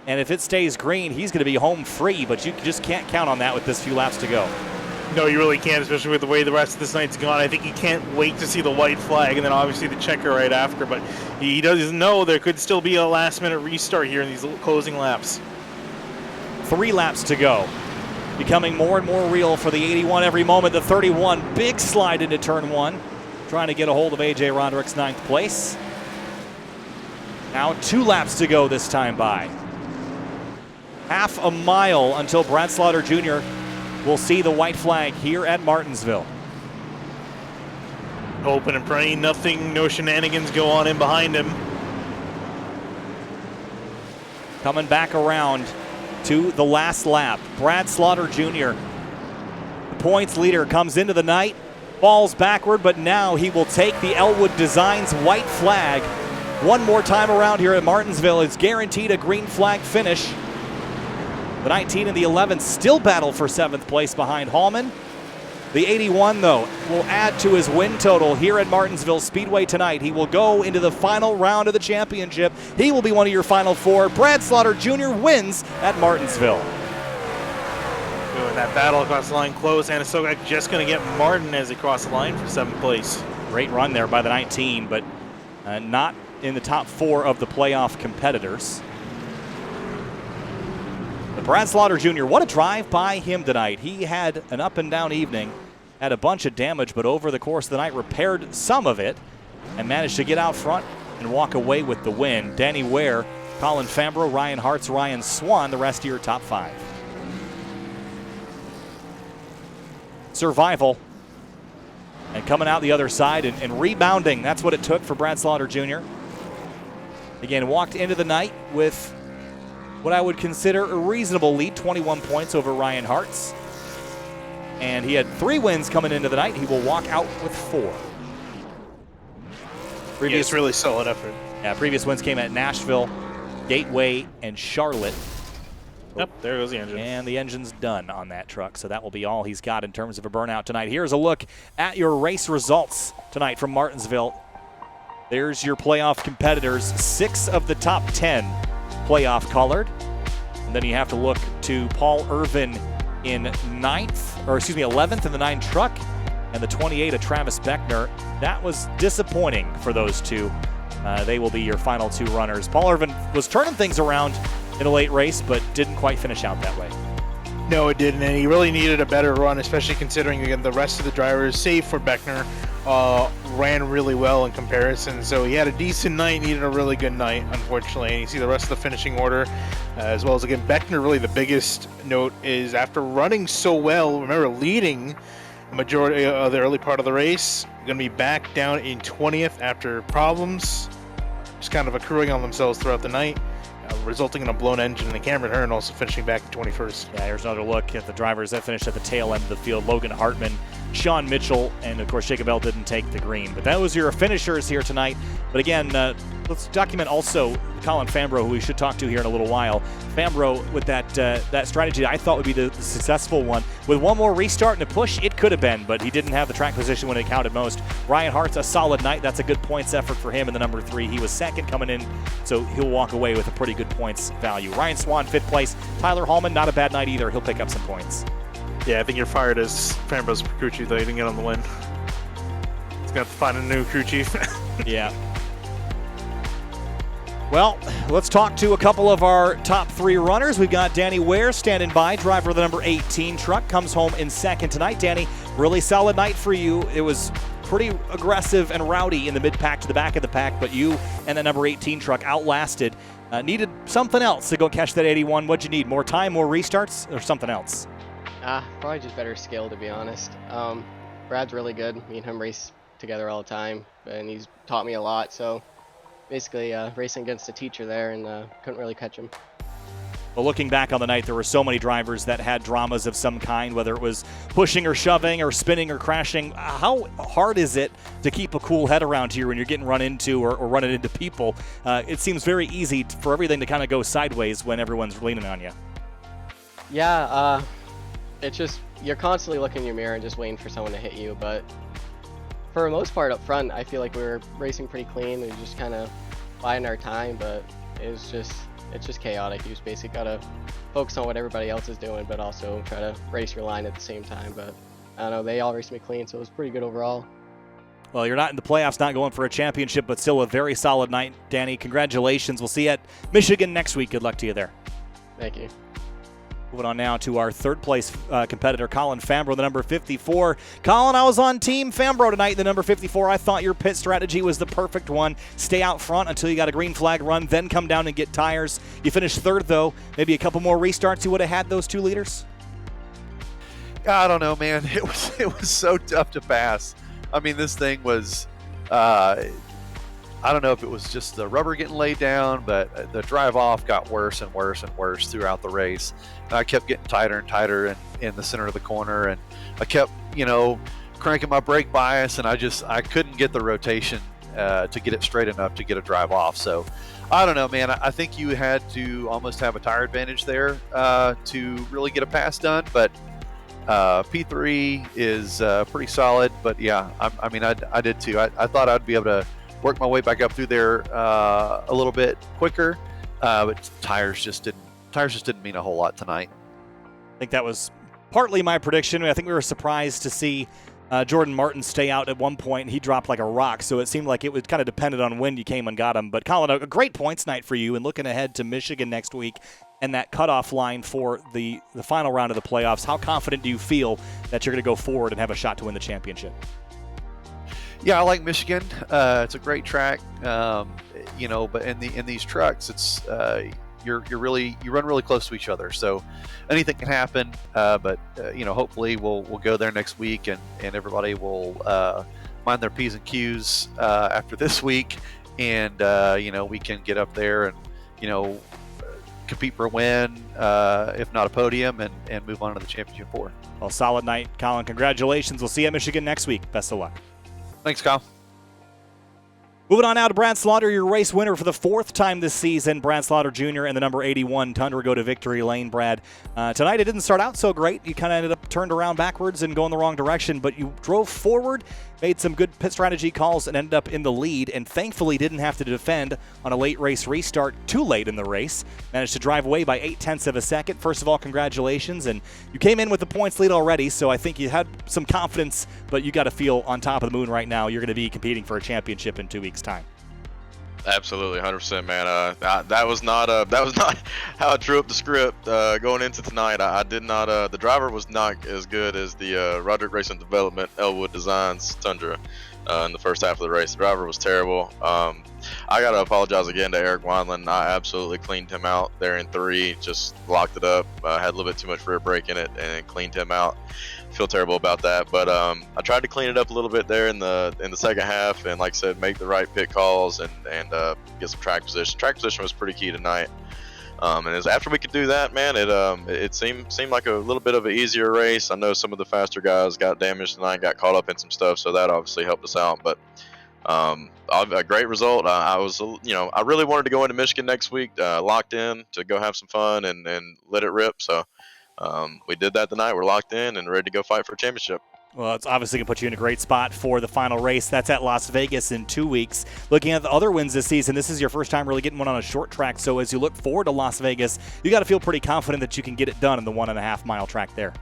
And if it stays green, he's going to be home free, but you just can't count on that with this few laps to go. No, you really can't, especially with the way the rest of this night's gone. I think he can't wait to see the white flag and then obviously the checker right after. But he doesn't know there could still be a last-minute restart here in these closing laps. 3 laps to go. Becoming more and more real for the 81 every moment. The 31, big slide into turn 1. Trying to get a hold of A.J. Roderick's 9th place. Now 2 laps to go this time by. Half a mile until Brad Slaughter Jr. will see the white flag here at Martinsville. Hoping and praying nothing, no shenanigans go on in behind him. Coming back around to the last lap. Brad Slaughter Jr., the points leader, comes into the night, falls backward, but now he will take the Elwood Designs white flag. One more time around here at Martinsville. It's guaranteed a green flag finish. The 19 and the 11 still battle for 7th place behind Hallman. The 81, though, will add to his win total here at Martinsville Speedway tonight. He will go into the final round of the championship. He will be one of your final 4. Brad Slaughter Jr. wins at Martinsville. Doing that battle across the line close. Anasogak just going to get Martin as he crosses the line for 7th place. Great run there by the 19, but not in the top 4 of the playoff competitors. But Brad Slaughter Jr., what a drive by him tonight. He had an up and down evening, had a bunch of damage, but over the course of the night repaired some of it and managed to get out front and walk away with the win. Danny Ware, Colin Fambro, Ryan Hartz, Ryan Swan, the rest of your top 5. Survival. And coming out the other side and rebounding. That's what it took for Brad Slaughter Jr. Again, walked into the night with what I would consider a reasonable lead, 21 points over Ryan Hartz. And he had 3 wins coming into the night. He will walk out with 4. Previous really solid effort. Yeah, previous wins came at Nashville, Gateway, and Charlotte. Yep, there goes the engine. And the engine's done on that truck, so that will be all he's got in terms of a burnout tonight. Here's a look at your race results tonight from Martinsville. There's your playoff competitors. 6 of the top 10 playoff colored. And then you have to look to Paul Irvin in 11th in the 9 truck, and the 28 of Travis Beckner. That was disappointing for those two. They will be your final 2 runners. Paul Irvin was turning things around in a late race, but didn't quite finish out that way. No, it didn't, and he really needed a better run, especially considering, again, the rest of the drivers, save for Beckner, ran really well in comparison. So he had a decent night, needed a really good night, unfortunately. And you see the rest of the finishing order, as well as, again, Beckner, really the biggest note is after running so well, remember, leading the majority of the early part of the race, going to be back down in 20th after problems, just kind of accruing on themselves throughout the night. Resulting in a blown engine, and Cameron Hearn also finishing back in 21st. Yeah, here's another look at the drivers that finished at the tail end of the field. Logan Hartman, Sean Mitchell, and of course Jacob Bell didn't take the green. But that was your finishers here tonight. But again, let's document also Colin Fambro, who we should talk to here in a little while. Fambro with that strategy I thought would be the successful one. With one more restart and a push, it could have been, but he didn't have the track position when it counted most. Ryan Hart's a solid night. That's a good points effort for him in the number 3. He was second coming in, so he'll walk away with a pretty good points value. Ryan Swan, 5th place. Tyler Hallman, not a bad night either. He'll pick up some points. Yeah, I think you're fired as Fambro's crew chief, though. He didn't get on the win. He's going to have to find a new crew chief. Yeah. Well, let's talk to a couple of our top 3 runners. We've got Danny Ware standing by, driver of the number 18 truck, comes home in second tonight. Danny, really solid night for you. It was pretty aggressive and rowdy in the mid-pack to the back of the pack, but you and the number 18 truck outlasted. Needed something else to go catch that 81. What'd you need? More time, more restarts, or something else? Probably just better skill, to be honest. Brad's really good. Me and him race together all the time, and he's taught me a lot, so basically racing against a teacher there, and couldn't really catch him. Well, looking back on the night, there were so many drivers that had dramas of some kind, whether it was pushing or shoving or spinning or crashing. How hard is it to keep a cool head around here when you're getting run into or running into people? It seems very easy for everything to kind of go sideways when everyone's leaning on you. Yeah, it's just, you're constantly looking in your mirror and just waiting for someone to hit you, but for the most part up front, I feel like we were racing pretty clean. We were just kind of biding our time, but it's just chaotic. You just basically gotta focus on what everybody else is doing, but also try to race your line at the same time. But I don't know, they all raced me clean, so it was pretty good overall. Well, you're not in the playoffs, not going for a championship, but still a very solid night, Danny. Congratulations. We'll see you at Michigan next week. Good luck to you there. Thank you. Moving on now to our 3rd place competitor, Colin Fambro, the number 54. Colin, I was on Team Fambro tonight, the number 54. I thought your pit strategy was the perfect one. Stay out front until you got a green flag run, then come down and get tires. You finished 3rd, though. Maybe a couple more restarts, you would have had those 2 leaders? I don't know, man. It was so tough to pass. I mean, this thing was I don't know if it was just the rubber getting laid down, but the drive off got worse and worse and worse throughout the race. And I kept getting tighter and tighter in the center of the corner, and I kept, cranking my brake bias, and I couldn't get the rotation to get it straight enough to get a drive off. So I don't know, man. I think you had to almost have a tire advantage there to really get a pass done, but P3 is pretty solid. But yeah, I did too. I thought I'd be able to work my way back up through there a little bit quicker, but tires just didn't mean a whole lot tonight. I think that was partly my prediction. I think we were surprised to see Jordan Martin stay out at one point, and he dropped like a rock, so it seemed like it was kind of dependent on when you came and got him. But Colin, a great points night for you, and looking ahead to Michigan next week and that cutoff line for the final round of the playoffs. How confident do you feel that you're going to go forward and have a shot to win the championship? Yeah, I like Michigan. It's a great track, but in these trucks, it's you run really close to each other, so anything can happen. But hopefully we'll go there next week, and everybody will mind their P's and Q's after this week, and we can get up there and compete for a win, if not a podium, and move on to the championship four. Well, solid night, Colin. Congratulations. We'll see you at Michigan next week. Best of luck. Thanks, Kyle. Moving on now to Brad Slaughter, your race winner for the fourth time this season. Brad Slaughter Jr. and the number 81 Tundra go to victory lane, Brad. Tonight it didn't start out so great. You kind of ended up turned around backwards and going the wrong direction, but you drove forward, made some good pit strategy calls, and ended up in the lead, and thankfully didn't have to defend on a late race restart too late in the race. Managed to drive away by 0.8 of a second. First of all, congratulations, and you came in with the points lead already, so I think you had some confidence, but you got to feel on top of the moon right now. You're going to be competing for a championship in 2 weeks' time. Absolutely, 100%, man. That was not how I drew up the script going into tonight. I did not. The driver was not as good as the Roderick Racing Development Elwood Designs Tundra in the first half of the race. The driver was terrible. I gotta apologize again to Eric Weinland. I absolutely cleaned him out there in 3. Just locked it up. Had a little bit too much rear brake in it and cleaned him out. Feel terrible about that, but I tried to clean it up a little bit there in the second half, and like I said, make the right pit calls and get some track position. Track position was pretty key tonight, and after we could do that, man, it seemed like a little bit of an easier race. I know some of the faster guys got damaged tonight, got caught up in some stuff, so that obviously helped us out. But a great result. I really wanted to go into Michigan next week, locked in to go have some fun and let it rip. So. We did that tonight. We're locked in and ready to go fight for a championship. Well, it's obviously going to put you in a great spot for the final race. That's at Las Vegas in 2 weeks. Looking at the other wins this season, this is your first time really getting one on a short track. So as you look forward to Las Vegas, you got to feel pretty confident that you can get it done in the 1.5 mile track there.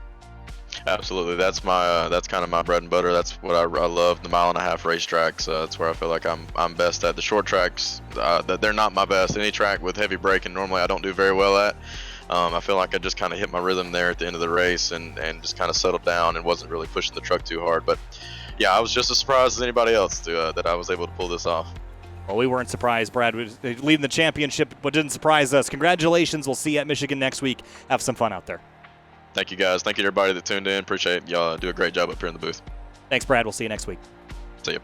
Absolutely. That's kind of my bread and butter. That's what I love, the 1.5 mile racetracks. That's where I feel like I'm best at. The short tracks, they're not my best. Any track with heavy braking, normally I don't do very well at. I feel like I just kind of hit my rhythm there at the end of the race and just kind of settled down and wasn't really pushing the truck too hard. But, yeah, I was just as surprised as anybody else that I was able to pull this off. Well, we weren't surprised. Brad was leading the championship, but didn't surprise us. Congratulations. We'll see you at Michigan next week. Have some fun out there. Thank you, guys. Thank you to everybody that tuned in. Appreciate y'all. Do a great job up here in the booth. Thanks, Brad. We'll see you next week. See you.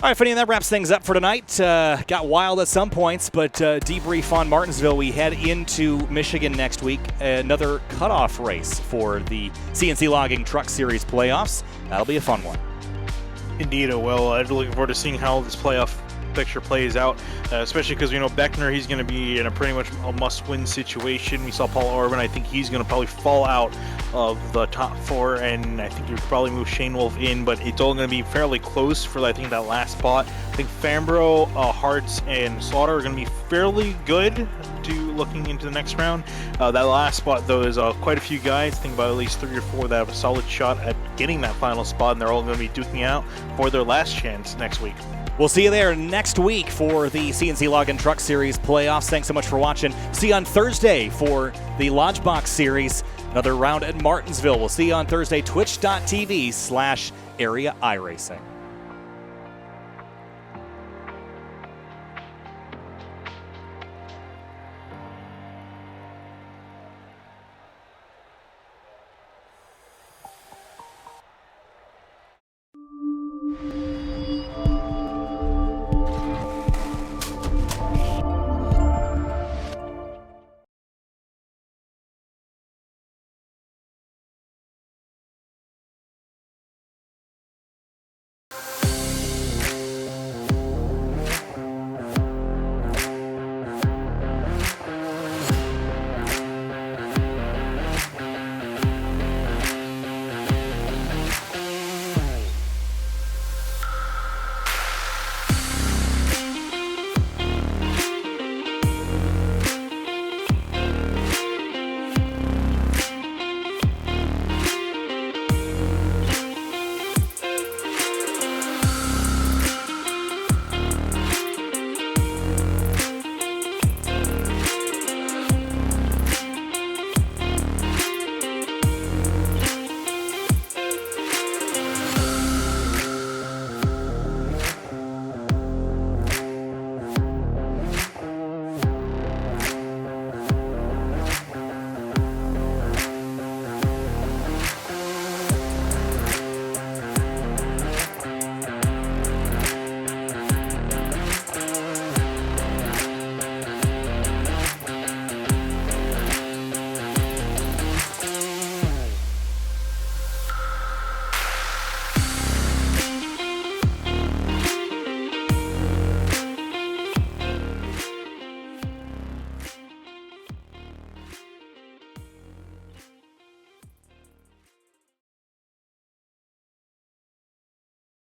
All right, Finney, and that wraps things up for tonight. Got wild at some points, but debrief on Martinsville. We head into Michigan next week. Another cutoff race for the CNC Logging Truck Series playoffs. That'll be a fun one. Indeed, I'm looking forward to seeing how this playoff picture plays out, especially because Beckner, he's going to be in a pretty much a must-win situation. We saw Paul Orban. I think he's going to probably fall out of the top 4, and I think you could probably move Shane Wolf in, but it's all going to be fairly close for that last spot. I think Fambro, Hartz, and Slaughter are going to be fairly good looking into the next round. That last spot, though, is quite a few guys. Think about at least 3 or 4 that have a solid shot at getting that final spot, and they're all going to be duking out for their last chance next week. We'll see you there next week for the CNC Logging Truck Series playoffs. Thanks so much for watching. See you on Thursday for the Lodgebox Series. Another round at Martinsville. We'll see you on Thursday, twitch.tv/Area iRacing.